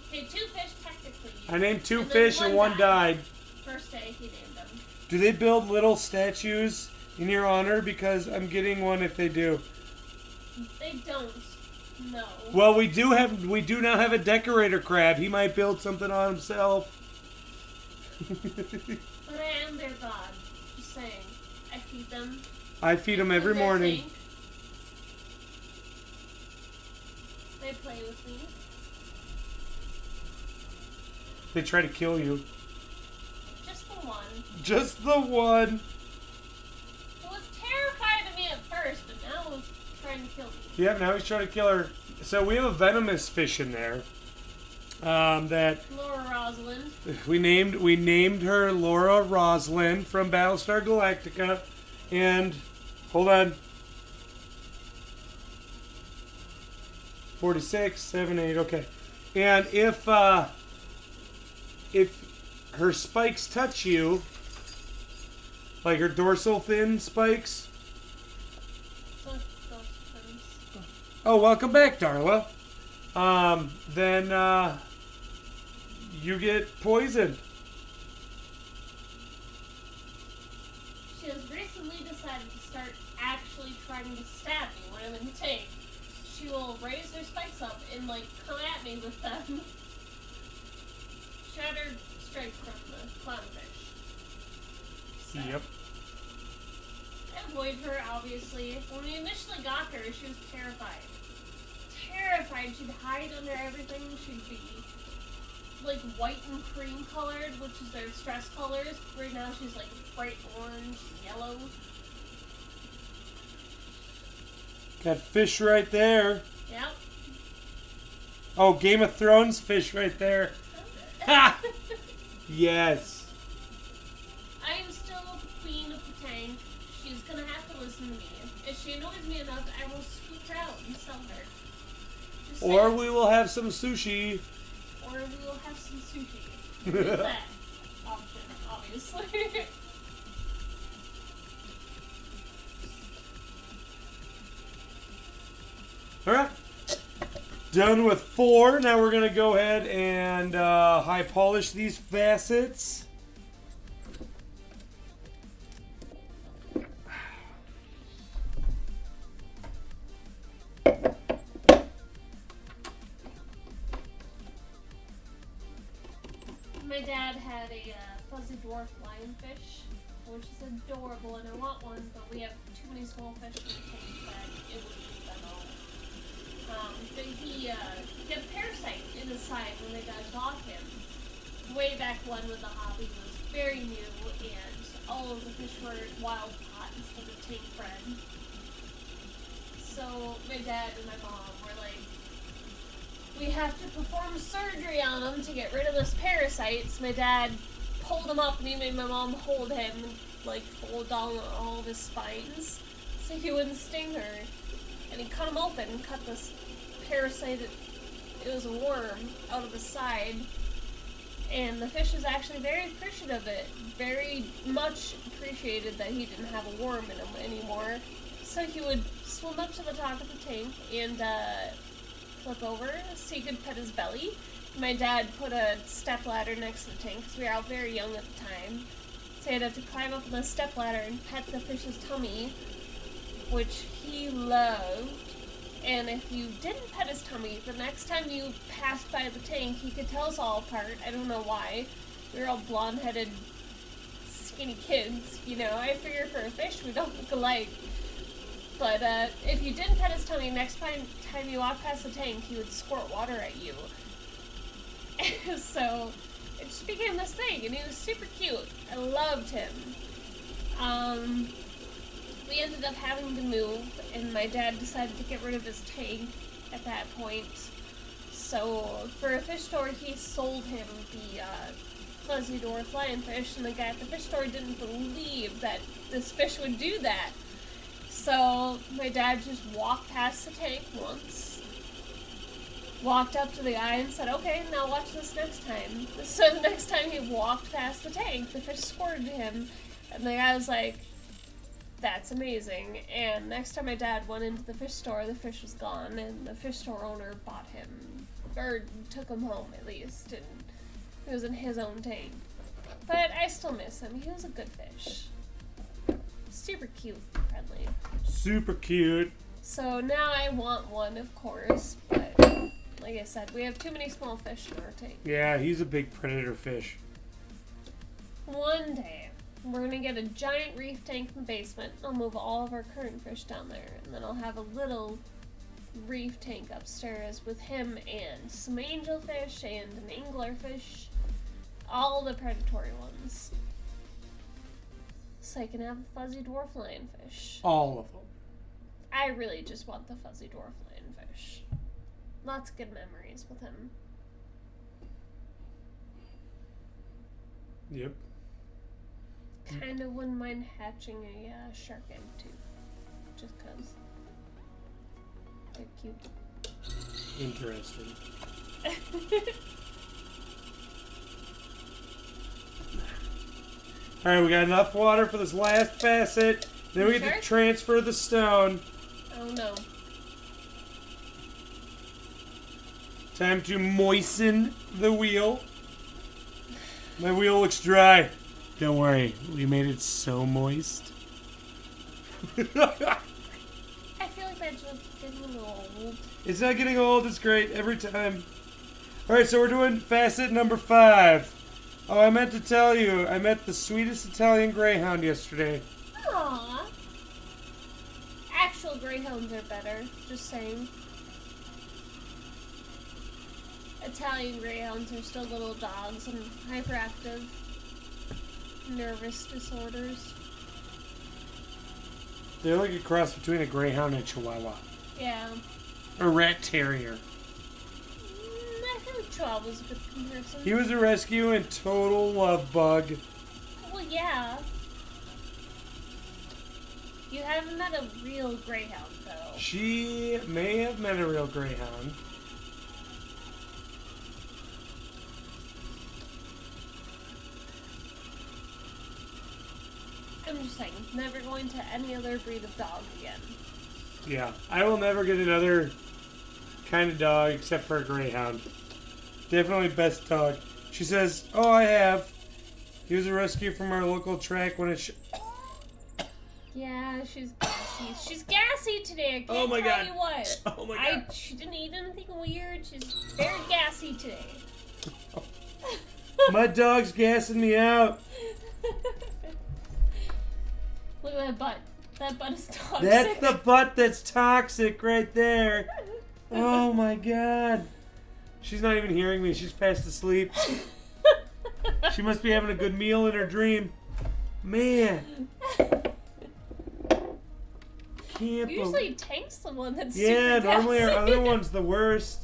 Okay, 2 fish technically. I named 2 and fish and one died. First day he named them. Do they build little statues in your honor? Because I'm getting one if they do. They don't. No. Well, we do now have a decorator crab. He might build something on himself. But I am their god. Just saying. I feed them. I feed them every morning. Tank. They play with me. They try to kill you. Just the one. Just the one. It was terrified of me at first, but now it's trying to kill me. Yeah, now he's trying to kill her. So we have a venomous fish in there. That Laura Rosalind. we named her Laura Rosalind from Battlestar Galactica. And hold on. 46, 7, 8, okay. And if her spikes touch you, like her dorsal fin spikes. Oh, welcome back, Darla. Then you get poisoned. She has recently decided to start actually trying to stab me when I'm in the tank. She will raise her spikes up and come at me with them. Shattered strike from the clownfish. So, Yep. I avoid her, obviously. When we initially got her, she was terrified. Terrified. She'd hide under everything. She'd be white and cream colored, which is their stress colors. Right now she's bright orange, yellow. Got fish right there. Yep. Oh, Game of Thrones fish right there. Ha! Yes. I am still queen of the tank. She's gonna have to listen to me. If she annoys me enough, I will scoop her out and sell her. Just Or saying. we will have some sushi. Or we will have some sushi. There's that option, obviously. Alright. Done with 4. Now we're going to go ahead and high polish these facets. My dad had a fuzzy dwarf lionfish, which is adorable, and I want one, but we have too many small fish in the tank that it would eat them all. But he had a parasite in his side when my dad got him. Way back when the hobby was very new, and all of the fish were wild caught instead of tank bred. So my dad and my mom were like, we have to perform surgery on him to get rid of this parasite. So my dad pulled him up and he made my mom hold him and fold down all of his spines so he wouldn't sting her. and he cut him open and cut this parasite, it was a worm, out of his side. And the fish was actually very appreciative of it, very much appreciated that he didn't have a worm in him anymore. So he would swim up to the top of the tank and flip over so he could pet his belly. My dad put a stepladder next to the tank because we were all very young at the time. So he'd have to climb up on the stepladder and pet the fish's tummy, which he loved. And if you didn't pet his tummy, the next time you passed by the tank, he could tell us all apart. I don't know why. We were all blonde-headed, skinny kids, you know. I figure for a fish, we don't look alike. But if you didn't pet his tummy, next time you walked past the tank, he would squirt water at you. So it just became this thing, and he was super cute. I loved him. We ended up having to move, and my dad decided to get rid of his tank at that point. So for a fish store, he sold him the fuzzy dwarf lionfish, and the guy at the fish store didn't believe that this fish would do that. So my dad just walked past the tank once, walked up to the guy and said, okay, now watch this next time. So the next time he walked past the tank, the fish squirted him, and the guy was like, that's amazing. And next time my dad went into the fish store, the fish was gone, and the fish store owner bought him, or took him home at least, and it was in his own tank. But I still miss him. He was a good fish. Super cute, friendly. Super cute. So now I want one, of course, but like I said, we have too many small fish in our tank. Yeah, he's a big predator fish. One day, we're going to get a giant reef tank in the basement. I'll move all of our current fish down there, and then I'll have a little reef tank upstairs with him and some angelfish and an anglerfish. All the predatory ones. So I can have a fuzzy dwarf lionfish. All of them. I really just want the fuzzy dwarf lionfish. Lots of good memories with him. Yep. Kind of wouldn't mind hatching a shark egg too. Just cause. They're cute. Interesting. Alright, we got enough water for this last facet. Then we get to transfer the stone. Oh no. Time to moisten the wheel. My wheel looks dry. Don't worry, we made it so moist. I feel like that's just getting a little old. It's not getting old, it's great every time. Alright, so we're doing facet number 5. Oh, I meant to tell you, I met the sweetest Italian greyhound yesterday. Aww. Actual greyhounds are better, just saying. Italian greyhounds are still little dogs and hyperactive. Nervous disorders. They're like a cross between a greyhound and a chihuahua. Yeah. A rat terrier. I feel like Chihuahua's a good comparison. He was a rescue and total love bug. Well, yeah. You haven't met a real greyhound, though. She may have met a real greyhound. I'm just saying, never going to any other breed of dog again. Yeah, I will never get another kind of dog except for a greyhound. Definitely best dog. She says, oh, I have. He was a rescue from our local track when it Yeah, she's gassy. She's gassy today. I Oh can't my tell God. you what. Oh my God. She didn't eat anything weird. She's very gassy today. My dog's gassing me out. Look at that butt. That butt is toxic. That's the butt that's toxic right there. Oh my God. She's not even hearing me. She's fast asleep. She must be having a good meal in her dream. Man. Can't Usually Tank's the one that's Yeah, super normally our gassy. other one's the worst.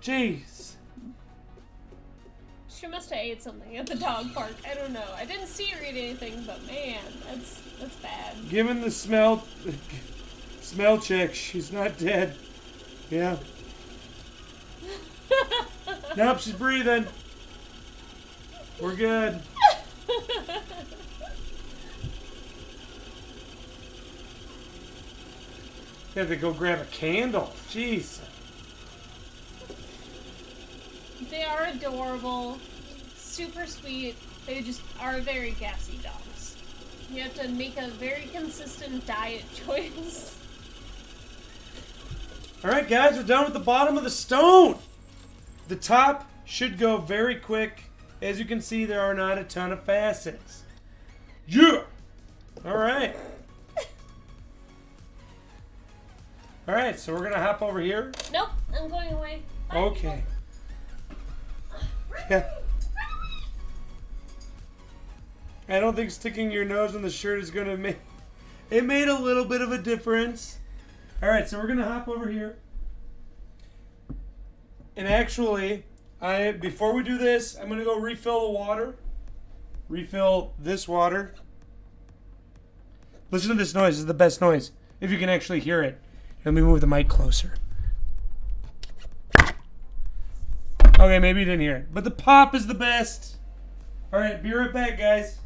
Jeez. She must have ate something at the dog park. I don't know. I didn't see her eat anything, but man, that's bad. Given the smell check, she's not dead. Yeah. Nope, she's breathing. We're good. Had to go grab a candle. Jeez. They are adorable, super sweet. They just are very gassy dogs. You have to make a very consistent diet choice. Alright guys, we're done with the bottom of the stone. The top should go very quick. As you can see, there are not a ton of facets. Yeah! Alright. Alright, so we're going to hop over here. Nope, I'm going away. Bye, Okay. Yeah. I don't think sticking your nose in the shirt is going to make... It made a little bit of a difference. Alright, so we're going to hop over here. And actually, before we do this, I'm going to go refill the water. Refill this water. Listen to this noise. This is the best noise. If you can actually hear it. Let me move the mic closer. Okay, maybe you didn't hear it. But the pop is the best. Alright, be right back, guys.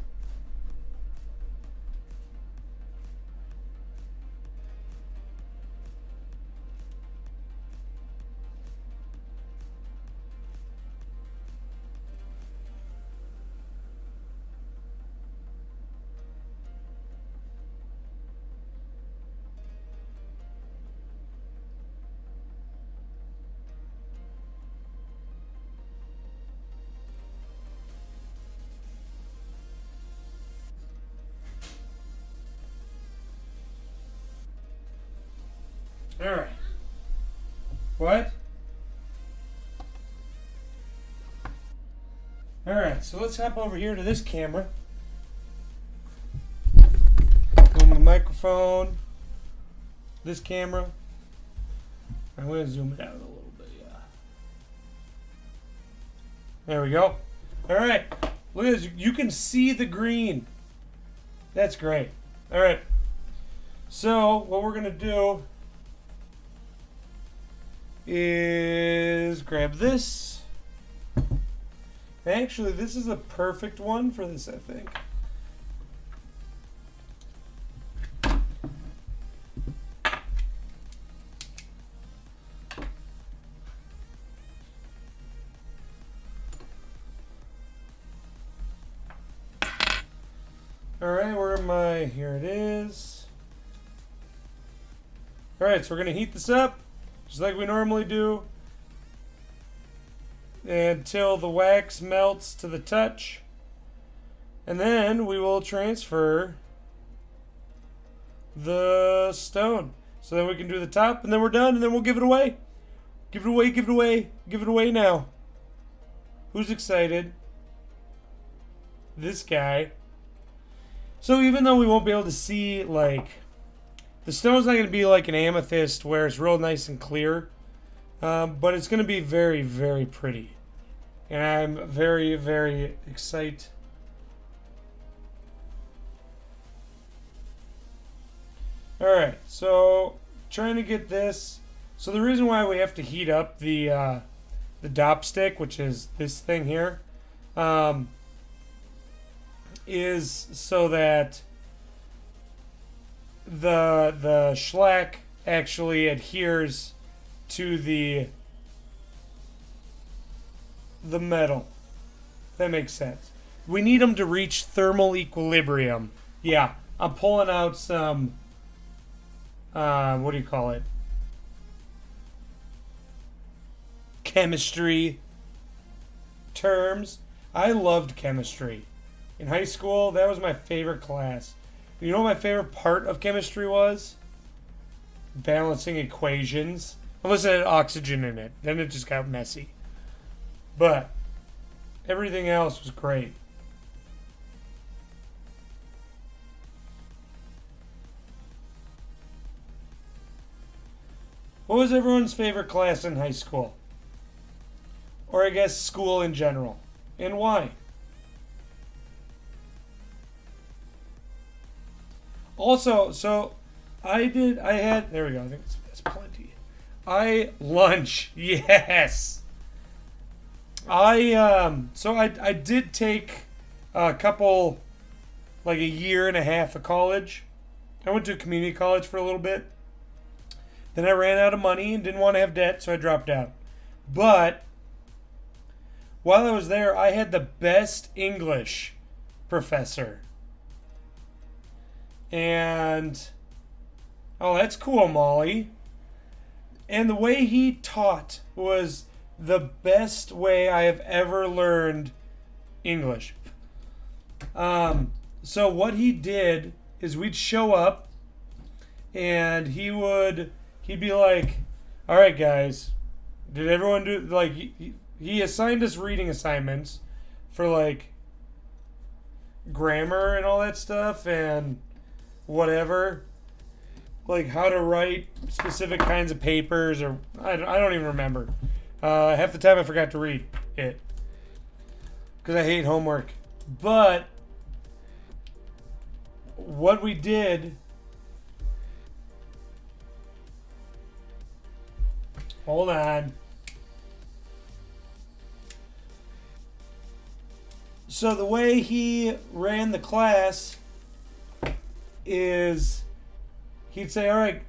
Alright. What? Alright, so let's hop over here to this camera. Go to the microphone. This camera. I'm going to zoom it out a little bit, yeah. There we go. Alright. Look at this. You can see the green. That's great. Alright. So, what we're going to do is grab this. Actually, this is a perfect one for this, I think. Alright, where am I? Here it is. Alright, so we're going to heat this up just like we normally do until the wax melts to the touch. And then we will transfer the stone. So then we can do the top and then we're done and then we'll give it away. Give it away, give it away, give it away now. Who's excited? This guy. So even though we won't be able to see, like, the stone's not going to be like an amethyst where it's real nice and clear, but it's going to be very, very pretty. And I'm very, very excited. Alright, so trying to get this. So the reason why we have to heat up the dop stick, which is this thing here, is so that the shellac actually adheres to the metal. That makes sense. We need them to reach thermal equilibrium. Yeah, I'm pulling out some what do you call it? Chemistry terms. I loved chemistry. In high school, that was my favorite class. You know what my favorite part of chemistry was? Balancing equations. Unless it had oxygen in it. Then it just got messy. But everything else was great. What was everyone's favorite class in high school? Or I guess school in general. And why? Also, so there we go. I think that's plenty. Lunch. Yes. I did take a couple, like a year and a half of college. I went to community college for a little bit. Then I ran out of money and didn't want to have debt, so I dropped out. But while I was there, I had the best English professor. And, oh, that's cool, Molly. And the way he taught was the best way I have ever learned English. So what he did is we'd show up and he'd be like, all right, guys, did everyone do, like, he assigned us reading assignments for, like, grammar and all that stuff and whatever, like how to write specific kinds of papers, or I don't even remember. Half the time I forgot to read it because I hate homework. But what we did, hold on. So the way he ran the class is he'd say, all right,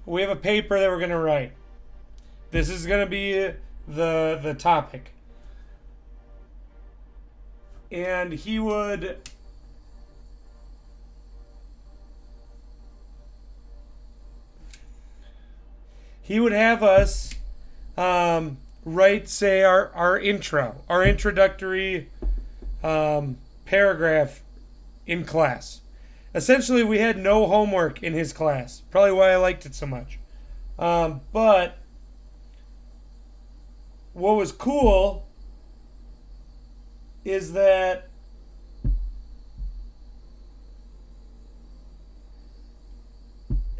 we have a paper that we're going to write. This is going to be the topic. And he would have us write, say, our intro, our introductory paragraph in class. Essentially, we had no homework in his class. Probably why I liked it so much. But what was cool is that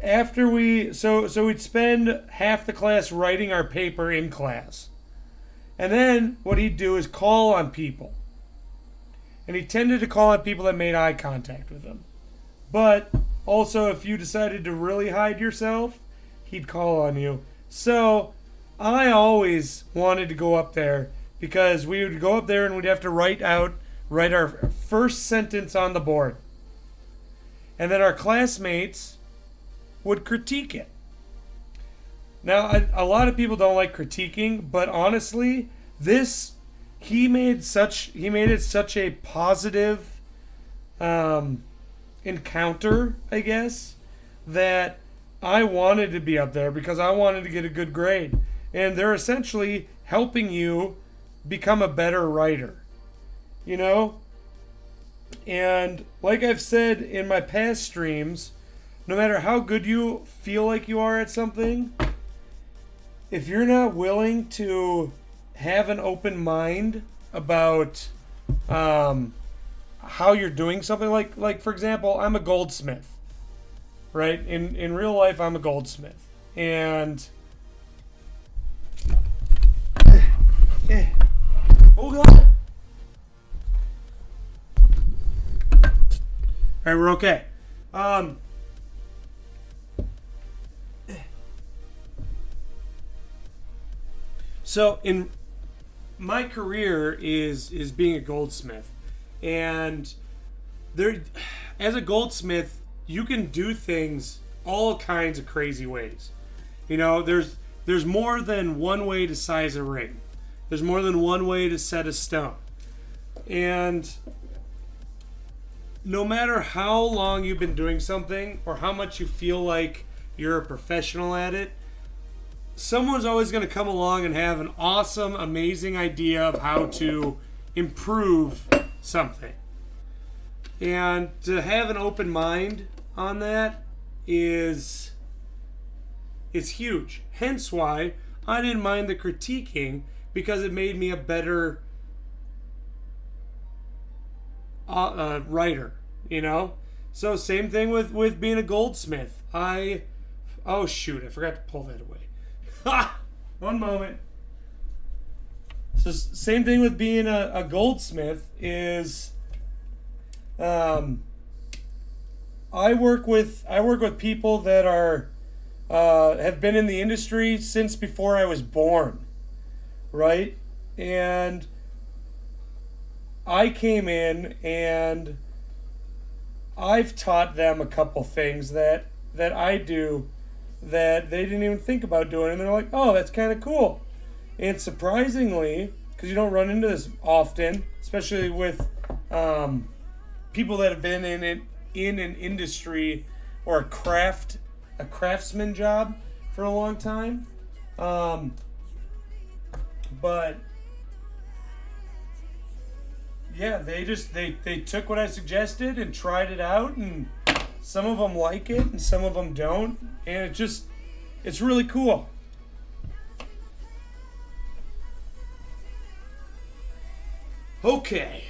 after we'd spend half the class writing our paper in class. And then what he'd do is call on people. And he tended to call on people that made eye contact with him. But also, if you decided to really hide yourself, he'd call on you. So I always wanted to go up there because we would go up there and we'd have to write our first sentence on the board. And then our classmates would critique it. Now, a lot of people don't like critiquing, but honestly, he made it such a positive encounter, I guess, that I wanted to be up there because I wanted to get a good grade. And they're essentially helping you become a better writer, you know? And like I've said in my past streams, no matter how good you feel like you are at something, if you're not willing to have an open mind about how you're doing something, like for example, I'm a goldsmith, right? In real life, I'm a goldsmith, and oh god! All right, we're okay. So in my career is being a goldsmith, and there, as a goldsmith, you can do things all kinds of crazy ways. You know, there's more than one way to size a ring. There's more than one way to set a stone. And no matter how long you've been doing something or how much you feel like you're a professional at it, someone's always going to come along and have an awesome, amazing idea of how to improve something. And to have an open mind on that is huge. Hence why I didn't mind the critiquing, because it made me a better writer, you know? So same thing with being a goldsmith. Oh shoot, I forgot to pull that away. Ha! One moment. So same thing with being a goldsmith is, I work with people that are have been in the industry since before I was born, right? And I came in and I've taught them a couple things that I do that they didn't even think about doing, and they're like, "Oh, that's kind of cool." And surprisingly, because you don't run into this often, especially with people that have been in an industry or a craftsman job for a long time, but yeah, they took what I suggested and tried it out, and some of them like it and some of them don't, and it's really cool. Okay,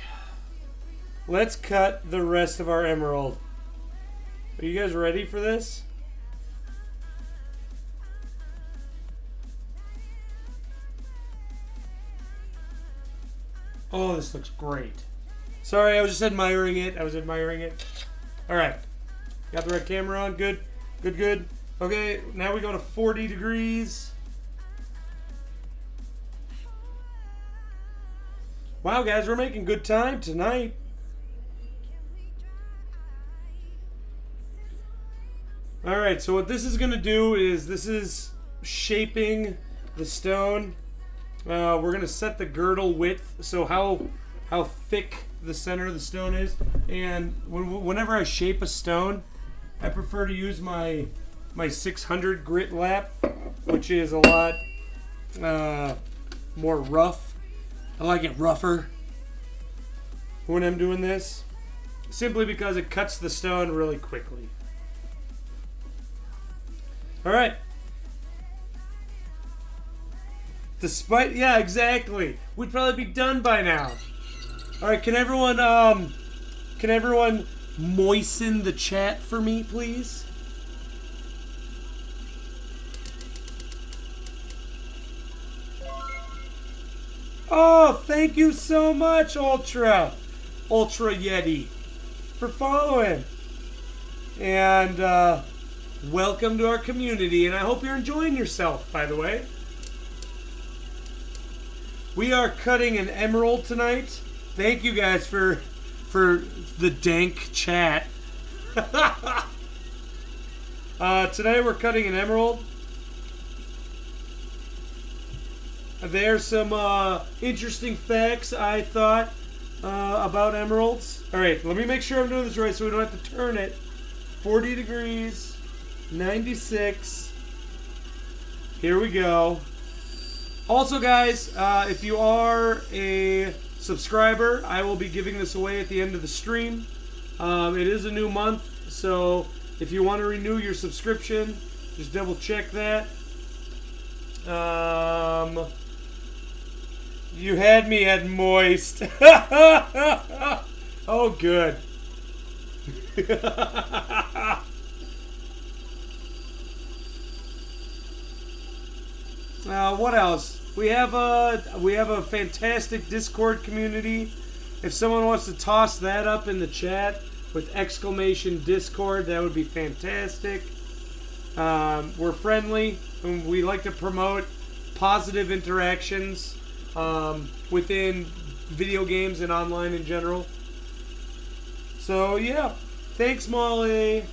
let's cut the rest of our emerald. Are you guys ready for this? Oh, this looks great. Sorry, I was just admiring it. All right, got the right camera on. Good. Okay, now we go to 40 degrees. Wow, guys, we're making good time tonight. All right, so what this is going to do is this is shaping the stone. We're going to set the girdle width, so how thick the center of the stone is. And whenever I shape a stone, I prefer to use my 600 grit lap, which is a lot more rough. I like it rougher when I'm doing this, simply because it cuts the stone really quickly. All right. Yeah, exactly. We'd probably be done by now. All right, can everyone moisten the chat for me, please? Oh, thank you so much, Ultra Yeti, for following. And welcome to our community, and I hope you're enjoying yourself, by the way. We are cutting an emerald tonight. Thank you guys for the dank chat. Today we're cutting an emerald. There's some interesting facts I thought about emeralds. All right, let me make sure I'm doing this right so we don't have to turn it. 40 degrees, 96. Here we go. Also, guys, if you are a subscriber, I will be giving this away at the end of the stream. It is a new month, so if you want to renew your subscription, just double check that. You had me at moist. Oh, good. What else? We have a fantastic Discord community. If someone wants to toss that up in the chat with exclamation Discord, that would be fantastic. We're friendly, and we like to promote positive interactions within video games and online in general. So yeah, thanks, Molly.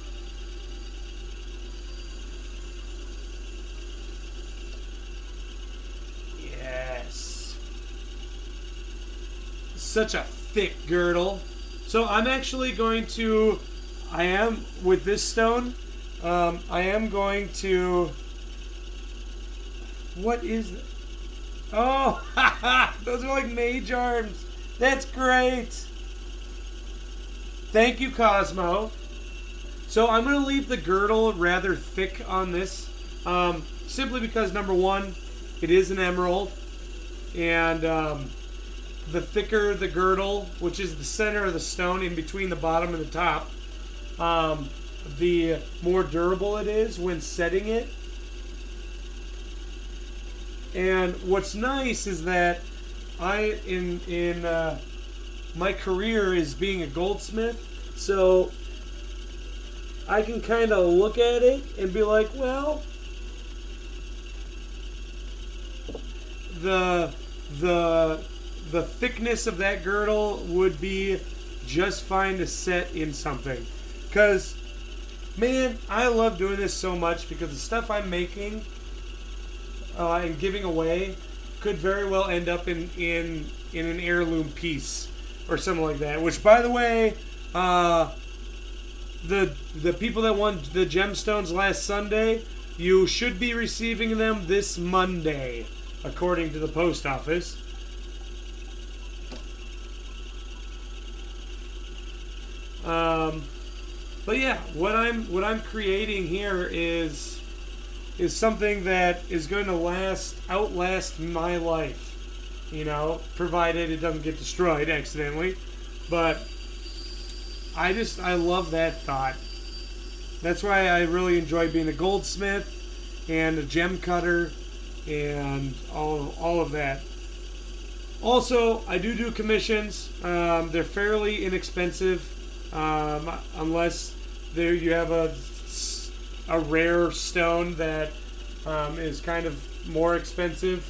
Such a thick girdle. So I'm actually going to, with this stone, I am going to, what is it? Oh, those are like mage arms. That's great. Thank you, Cosmo. So I'm going to leave the girdle rather thick on this, simply because, number one, it is an emerald, and the thicker the girdle, which is the center of the stone in between the bottom and the top, the more durable it is when setting it. And what's nice is that my career is being a goldsmith, so I can kind of look at it and be like, well, the thickness of that girdle would be just fine to set in something. Because, man, I love doing this so much because the stuff I'm making and giving away could very well end up in an heirloom piece or something like that. Which, by the way, the people that won the gemstones last Sunday, you should be receiving them this Monday, according to the post office. But yeah, what I'm creating here is something that is going to outlast my life, you know, provided it doesn't get destroyed accidentally. But I love that thought. That's why I really enjoy being a goldsmith and a gem cutter and all of that. Also, I do commissions. They're fairly inexpensive, unless you have a rare stone that is kind of more expensive.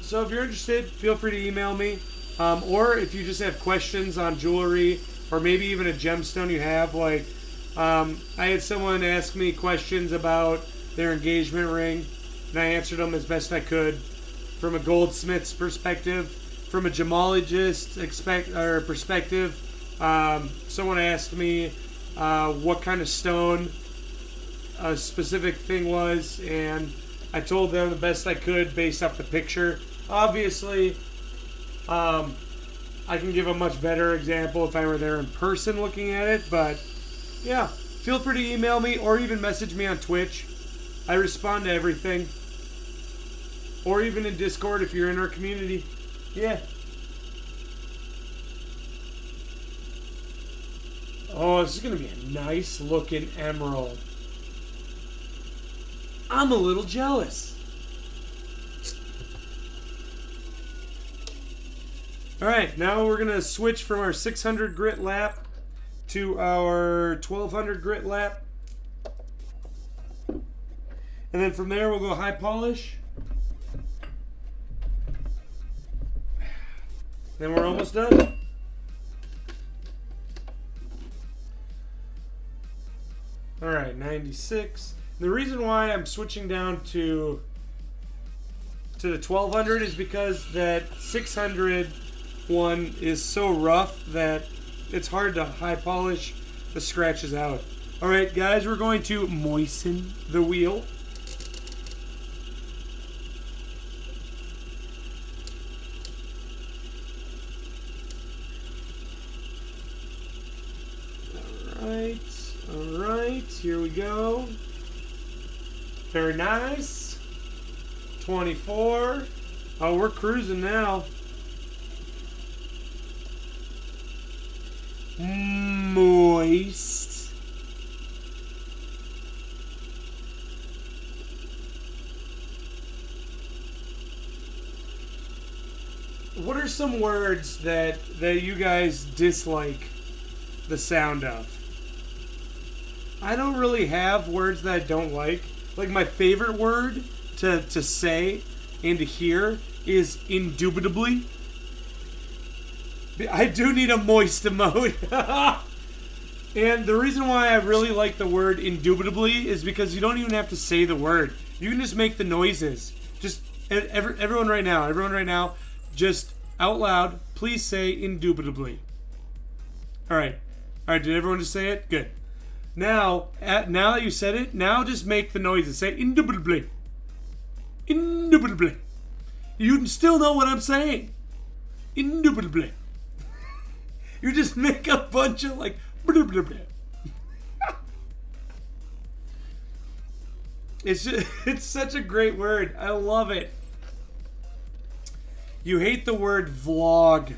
So if you're interested, feel free to email me. Or if you just have questions on jewelry or maybe even a gemstone you have, like I had someone ask me questions about their engagement ring, and I answered them as best I could from a goldsmith's perspective. From a gemologist's perspective, someone asked me what kind of stone a specific thing was, and I told them the best I could based off the picture. Obviously, I can give a much better example if I were there in person looking at it, but yeah, feel free to email me or even message me on Twitch. I respond to everything. Or even in Discord if you're in our community. Yeah. Oh, this is going to be a nice looking emerald. I'm a little jealous. Alright, now we're going to switch from our 600 grit lap to our 1200 grit lap. And then from there we'll go high polish. Then we're almost done. Alright, 96. The reason why I'm switching down to the 1200 is because that 600 one is so rough that it's hard to high polish the scratches out. Alright guys, we're going to moisten the wheel. Alright, here we go. Very nice. 24. Oh, we're cruising now. Moist. What are some words that you guys dislike the sound of? I don't really have words that I don't like. Like, my favorite word to say and to hear is indubitably. I do need a moist emote. And the reason why I really like the word indubitably is because you don't even have to say the word. You can just make the noises. Just everyone right now, just out loud, please say indubitably. All right, did everyone just say it? Good. Now that you said it, now just make the noises. Say indubitably. Indubitably. You still know what I'm saying. Indubitably. You just make a bunch of like blah, blah, blah. It's such a great word. I love it. You hate the word vlog.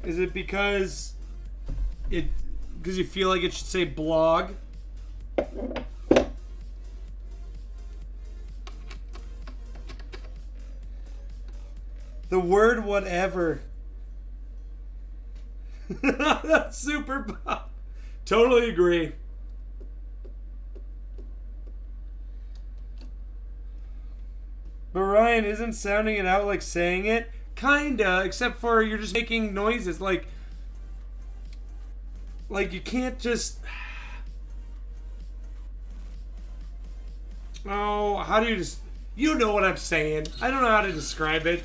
Is it because you feel like it should say blog? The word whatever. Super pop. Totally agree. But Ryan, isn't sounding it out like saying it? Kinda, except for you're just making noises. Like you can't just... Oh, how do you just... You know what I'm saying. I don't know how to describe it.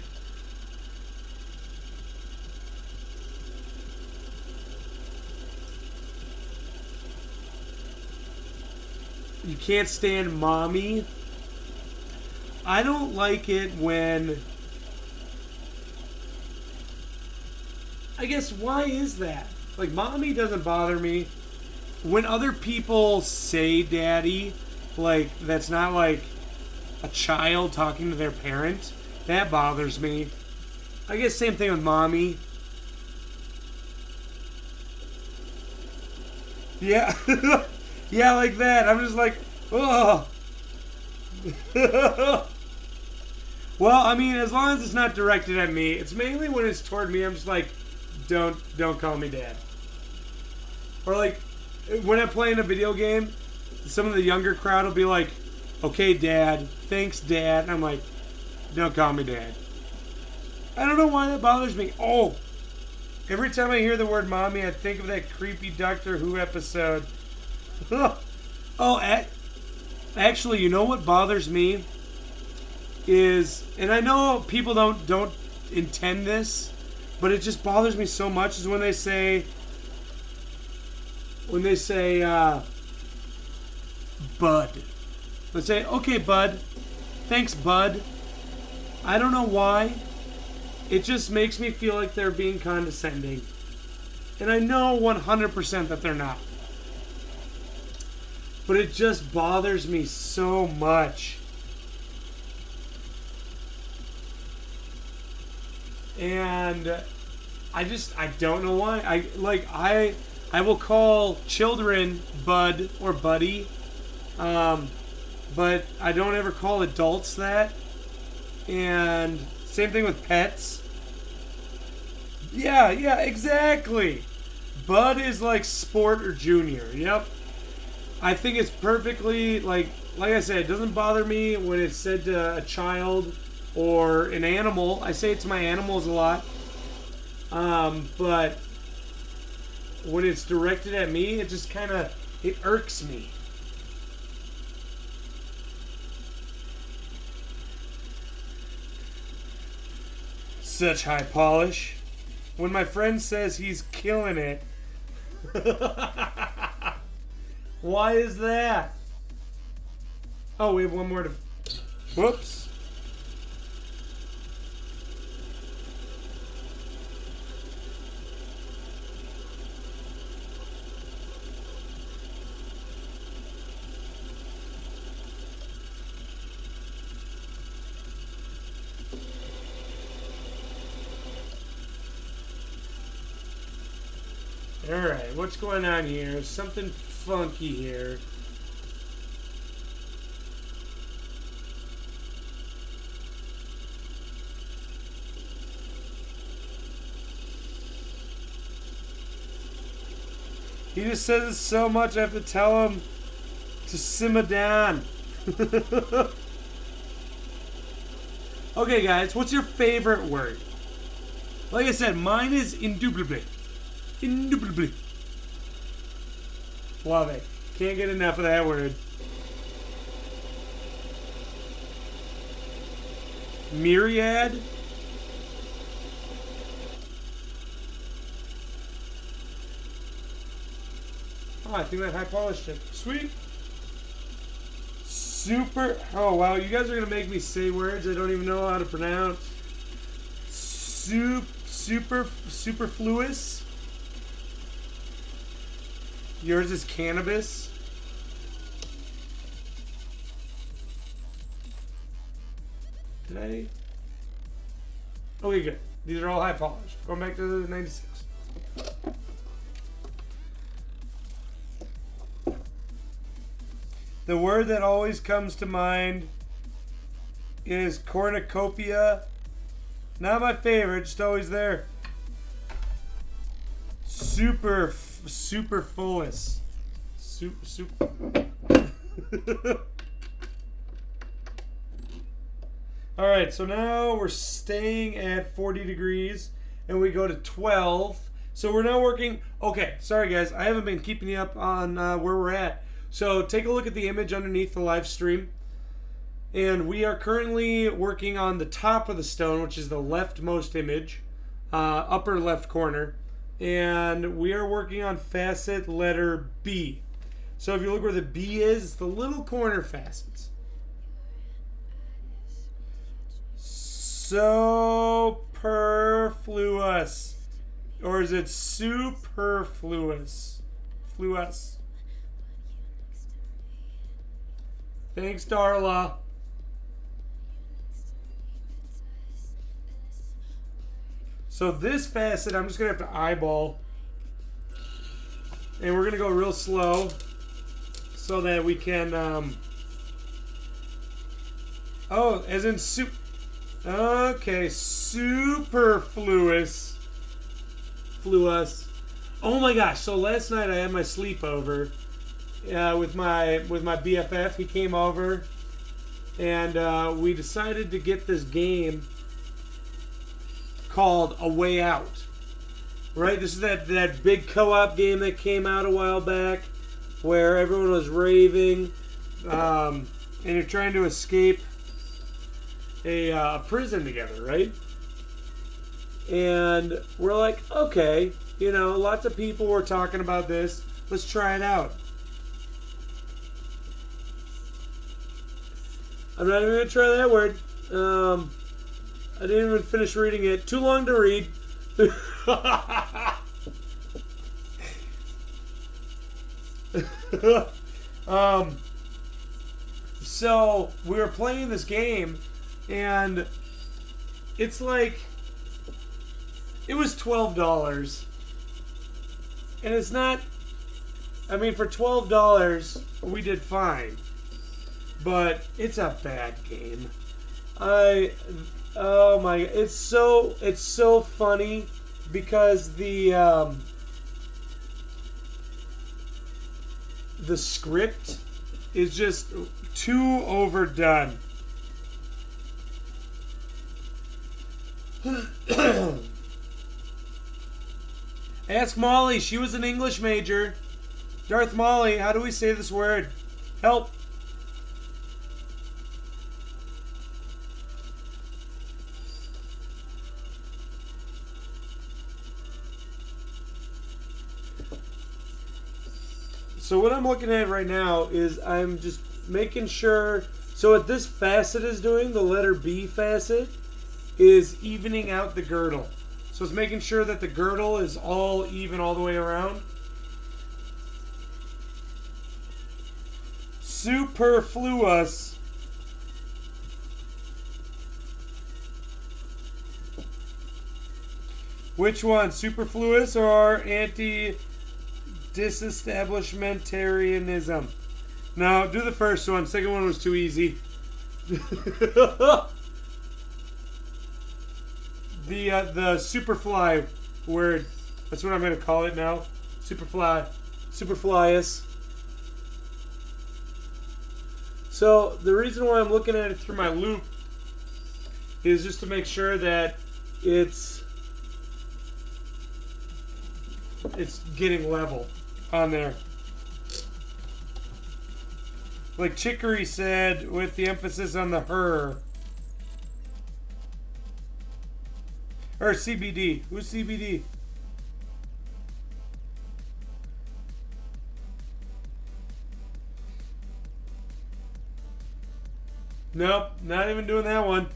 You can't stand mommy. I don't like it when... I guess, why is that? Like, mommy doesn't bother me. When other people say daddy, like, that's not like a child talking to their parent, that bothers me. I guess same thing with mommy. Yeah. Yeah, like that. I'm just like, oh. Well, I mean, as long as it's not directed at me, it's mainly when it's toward me. I'm just like, don't call me dad. Or like, when I'm playing a video game, some of the younger crowd will be like, okay, dad, thanks, dad. And I'm like, don't call me dad. I don't know why that bothers me. Oh, every time I hear the word mommy, I think of that creepy Doctor Who episode. Oh, actually, you know what bothers me is, and I know people don't intend this, but it just bothers me so much, is when they say bud. Let's say, okay, bud. Thanks, bud. I don't know why. It just makes me feel like they're being condescending. And I know 100% that they're not. But it just bothers me so much. And I don't know why. I will call children bud or buddy. But I don't ever call adults that. And same thing with pets. Yeah, exactly. Bud is like sport or junior. Yep. I think it's perfectly, like I said, it doesn't bother me when it's said to a child or an animal. I say it to my animals a lot. But when it's directed at me, it just kind of, it irks me. Such high polish. When my friend says he's killing it. Why is that? Oh, we have one more to... Whoops. Alright, what's going on here? Something funky here. He just says it so much I have to tell him to simmer down. Okay, guys, what's your favorite word? Like I said, mine is indubitably. Indubitably. Love it. Can't get enough of that word. Myriad. Oh, I think that high polished it. Sweet. Super. Oh, wow. You guys are going to make me say words I don't even know how to pronounce. Superfluous. Yours is cannabis. Did I? Okay, good. These are all high polished. Going back to the 96. The word that always comes to mind is cornucopia. Not my favorite, just always there. Super fullest. Super. Alright, so now we're staying at 40 degrees and we go to 12. So we're now working. Okay, sorry guys, I haven't been keeping you up on where we're at. So take a look at the image underneath the live stream. And we are currently working on the top of the stone, which is the leftmost image, upper left corner. And we are working on facet letter B. So if you look where the B is, it's the little corner facets. Superfluous. Or is it superfluous? Fluous. Thanks, Darla. So this facet, I'm just going to have to eyeball. And we're going to go real slow so that we can... oh, as in okay, superfluous. Fluous. Oh my gosh, so last night I had my sleepover with my BFF. He came over and we decided to get this game called A Way Out. Right? This is that big co-op game that came out a while back where everyone was raving and you're trying to escape a prison together, right? And we're like, okay, you know, lots of people were talking about this. Let's try it out. I'm not even going to try that word. I didn't even finish reading it. Too long to read. So we were playing this game and it's like, it was $12 and it's not, I mean, for $12 we did fine, but it's a bad game. Oh my, it's so funny because the script is just too overdone. Ask Molly, she was an English major. Darth Molly, how do we say this word? Help. So what I'm looking at right now is I'm just making sure, so what this facet is doing, the letter B facet, is evening out the girdle. So it's making sure that the girdle is all even all the way around. Superfluous. Which one? Superfluous or anti-disestablishmentarianism? No, do the first one. Second one was too easy. The superfly word. That's what I'm going to call it now. Superfly. Superflyus. So the reason why I'm looking at it through my loop is just to make sure that it's getting level on there. Like Chicory said, with the emphasis on the her. Or CBD. Who's CBD? Nope, not even doing that one.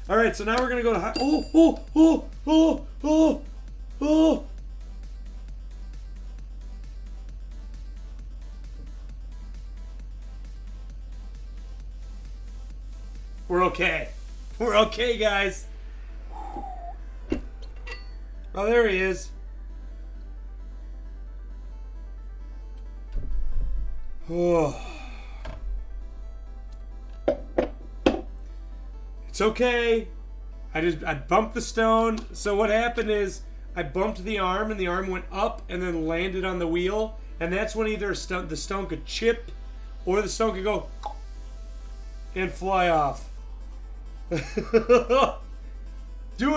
All right, so now we're gonna go to high. Oh. We're okay. We're okay, guys. Oh, there he is. Oh. It's okay. I bumped the stone. So what happened is I bumped the arm and the arm went up and then landed on the wheel. And that's when either the stone could chip or the stone could go and fly off. Dude,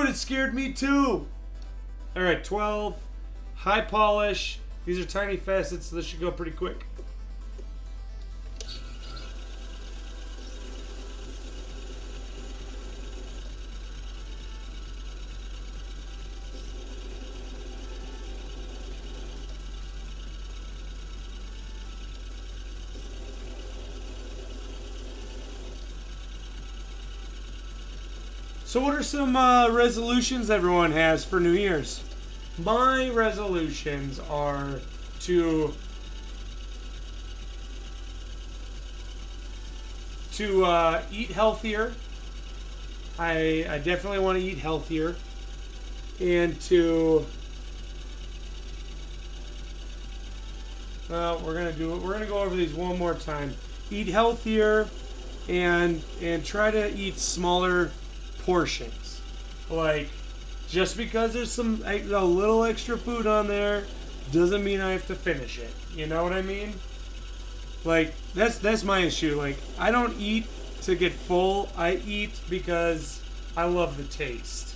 it scared me too. Alright, 12. High polish. These are tiny facets, so this should go pretty quick. So what are some resolutions everyone has for New Year's? My resolutions are to eat healthier. I definitely want to eat healthier. And to we're gonna go over these one more time. Eat healthier and try to eat smaller portions. Like, just because there's a little extra food on there doesn't mean I have to finish it. You know what I mean? Like, that's my issue. Like, I don't eat to get full. I eat because I love the taste.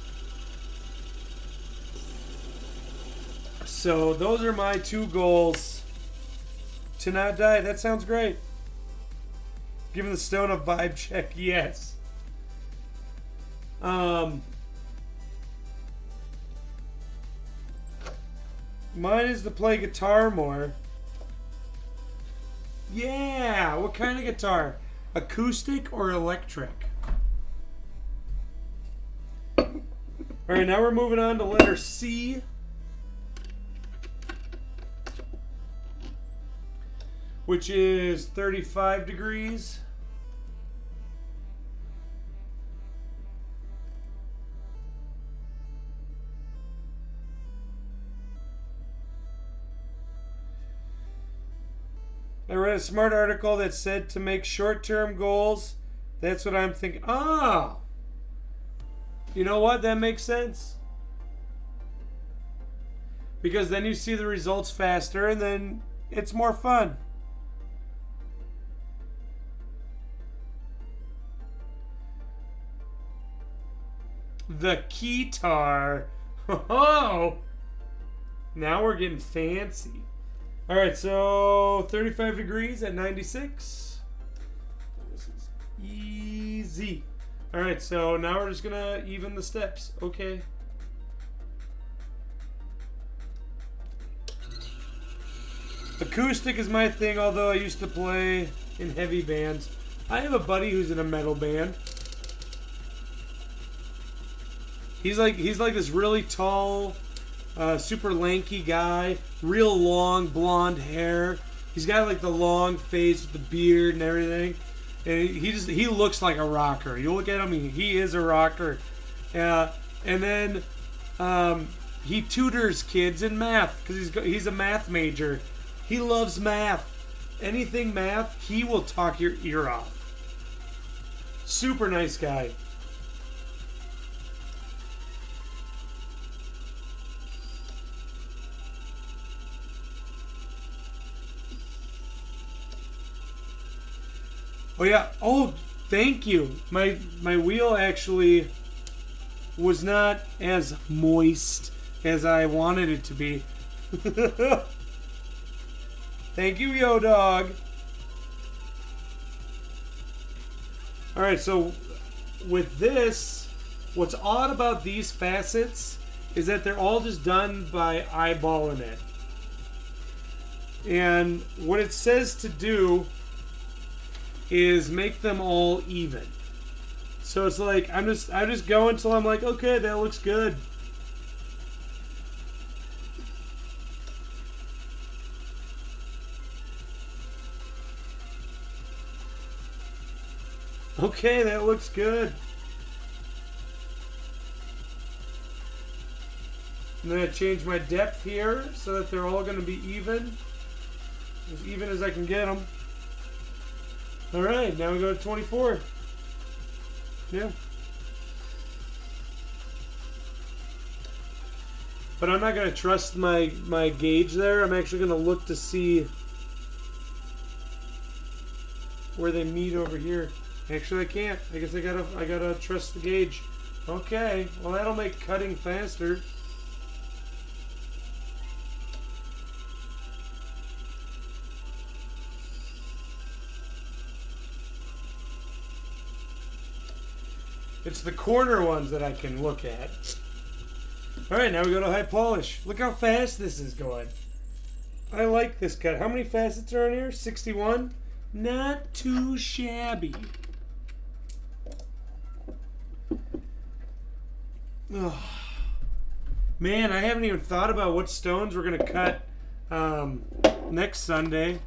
So those are my 2 goals. To not die. That sounds great. Giving the stone a vibe check. Yes. Mine is to play guitar more. Yeah, what kind of guitar? Acoustic or electric? Alright, now we're moving on to letter C. Which is 35 degrees. I read a smart article that said to make short-term goals. That's what I'm thinking. Ah! You know what? That makes sense. Because then you see the results faster and then it's more fun. The keytar. Oh! Now we're getting fancy. Alright, so 35 degrees at 96. This is easy. Alright, so now we're just gonna even the steps. Okay. Acoustic is my thing, although I used to play in heavy bands. I have a buddy who's in a metal band. He's like this really tall, super lanky guy, real long blonde hair. He's got like the long face with the beard and everything, and he looks like a rocker. You look at him, he is a rocker. And then he tutors kids in math because he's a math major. He loves math. Anything math, he will talk your ear off. Super nice guy. Oh yeah. Oh, thank you. My wheel actually was not as moist as I wanted it to be. Thank you, Yo Dog. Alright, so with this, what's odd about these facets is that they're all just done by eyeballing it. And what it says to do is make them all even. So it's like I'm just going until I'm like, okay, that looks good. Okay, that looks good. I'm going to change my depth here so that they're all going to be even as I can get them. Alright, now we go to 24. Yeah. But I'm not going to trust my gauge there. I'm actually going to look to see where they meet over here. Actually, I can't. I guess I gotta trust the gauge. Okay, well that'll make cutting faster. It's the corner ones that I can look at. Alright, now we go to high polish. Look how fast this is going. I like this cut. How many facets are on here? 61? Not too shabby. Oh. Man, I haven't even thought about what stones we're going to cut next Sunday.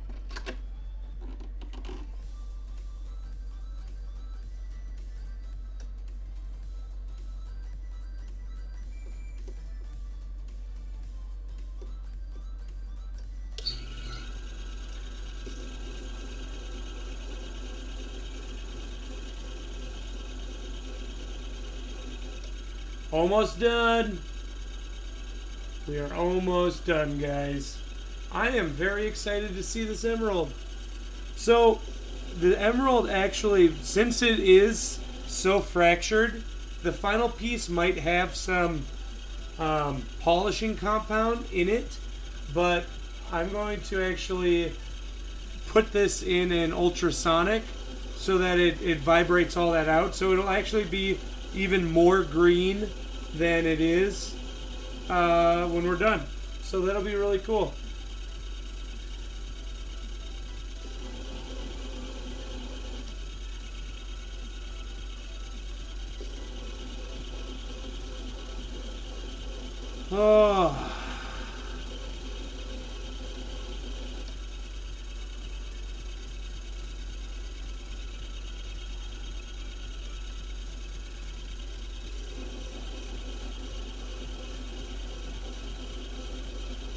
Almost done. We are almost done, guys. I am very excited to see this emerald. So, the emerald actually, since it is so fractured, the final piece might have some polishing compound in it, but I'm going to actually put this in an ultrasonic so that it vibrates all that out. So it'll actually be even more green than it is when we're done. So that'll be really cool. Oh.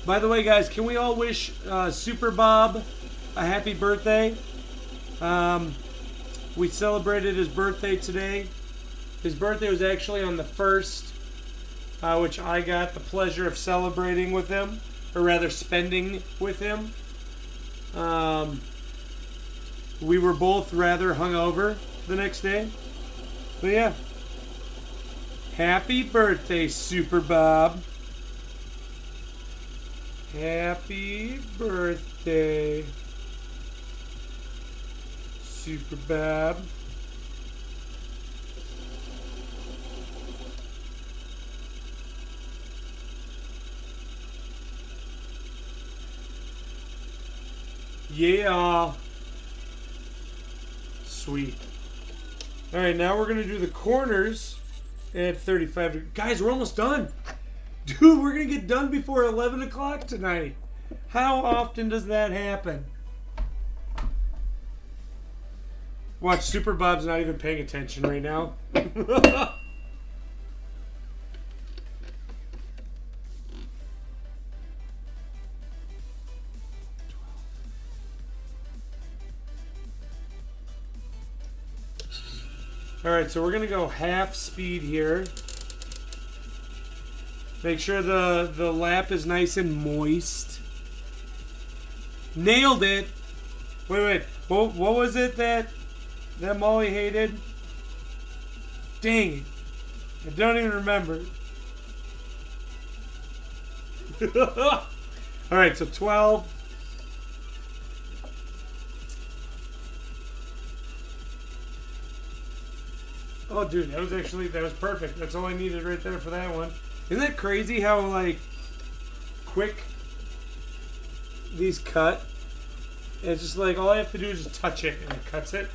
By the way, guys, can we all wish Super Bob a happy birthday? We celebrated his birthday today. His birthday was actually on the 1st, which I got the pleasure of celebrating with him, or rather spending with him. We were both rather hungover the next day. But yeah. Happy birthday, Super Bob. Happy birthday, Super Bob. Yeah. Sweet. Alright, now we're going to do the corners at 35. Guys, we're almost done. Dude, we're going to get done before 11 o'clock tonight. How often does that happen? Watch, Super Bob's not even paying attention right now. Alright, so we're going to go half speed here. Make sure the lap is nice and moist. Nailed it. Wait. What was it that Molly hated? Dang it. I don't even remember. Alright, so 12. Oh, dude, that was perfect. That's all I needed right there for that one. Isn't that crazy how, like, quick these cut? It's just like, all I have to do is just touch it, and it cuts it.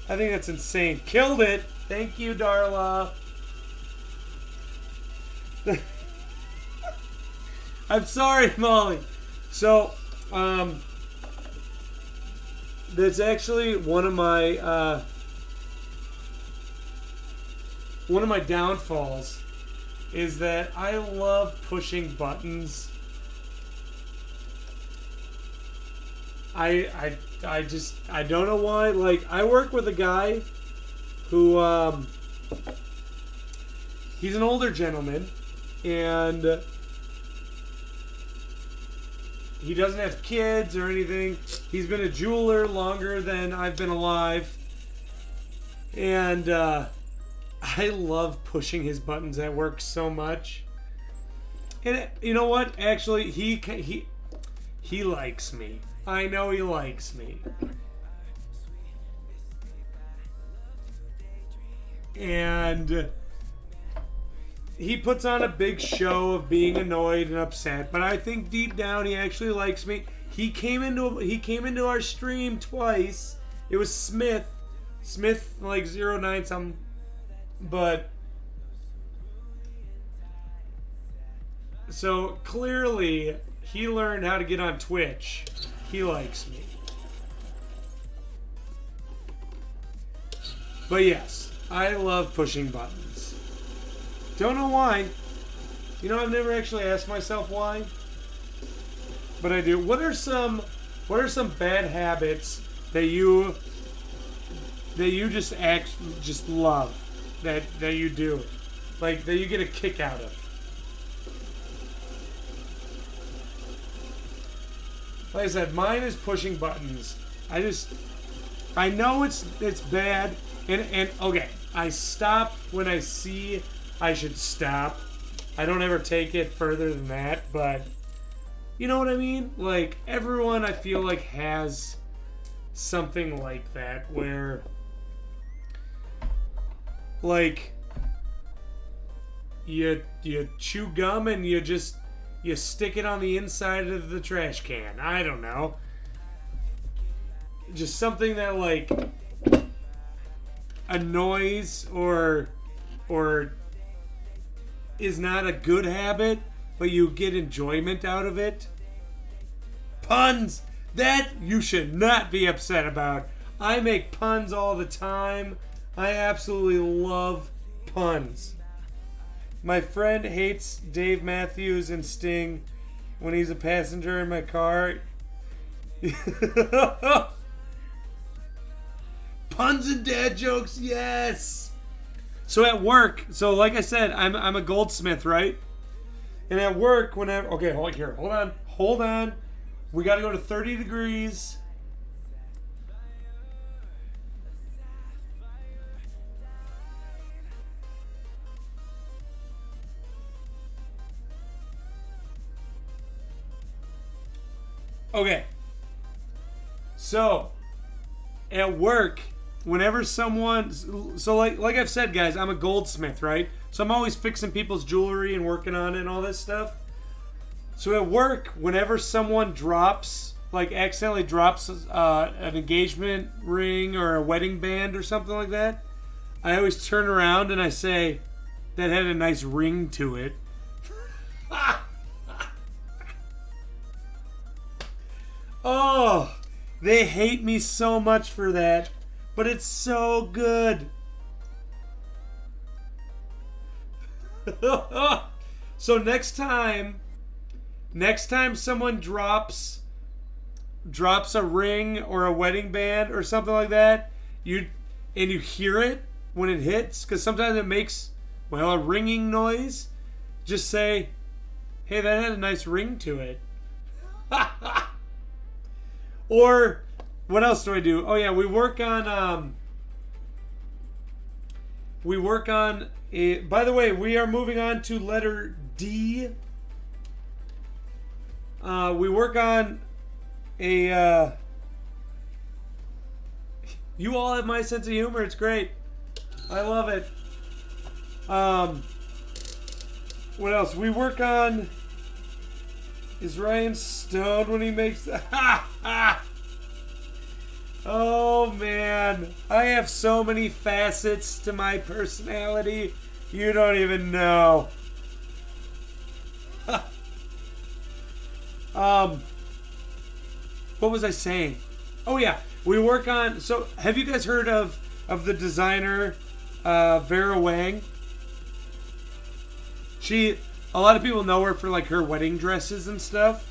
I think that's insane. Killed it! Thank you, Darla. I'm sorry, Molly. So, that's actually one of my downfalls. Is that I love pushing buttons. I don't know why. Like, I work with a guy who he's an older gentleman, and he doesn't have kids or anything. He's been a jeweler longer than I've been alive. And I love pushing his buttons at work so much. And you know what? Actually, he likes me. I know he likes me. And he puts on a big show of being annoyed and upset, but I think deep down he actually likes me. He came into our stream twice. It was Smith like 09 something, but so clearly he learned how to get on Twitch. He likes me. But yes, I love pushing buttons. Don't know why. You know, I've never actually asked myself why. But I do. What are some bad habits that you just love that you do? Like that you get a kick out of? Like I said, mine is pushing buttons. I know it's bad and okay, I stop when I see I should stop. I don't ever take it further than that, but you know what I mean? Like, everyone I feel like has something like that where, like, you chew gum and you stick it on the inside of the trash can. I don't know. Just something that, like, annoys or is not a good habit, but you get enjoyment out of it. Puns! That you should not be upset about. I make puns all the time. I absolutely love puns. My friend hates Dave Matthews and Sting when he's a passenger in my car. Puns and dad jokes, yes! So at work, so like I said, I'm a goldsmith, right? And at work, whenever... Okay, hold on. We got to go to 30 degrees. Okay. So, at work, whenever someone... So, like I've said, guys, I'm a goldsmith, right? So I'm always fixing people's jewelry and working on it and all this stuff. So at work, whenever someone accidentally drops an engagement ring or a wedding band or something like that, I always turn around and I say, that had a nice ring to it. Oh, they hate me so much for that, but it's so good. So next time someone drops a ring or a wedding band or something like that, you hear it when it hits, because sometimes it makes a ringing noise, just say, hey, that had a nice ring to it. Or what else do I do? Oh yeah, we work on by the way, we are moving on to letter D. We work on a... You all have my sense of humor. It's great. I love it. What else? We work on... Is Ryan stoned when he makes the... Oh, man. I have so many facets to my personality. You don't even know. What was I saying? Oh, yeah. We work on... So, have you guys heard of the designer, Vera Wang? A lot of people know her for, like, her wedding dresses and stuff.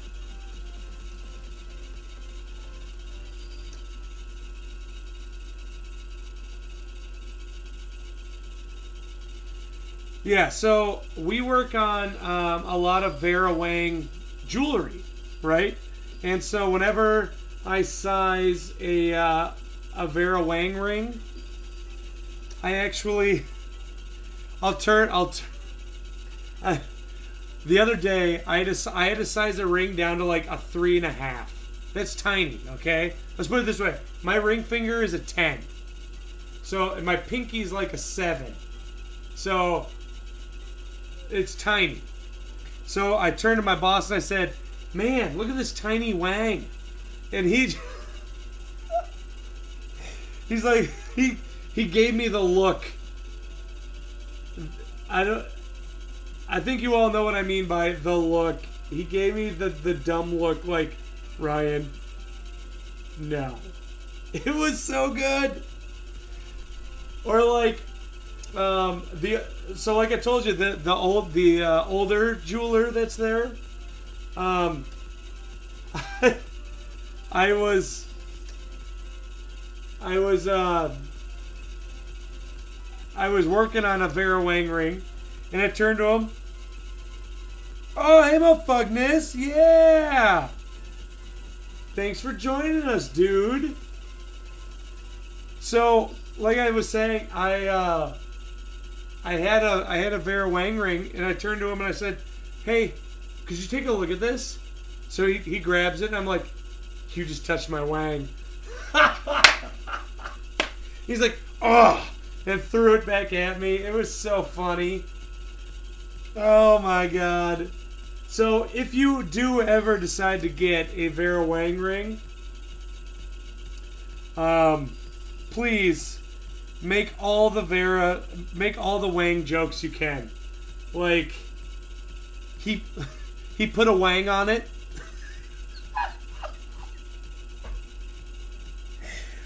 Yeah, so we work on a lot of Vera Wang jewelry, right? And so whenever I size a Vera Wang ring, I actually, the other day I had to size a ring down to like a 3.5. That's tiny, okay? Let's put it this way. My ring finger is a 10. So, and my pinky's like a 7. So, it's tiny. So, I turned to my boss and I said, man, look at this tiny Wang. And he's like, he gave me the look. I think you all know what I mean by the look. He gave me the dumb look, like, Ryan, no. It was so good. Or like, so like I told you, the older jeweler that's there, I was working on a Vera Wang ring, and I turned to him. Oh, hey, motherfuckness, yeah. Thanks for joining us, dude. So, like I was saying, I had a Vera Wang ring, and I turned to him and I said, "Hey, could you take a look at this?" So he grabs it, and I'm like, "You just touched my Wang." He's like, "Oh," and threw it back at me. It was so funny. Oh my god. So if you do ever decide to get a Vera Wang ring, please make all the Wang jokes you can. Like, he put a Wang on it.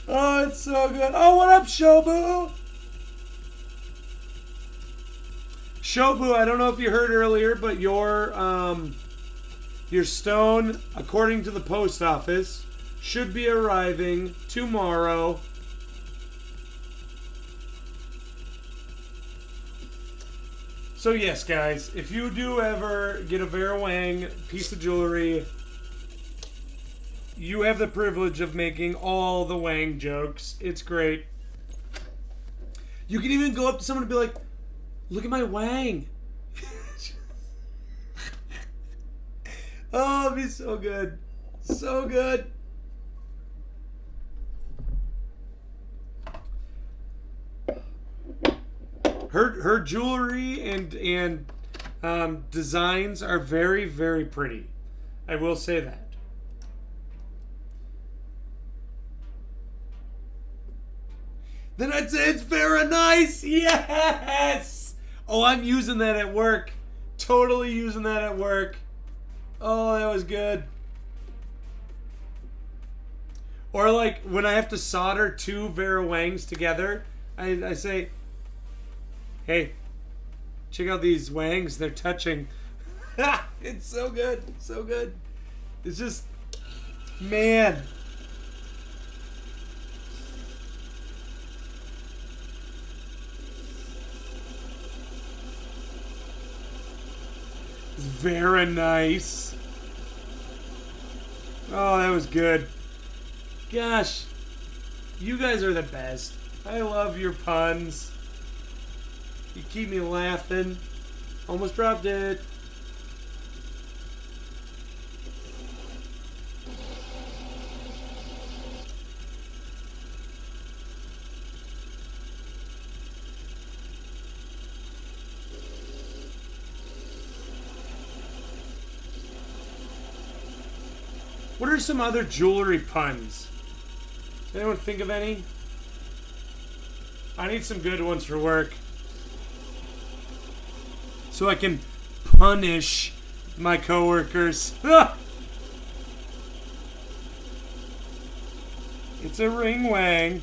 Oh, it's so good. Oh, what up, Shobu? Shobu, I don't know if you heard earlier, but your stone, according to the post office, should be arriving tomorrow. So yes, guys, if you do ever get a Vera Wang piece of jewelry, you have the privilege of making all the Wang jokes. It's great. You can even go up to someone and be like, "Look at my Wang." Oh, it'd be so good. So good. Her jewelry and designs are very, very pretty. I will say that. Then I'd say it's very nice. Yes. Oh, I'm using that at work. Totally using that at work. Oh, that was good. Or like when I have to solder two Vera Wangs together, I say, "Hey, check out these Wangs. They're touching." It's so good. So good. It's just, man. Very nice. Oh, that was good. Gosh, you guys are the best. I love your puns. You keep me laughing. Almost dropped it. What are some other jewelry puns? Anyone think of any? I need some good ones for work, so I can punish my coworkers. It's a ring Wang.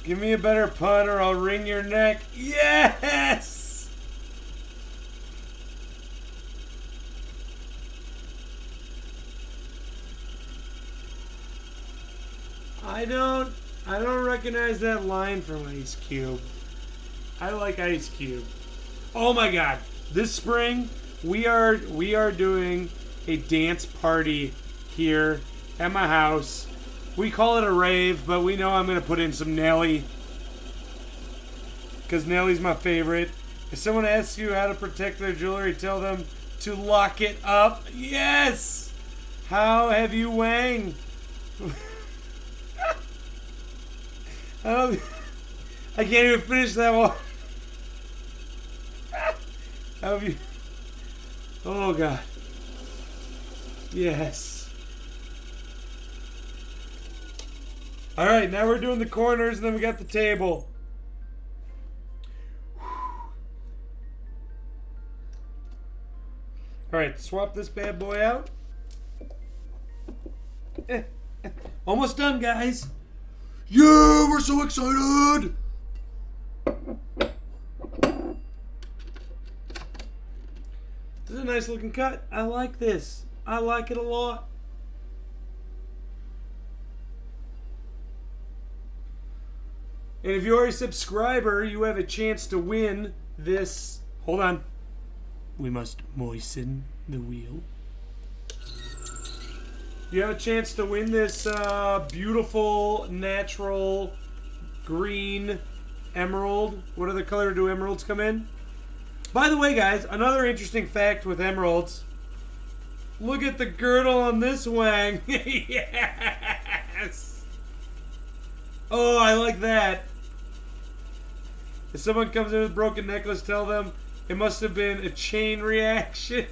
Give me a better pun or I'll wring your neck. Yes! I don't recognize that line from Ice Cube. I like Ice Cube. Oh my god. This spring we are doing a dance party here at my house. We call it a rave, but we know I'm going to put in some Nelly. Because Nelly's my favorite. If someone asks you how to protect their jewelry, tell them to lock it up. Yes! How have you Wang? I can't even finish that one. How have you... Oh, God. Yes. All right, now we're doing the corners, and then we got the table. All right, swap this bad boy out. Almost done, guys. Yeah, we're so excited. This is a nice looking cut. I like this. I like it a lot. And if you're a subscriber, you have a chance to win this. Hold on. We must moisten the wheel. You have a chance to win this beautiful, natural, green emerald. What other color do emeralds come in? By the way, guys, another interesting fact with emeralds. Look at the girdle on this Wang. Yes! Oh, I like that. If someone comes in with a broken necklace, tell them it must have been a chain reaction.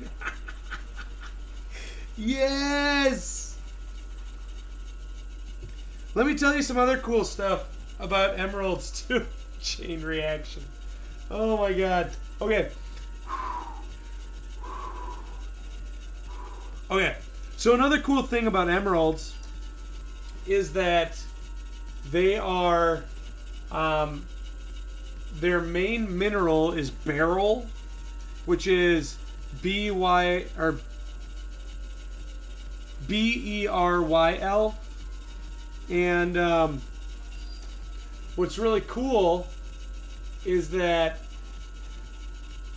Yes! Let me tell you some other cool stuff about emeralds, too. Chain reaction. Oh, my God. Okay. Okay. So another cool thing about emeralds is that they are... their main mineral is beryl, which is B-Y-R... B-E-R-Y-L. And what's really cool is that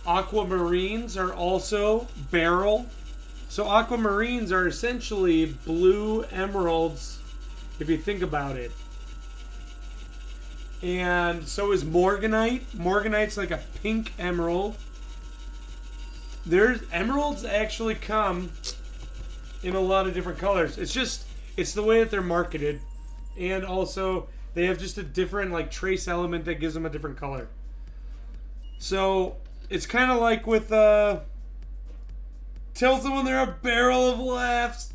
aquamarines are also beryl. So aquamarines are essentially blue emeralds, if you think about it. And so is morganite. Morganite's like a pink emerald. There's emeralds actually come in a lot of different colors. It's the way that they're marketed. And also they have just a different like trace element that gives them a different color. So it's kind of like with tell someone they're a barrel of laughs.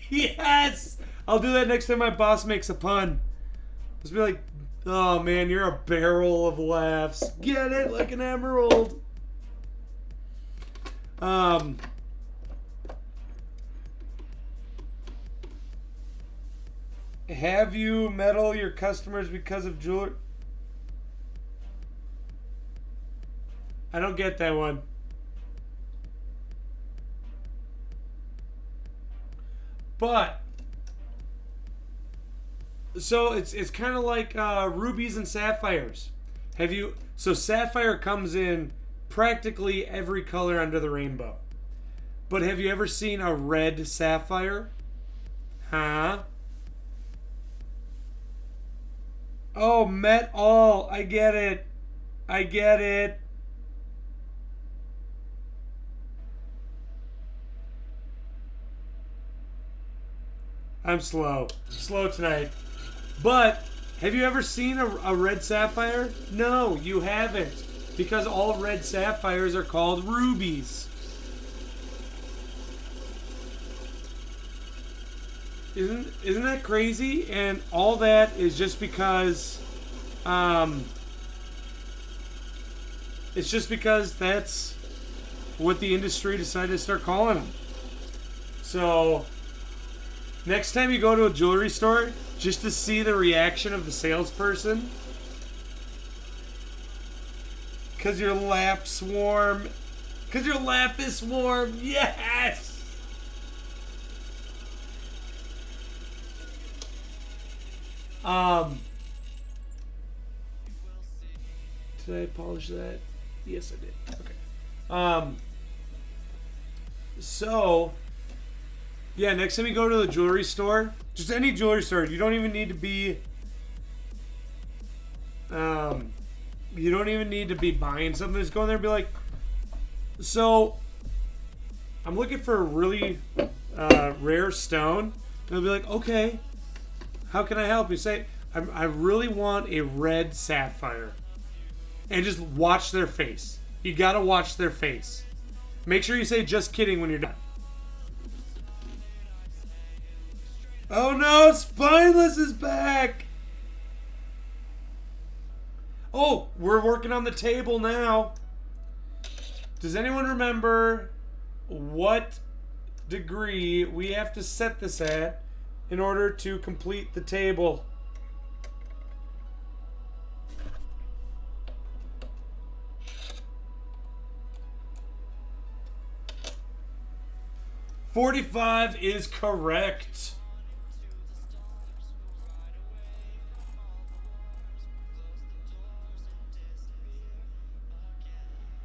Yes! I'll do that next time my boss makes a pun. Just be like, oh man, you're a barrel of laughs. Get it? Like an emerald. Have you meddle your customers because of jewelry? I don't get that one. But so it's kind of like rubies and sapphires. So sapphire comes in practically every color under the rainbow. But have you ever seen a red sapphire? Huh? Oh, met all. I get it. I get it. I'm slow. Slow tonight. But have you ever seen a red sapphire? No, you haven't. Because all red sapphires are called rubies. Isn't that crazy? And all that is just because it's just because that's what the industry decided to start calling them. So next time you go to a jewelry store, just to see the reaction of the salesperson, Cause your lap's warm. Cause your lap is warm. Yes! Did I polish that? Yes, I did. Okay. So, yeah, next time you go to the jewelry store, just any jewelry store, you don't even need to be, buying something. Just go in there and be like, so, I'm looking for a really rare stone. And they'll be like, okay, how can I help you? Say, I really want a red sapphire. And just watch their face. You gotta watch their face. Make sure you say just kidding when you're done. Oh no, Spineless is back! Oh, we're working on the table now. Does anyone remember what degree we have to set this at in order to complete the table? .45 is correct.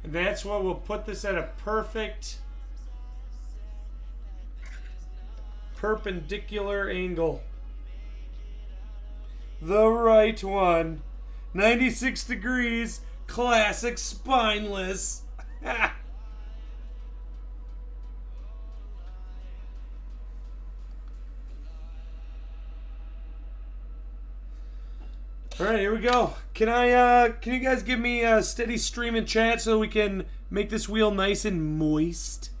And that's what we'll put this at a perfect perpendicular angle. The right one. 96 degrees. Classic Spineless. All right, here we go. Can you guys give me a steady stream in chat so we can make this wheel nice and moist?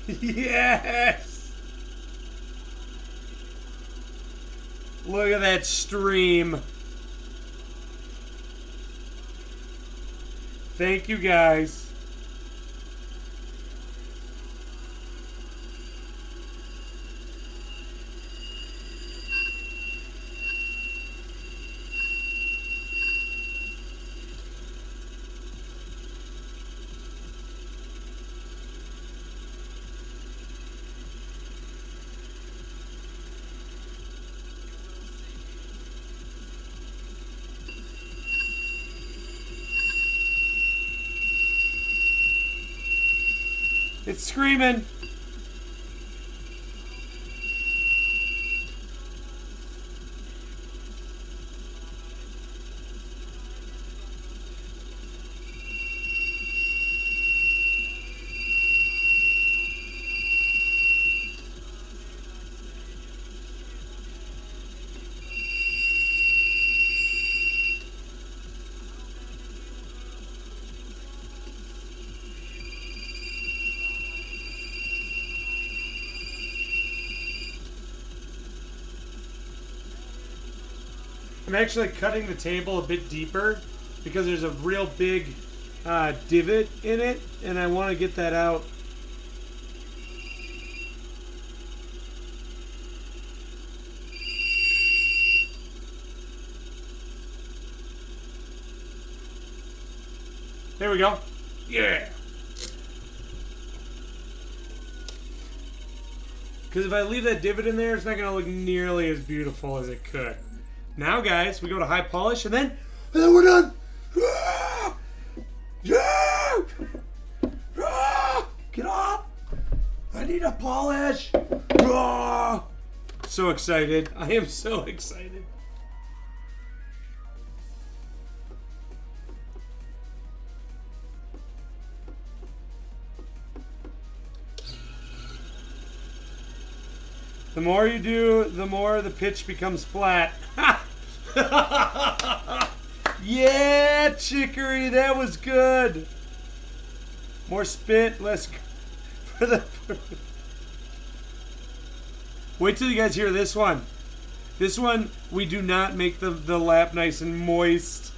Yes! Look at that stream. Thank you, guys. It's screaming. I'm actually cutting the table a bit deeper because there's a real big divot in it, and I want to get that out. There we go. Yeah. Because if I leave that divot in there, it's not going to look nearly as beautiful as it could. Now, guys, we go to high polish, and then we're done. Get off! I need a polish. So excited! I am so excited. The more you do, the more the pitch becomes flat. Yeah, Chicory, that was good. More spit, less for the. Wait till you guys hear this one. This one, we do not make the lap nice and moist.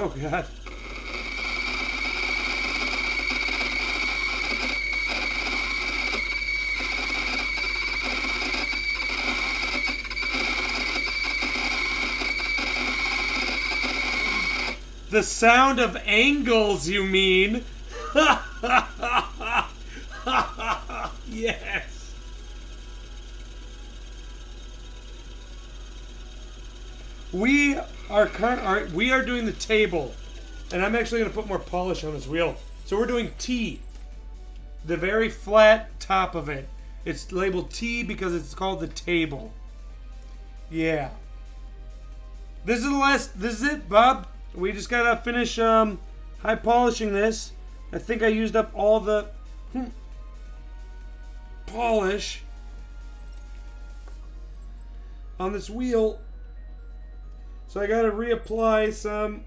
Oh, God. The sound of angles, you mean? Yes. We are doing the table, and I'm actually going to put more polish on this wheel. So we're doing T, the very flat top of it. It's labeled T because it's called the table. Yeah. This is the last. This is it, Bob. We just gotta finish high polishing this. I think I used up all the polish on this wheel. So I gotta reapply some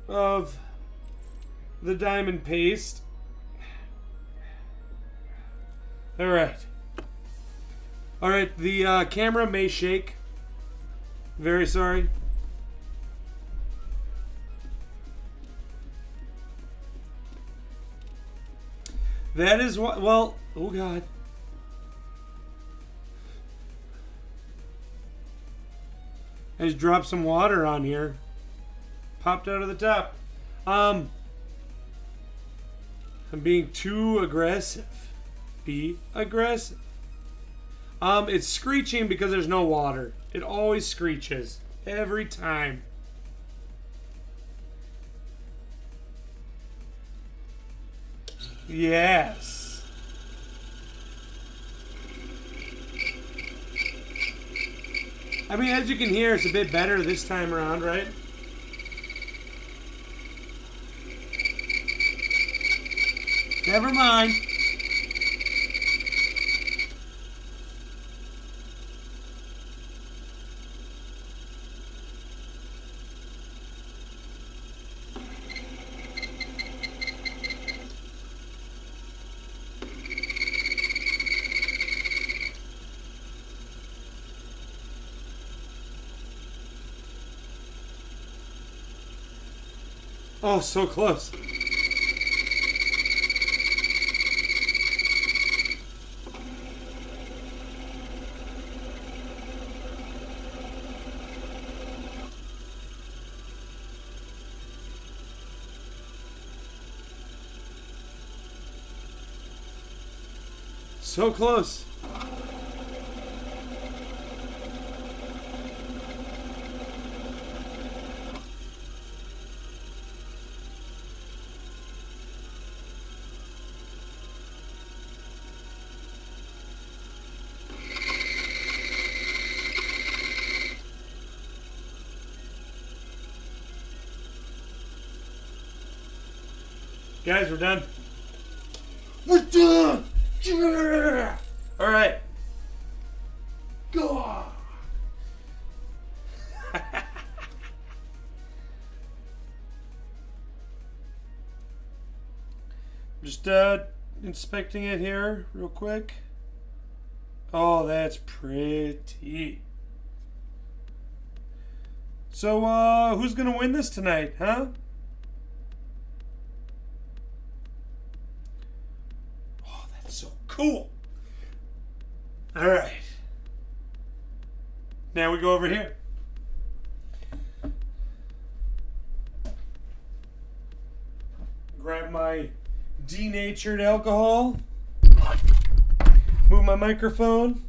of the diamond paste. Alright. Alright, the camera may shake. Very sorry. That is what, well, oh God. I just dropped some water on here. Popped out of the top. I'm being too aggressive. Be aggressive. It's screeching because there's no water. It always screeches. Every time. Yes. I mean, as you can hear, it's a bit better this time around, right? Never mind. Oh, so close. So close. Guys, we're done. We're done! Yeah! Alright. Go! Just inspecting it here real quick. Oh, that's pretty. So, who's gonna win this tonight, huh? So cool. All right. Now we go over here. Grab my denatured alcohol. Move my microphone.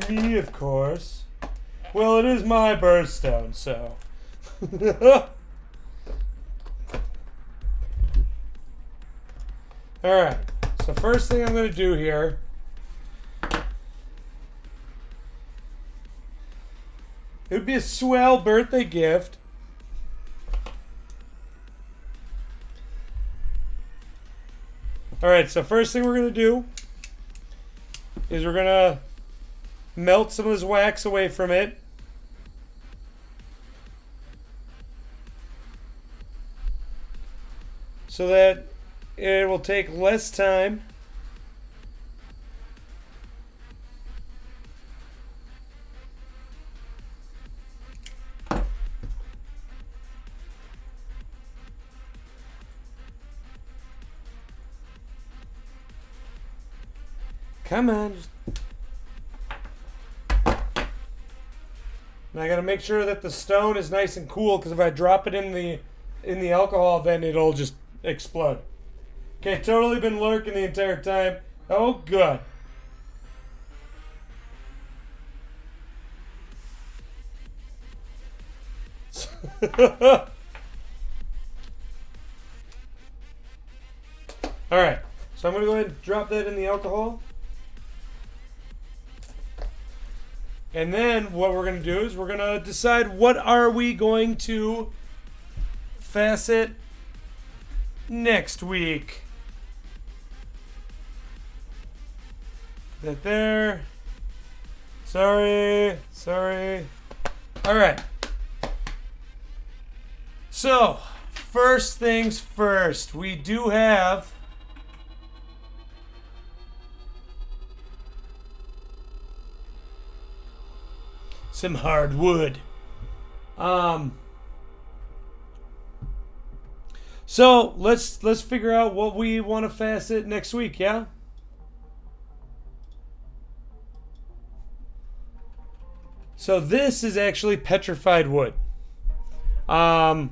Me, of course. Well, it is my birthstone, so. Alright, so first thing I'm going to do here it would be a swell birthday gift. Alright, so first thing we're going to do is we're going to melt some of this wax away from it. So that it will take less time. Come on. And I gotta make sure that the stone is nice and cool, because if I drop it in the alcohol, then it'll just explode. Okay, totally been lurking the entire time. Oh, good. Alright, so I'm going to go ahead and drop that in the alcohol. And then what we're going to do is we're going to decide what are we going to facet next week. That there. Sorry. Alright. So, first things first, we do have some hardwood. So let's figure out what we want to facet next week, yeah? So this is actually petrified wood. Let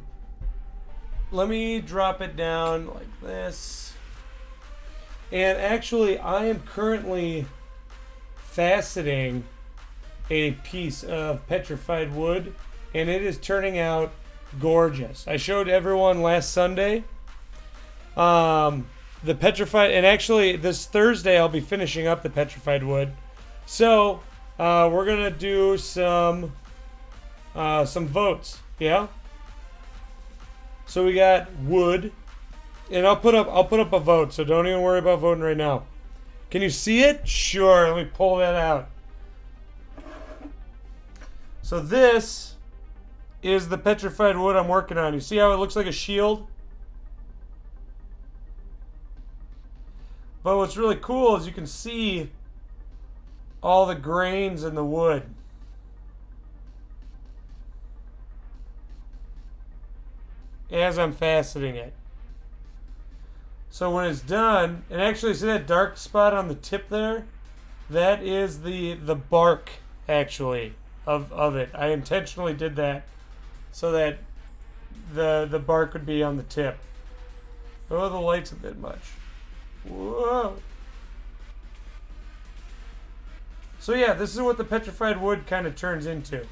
me drop it down like this. And actually, I am currently faceting a piece of petrified wood, and it is turning out gorgeous. I showed everyone last Sunday the petrified, and actually this Thursday I'll be finishing up the petrified wood. So we're gonna do some votes, yeah. So we got wood, and I'll put up a vote. So don't even worry about voting right now. Can you see it? Sure. Let me pull that out. So this is the petrified wood I'm working on. You see how it looks like a shield? But what's really cool is you can see all the grains in the wood. As I'm faceting it. So when it's done, and actually see that dark spot on the tip there? That is the bark, actually, of it. I intentionally did that so that the bark would be on the tip. Oh, the light's a bit much. Whoa. So yeah, this is what the petrified wood kind of turns into.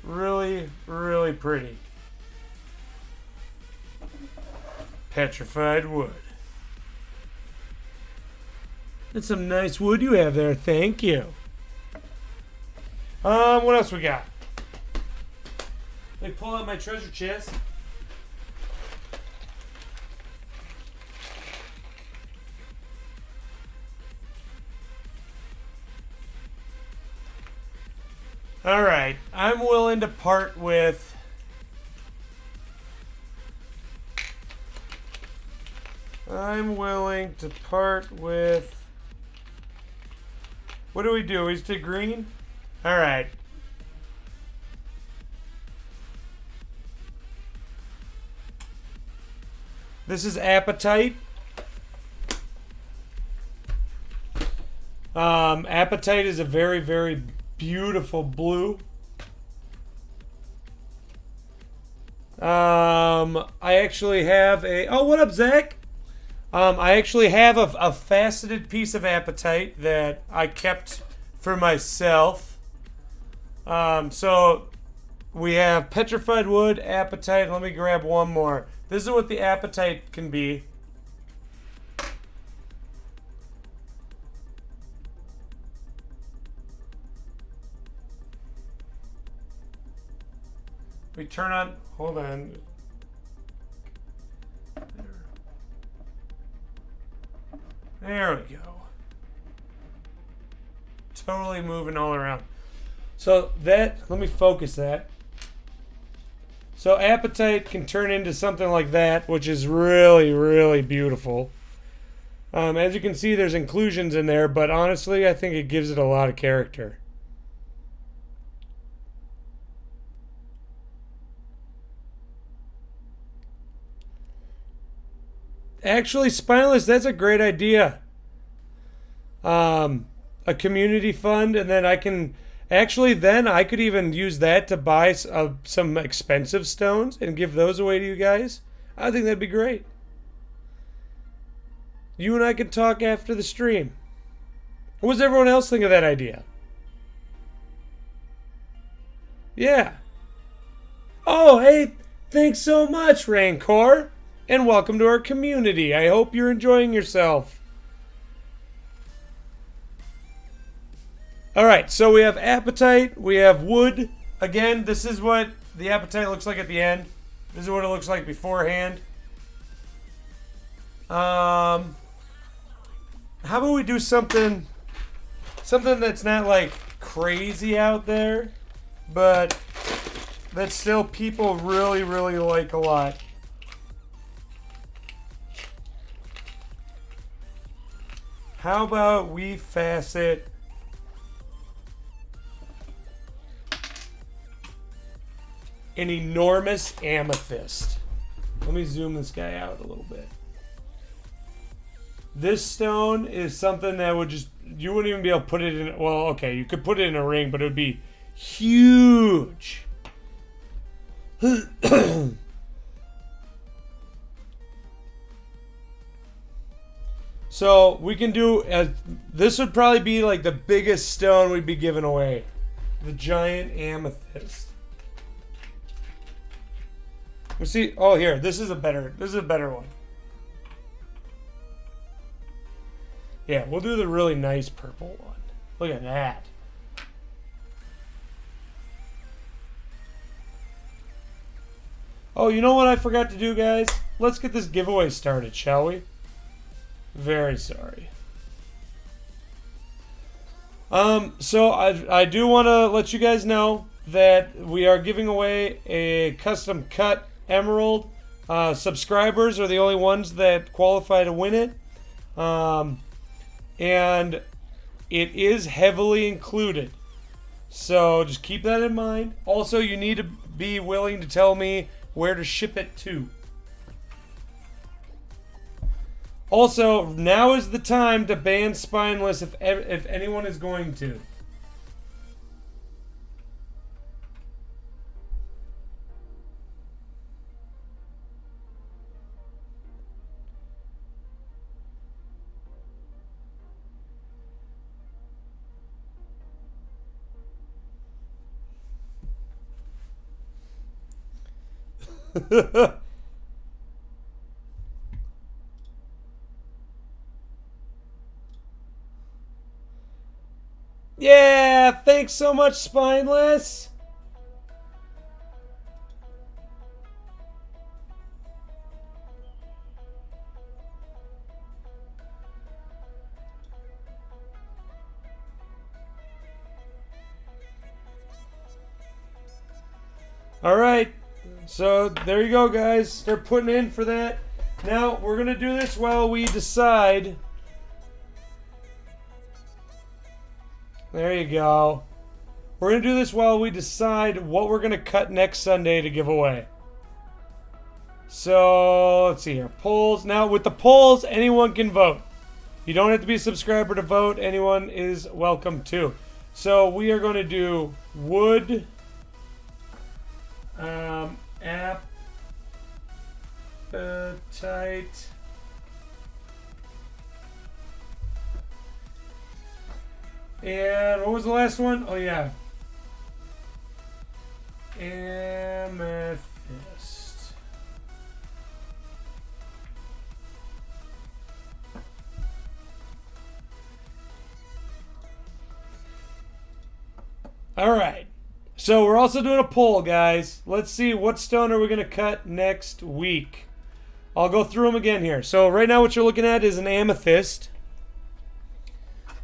Really, really pretty. Petrified wood. That's some nice wood you have there. Thank you. What else we got? Let me pull out my treasure chest. All right, I'm willing to part with what do we do? We just did green? All right. This is apatite. Apatite is a very, very beautiful blue. I actually have a... Oh, what up, Zach? I actually have a faceted piece of apatite that I kept for myself. So we have petrified wood, apatite. Let me grab one more. This is what the apatite can be. We turn on... Hold on. There we go. Totally moving all around. So that, let me focus that. So apatite can turn into something like that, which is really, really beautiful. As you can see, there's inclusions in there, but honestly, I think it gives it a lot of character. Actually, spineless, that's a great idea. a community fund, and then I can actually then I could even use that to buy some expensive stones and give those away to you guys. I think that'd be great. You and I can talk after the stream. What does everyone else think of that idea? Yeah. Oh, hey, thanks so much, Rancor, and welcome to our community. I hope you're enjoying yourself. All right, so we have appetite, we have wood. Again, this is what the appetite looks like at the end. This is what it looks like beforehand. How about we do something that's not like crazy out there, but that still people really, really like a lot. How about we facet an enormous amethyst? Let me zoom this guy out a little bit. This stone is something that would just, you wouldn't even be able to put it in, well, okay, you could put it in a ring, but it would be huge. So we can do, this would probably be like the biggest stone we'd be giving away. The giant amethyst. We see, oh here, this is a better one. Yeah, we'll do the really nice purple one. Look at that. Oh, you know what I forgot to do, guys? Let's get this giveaway started, shall we? Very sorry. So I do want to let you guys know that we are giving away a custom cut emerald. Subscribers are the only ones that qualify to win it. And it is heavily included. So just keep that in mind. Also, you need to be willing to tell me where to ship it to. Also, now is the time to ban spineless if anyone is going to. Yeah, thanks so much, Spineless. All right. So there you go, guys. They're putting in for that. Now we're gonna do this while we decide. There you go. We're gonna do this while we decide what we're gonna cut next Sunday to give away. So let's see here. Polls. Now with the polls, anyone can vote. You don't have to be a subscriber to vote. Anyone is welcome to. So we are going to do wood. Appetite. And what was the last one? Oh yeah. Amethyst. All right. So we're also doing a poll, guys. Let's see what stone are we going to cut next week. I'll go through them again here. So right now what you're looking at is an amethyst.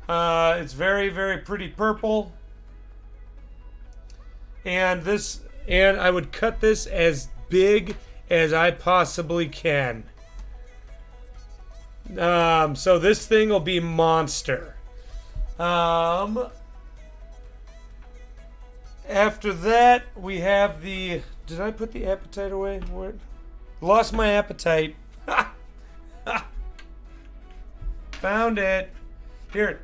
It's very, very pretty purple. And I would cut this as big as I possibly can. So this thing will be monster. After that, we have the... Did I put the appetite away? Where? Lost my appetite. Found it. Here.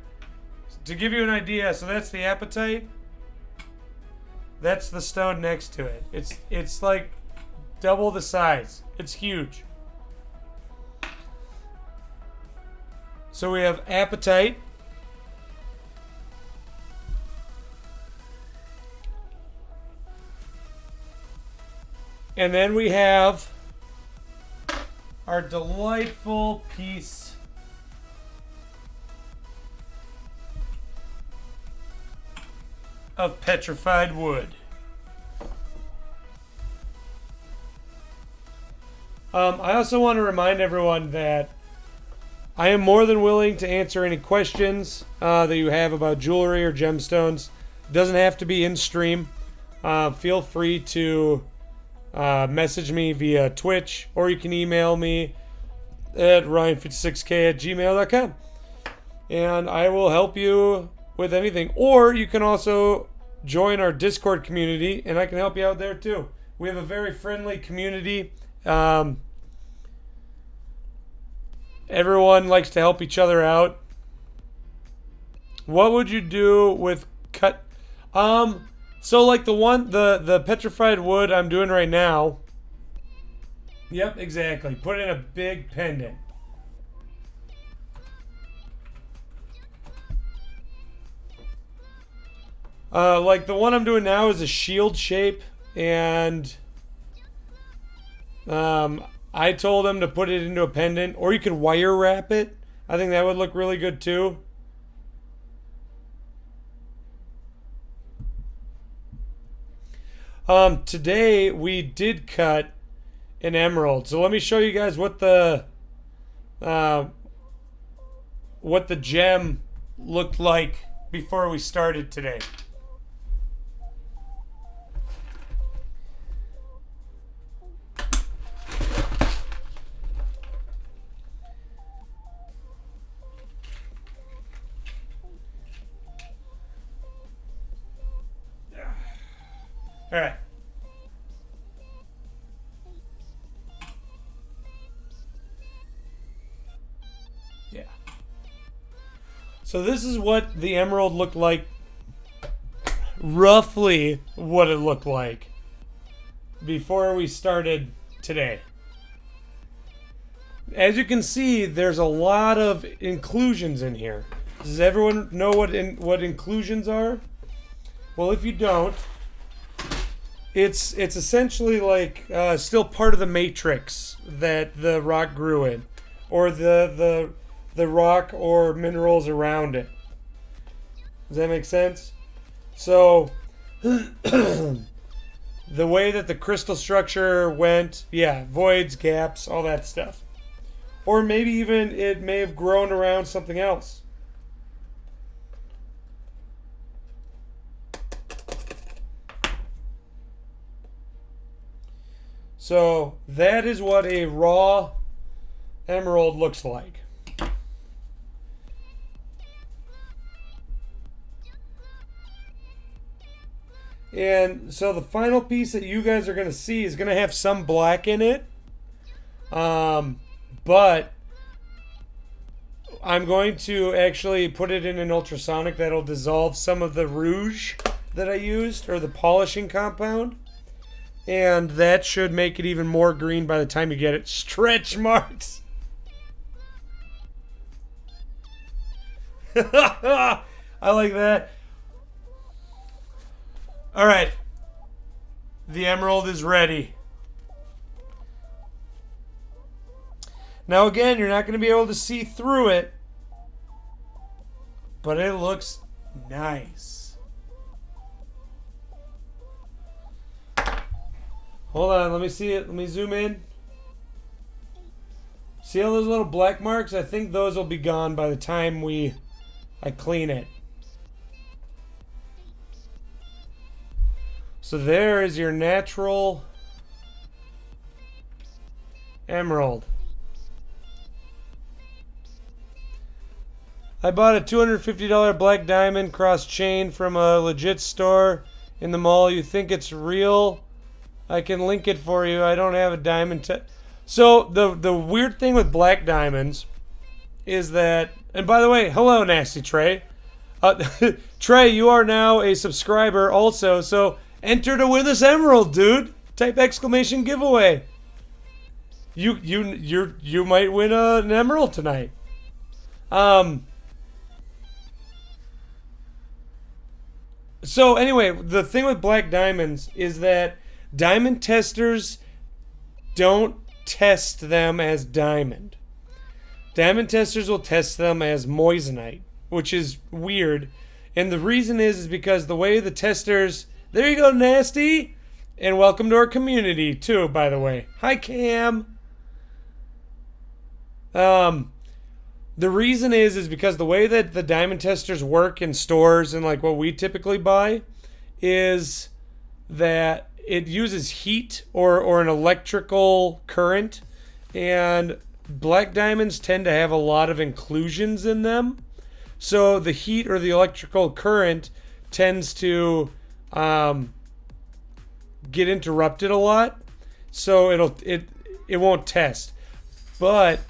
To give you an idea, so that's the apatite. That's the stone next to it. It's like double the size. It's huge. So we have apatite. And then we have our delightful piece of petrified wood. I also want to remind everyone that I am more than willing to answer any questions that you have about jewelry or gemstones. It doesn't have to be in stream. Feel free to message me via Twitch, or you can email me at ryan56k@gmail.com, and I will help you with anything. Or you can also join our Discord community, and I can help you out there too. We have a very friendly community. Everyone likes to help each other out. What would you do with cut? So like the petrified wood I'm doing right now. Yep, exactly. Put in a big pendant. Like the one I'm doing now is a shield shape, and I told him to put it into a pendant, or you could wire wrap it. I think that would look really good too. Today we did cut an emerald. So let me show you guys what the gem looked like before we started today. All right. Yeah. So this is what the emerald looked like, roughly what it looked like before we started today. As you can see, there's a lot of inclusions in here. Does everyone know what inclusions are? Well, if you don't, it's essentially like still part of the matrix that the rock grew in, or the rock or minerals around it. Does that make sense? So the way that the crystal structure went, yeah, voids, gaps, all that stuff. Or maybe even it may have grown around something else. So that is what a raw emerald looks like. And so the final piece that you guys are going to see is going to have some black in it. But I'm going to actually put it in an ultrasonic that'll dissolve some of the rouge that I used, or the polishing compound. And that should make it even more green by the time you get it. Stretch marks. I like that. All right. The emerald is ready. Now again, you're not going to be able to see through it, but it looks nice. Hold on, let me see it. Let me zoom in. See all those little black marks? I think those will be gone by the time I clean it. So there is your natural emerald. I bought a $250 black diamond cross chain from a legit store in the mall. You think it's real? I can link it for you. I don't have a diamond. So the weird thing with black diamonds is that, and by the way, hello Nasty Trey. Trey, you are now a subscriber also, so enter to win this emerald, dude. Type exclamation giveaway. You might win an emerald tonight. So anyway, the thing with black diamonds is that diamond testers don't test them as diamond. Diamond testers will test them as moissanite, which is weird. And the reason is because the way the testers... There you go, Nasty! And welcome to our community, too, by the way. Hi, Cam! The reason is because the way that the diamond testers work in stores and like what we typically buy is that it uses heat or an electrical current, and black diamonds tend to have a lot of inclusions in them. So the heat or the electrical current tends to get interrupted a lot. So it won't test. But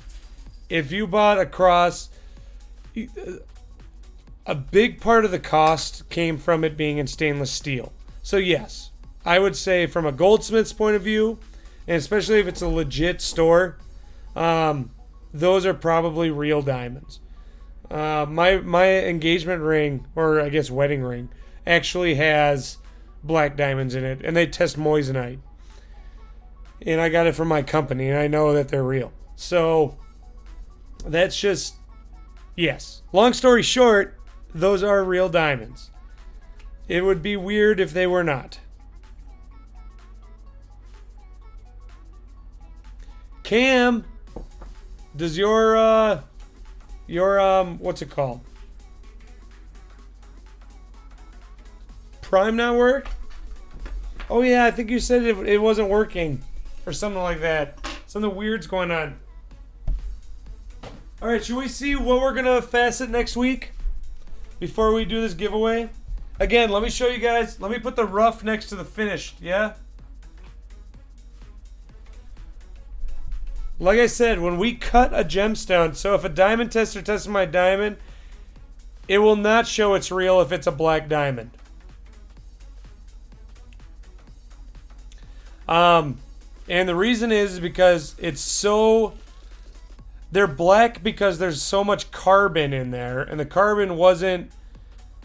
if you bought across, a big part of the cost came from it being in stainless steel. So yes, I would say from a goldsmith's point of view, and especially if it's a legit store, those are probably real diamonds. My engagement ring, or I guess wedding ring, actually has black diamonds in it, and they test moissanite. And I got it from my company, and I know that they're real. So that's just, yes. Long story short, those are real diamonds. It would be weird if they were not. Cam, does your what's it called? Prime not work? Oh yeah, I think you said it wasn't working or something like that. Something weird's going on. All right, should we see what we're gonna facet next week before we do this giveaway? Again, let me show you guys. Let me put the rough next to the finished. Yeah. Like I said, when we cut a gemstone, so if a diamond tester tests my diamond, it will not show it's real if it's a black diamond. And the reason is because it's so... They're black because there's so much carbon in there, and the carbon wasn't...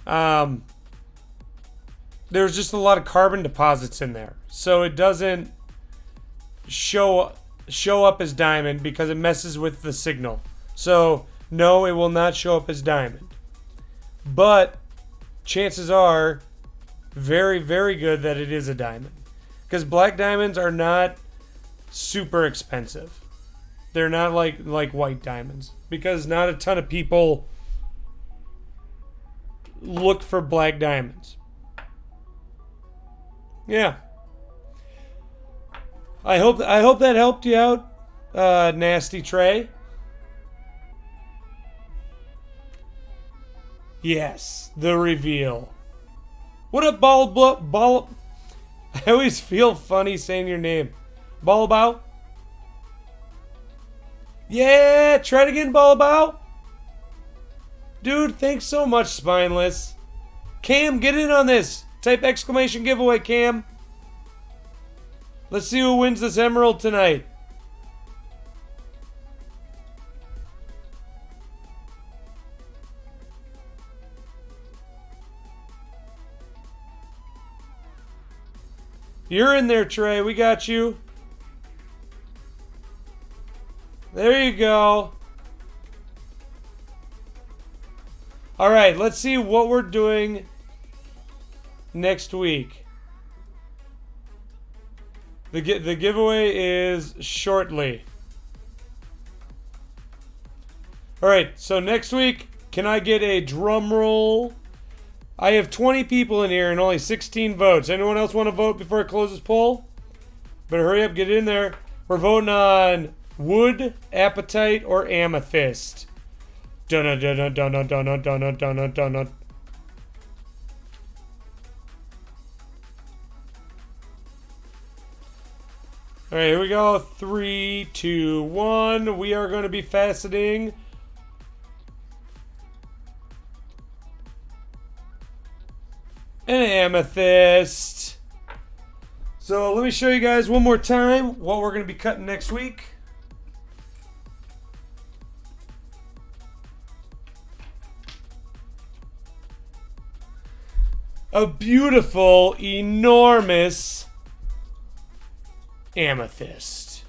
there's just a lot of carbon deposits in there. So it doesn't show up as diamond because it messes with the signal. So no, it will not show up as diamond. But chances are very, very good that it is a diamond. Because black diamonds are not super expensive. They're not like white diamonds. Because not a ton of people look for black diamonds. Yeah. I hope that helped you out, Nasty Trey. Yes, the reveal. What up, Ball? I always feel funny saying your name. Ballabao? Yeah, try it again, Ballabao. Dude, thanks so much, Spineless. Cam, get in on this. Type exclamation giveaway, Cam. Let's see who wins this emerald tonight. You're in there, Trey. We got you. There you go. All right, let's see what we're doing next week. The giveaway is shortly. All right, so next week, can I get a drum roll? I have 20 people in here and only 16 votes. Anyone else want to vote before I close this poll? Better hurry up, get in there. We're voting on wood, apatite, or amethyst. Dun dun dun dun dun dun dun dun dun dun dun dun. All right, here we go. 3, 2, 1. We are going to be faceting an amethyst. So let me show you guys one more time what we're going to be cutting next week. A beautiful, enormous amethyst.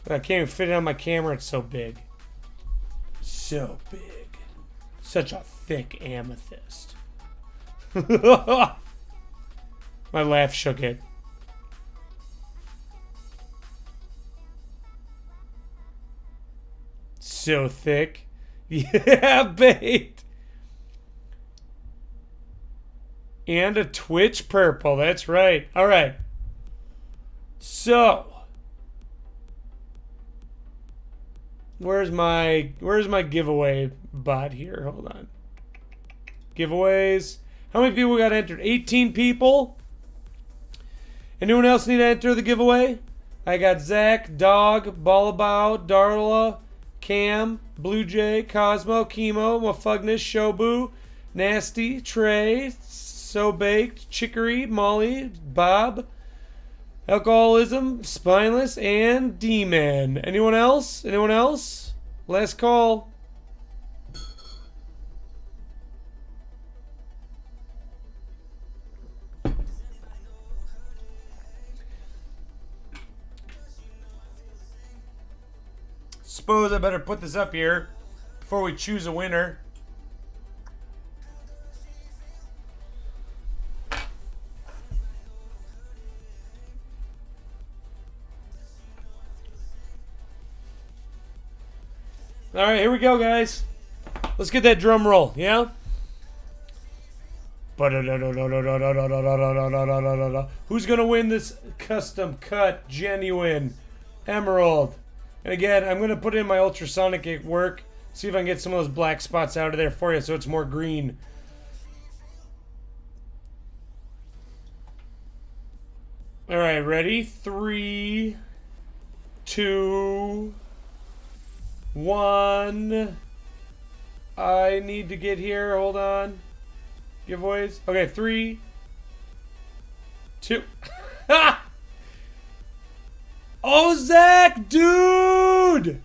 I can't even fit it on my camera, it's so big. So big. Such a thick amethyst. My laugh shook it. So thick. Yeah, bait. And a Twitch purple. That's right. All right. So, where's my giveaway bot here? Hold on. Giveaways. How many people got entered? 18 people. Anyone else need to enter the giveaway? I got Zach, Dog, Ballabow, Darla, Cam, Blue Jay, Cosmo, Chemo, Mafugnis, Shobu, Nasty, Trey, So Baked, Chicory, Molly, Bob, Alcoholism, Spineless, and D-Man. Anyone else? Anyone else? Last call. Suppose I better put this up here before we choose a winner. All right, here we go, guys. Let's get that drum roll, yeah? Who's going to win this custom cut genuine emerald? And again, I'm going to put in my ultrasonic at work. See if I can get some of those black spots out of there for you so it's more green. All right, ready? 3, 2, 1. I need to get here. Hold on. Giveaways. Okay, 3, 2. Oh, Zach, dude!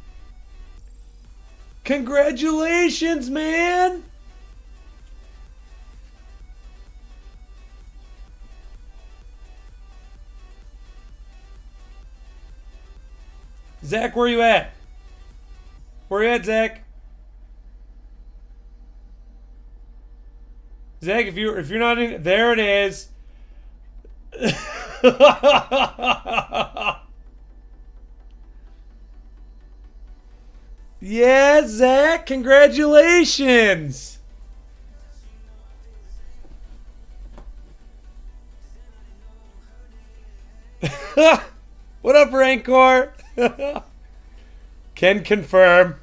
Congratulations, man! Zach, where you at? Where you at, Zach? Zach, if you're not in, there it is. Yeah, Zach, congratulations. What up, Rancor? Can confirm.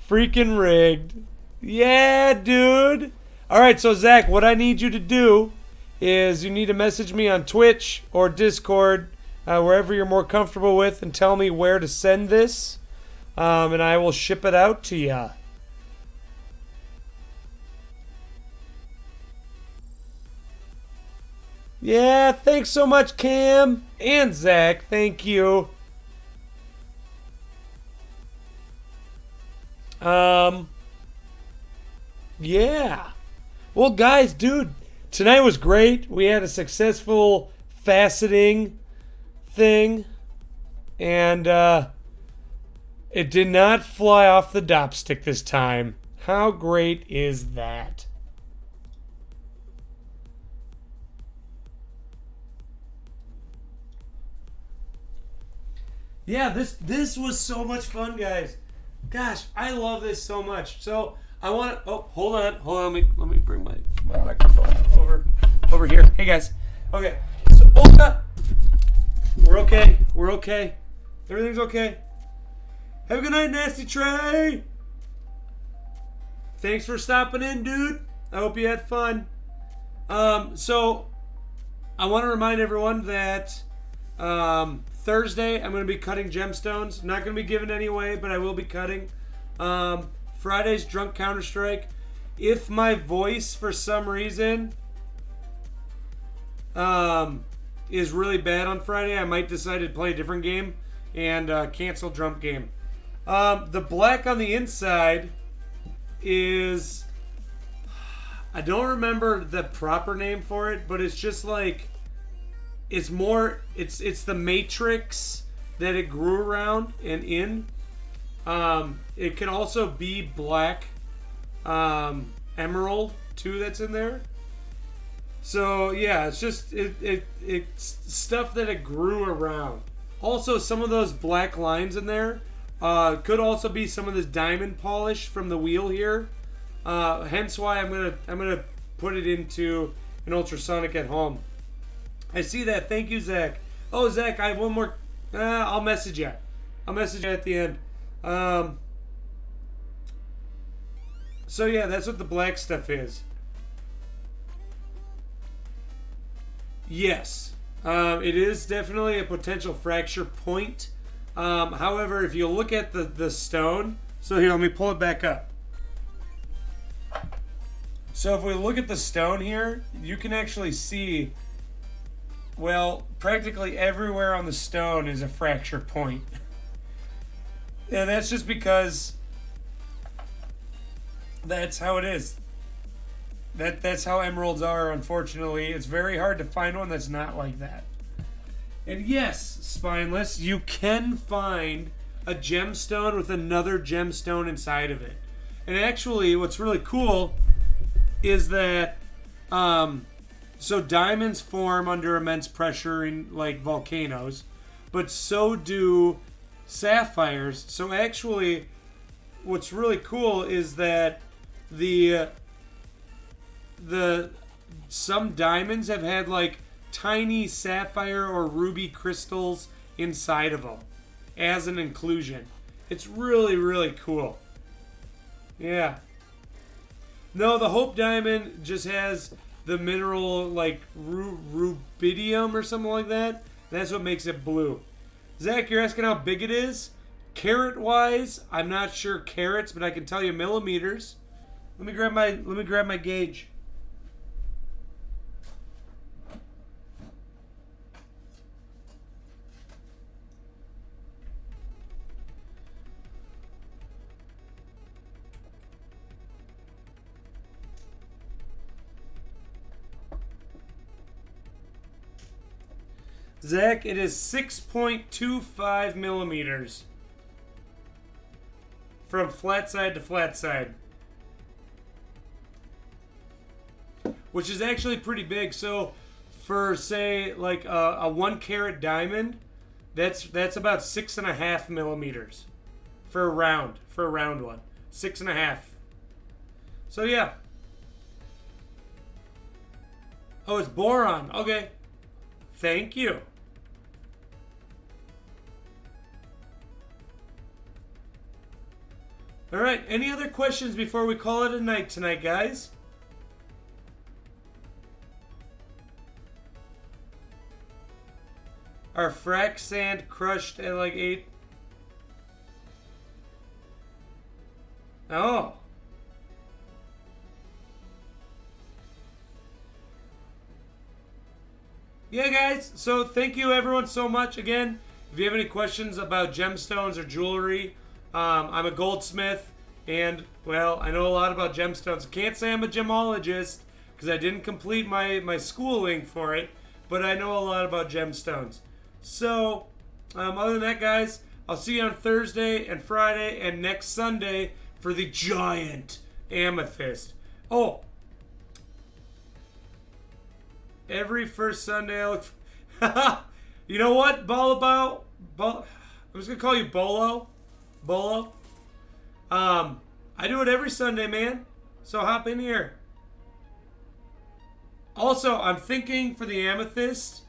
Freaking rigged. Yeah, dude. All right, so Zach, what I need you to do is you need to message me on Twitch or Discord, wherever you're more comfortable with, and tell me where to send this, and I will ship it out to you. Yeah, thanks so much, Cam and Zach. Thank you. Yeah. Well, guys, dude, tonight was great. We had a successful faceting thing, and it did not fly off the dopstick this time. How great is that? Yeah, this was so much fun, guys. Gosh, I love this so much. So I want to. Oh, hold on. Let me bring my microphone over here. Hey, guys. Okay. So Olga, we're okay. We're okay. Everything's okay. Have a good night, Nasty Trey. Thanks for stopping in, dude. I hope you had fun. So I want to remind everyone that Thursday I'm going to be cutting gemstones. I'm not going to be giving any away, but I will be cutting. Friday's Drunk Counter-Strike. if my voice for some reason is really bad on Friday, I might decide to play a different game and cancel Drum Game. The black on the inside is, I don't remember the proper name for it, but it's just like, it's the matrix that it grew around and in. It can also be black emerald too that's in there. So yeah, it's just it's stuff that it grew around. Also, some of those black lines in there could also be some of this diamond polish from the wheel here. Hence why I'm gonna put it into an ultrasonic at home. I see that. Thank you, Zach. Oh, Zach, I have one more. I'll message you. I'll message you at the end. So yeah, that's what the black stuff is. Yes, it is definitely a potential fracture point. However, if you look at the stone, so here, let me pull it back up. So if we look at the stone here, you can actually see, well, practically everywhere on the stone is a fracture point. And that's just because that's how it is. That's how emeralds are, unfortunately. It's very hard to find one that's not like that. And yes, Spineless, you can find a gemstone with another gemstone inside of it. And actually, what's really cool is that, so diamonds form under immense pressure in like volcanoes, but so do sapphires. So actually, what's really cool is that some diamonds have had like tiny sapphire or ruby crystals inside of them as an inclusion. It's really, really cool. Yeah. No, the Hope Diamond just has the mineral like rubidium or something like that. That's what makes it blue. Zach, you're asking how big it is? Carat wise, I'm not sure carats, but I can tell you millimeters. Let me grab my gauge. Zach, it is 6.25 millimeters from flat side to flat side, which is actually pretty big. So for say like a 1 carat diamond, that's about 6.5 millimeters for a round one. 6.5. So yeah. Oh, it's boron. Okay. Thank you. All right, any other questions before we call it a night tonight, guys? Our frac sand crushed at like 8. Oh. Yeah, guys, so thank you everyone so much. Again, if you have any questions about gemstones or jewelry, I'm a goldsmith, and, well, I know a lot about gemstones. I can't say I'm a gemologist, because I didn't complete my schooling for it, but I know a lot about gemstones. So, other than that, guys, I'll see you on Thursday and Friday and next Sunday for the giant amethyst. Oh! Every first Sunday, I look. You know what, I'm just gonna call you Bolo. I do it every Sunday, man. So hop in here. Also, I'm thinking for the amethyst.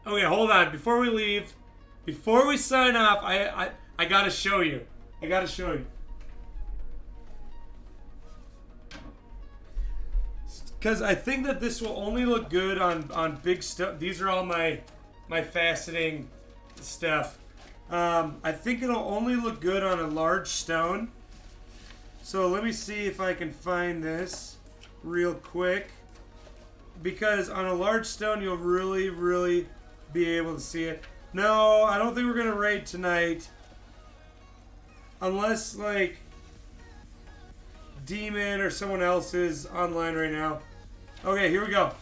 Okay, hold on. Before we leave, before we sign off, I gotta show you. Because I think that this will only look good on big stuff. These are all my faceting stuff. I think it'll only look good on a large stone. So let me see if I can find this real quick. Because on a large stone, you'll really, really be able to see it. No, I don't think we're going to raid tonight. Unless, like, Demon or someone else is online right now. Okay, here we go.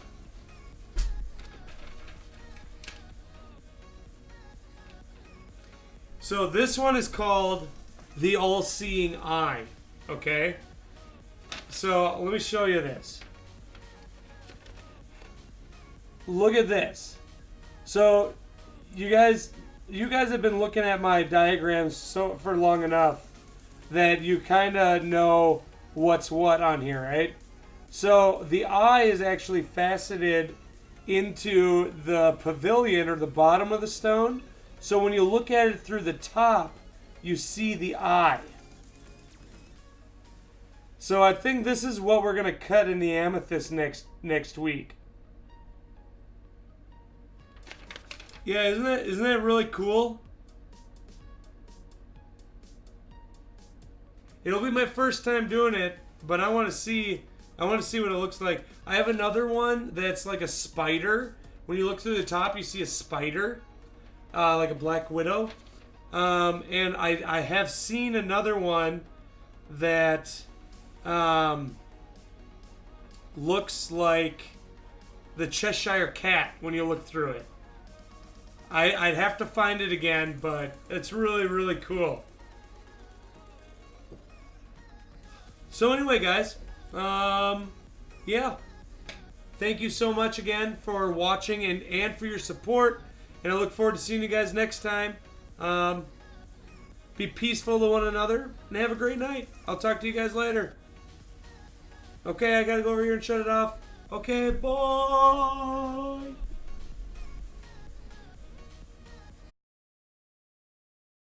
So this one is called the All-Seeing Eye. Okay? So let me show you this. Look at this. So you guys have been looking at my diagrams for long enough that you kind of know what's what on here, right? So the eye is actually faceted into the pavilion or the bottom of the stone. So when you look at it through the top, you see the eye. So I think this is what we're going to cut in the amethyst next week. Yeah, isn't that really cool? It'll be my first time doing it, but I want to see what it looks like. I have another one that's like a spider. When you look through the top, you see a spider, like a black widow. And I have seen another one that looks like the Cheshire Cat when you look through it. I'd have to find it again, but it's really, really cool. So anyway, guys, yeah. Thank you so much again for watching and for your support. And I look forward to seeing you guys next time. Be peaceful to one another and have a great night. I'll talk to you guys later. Okay, I gotta go over here and shut it off. Okay, bye.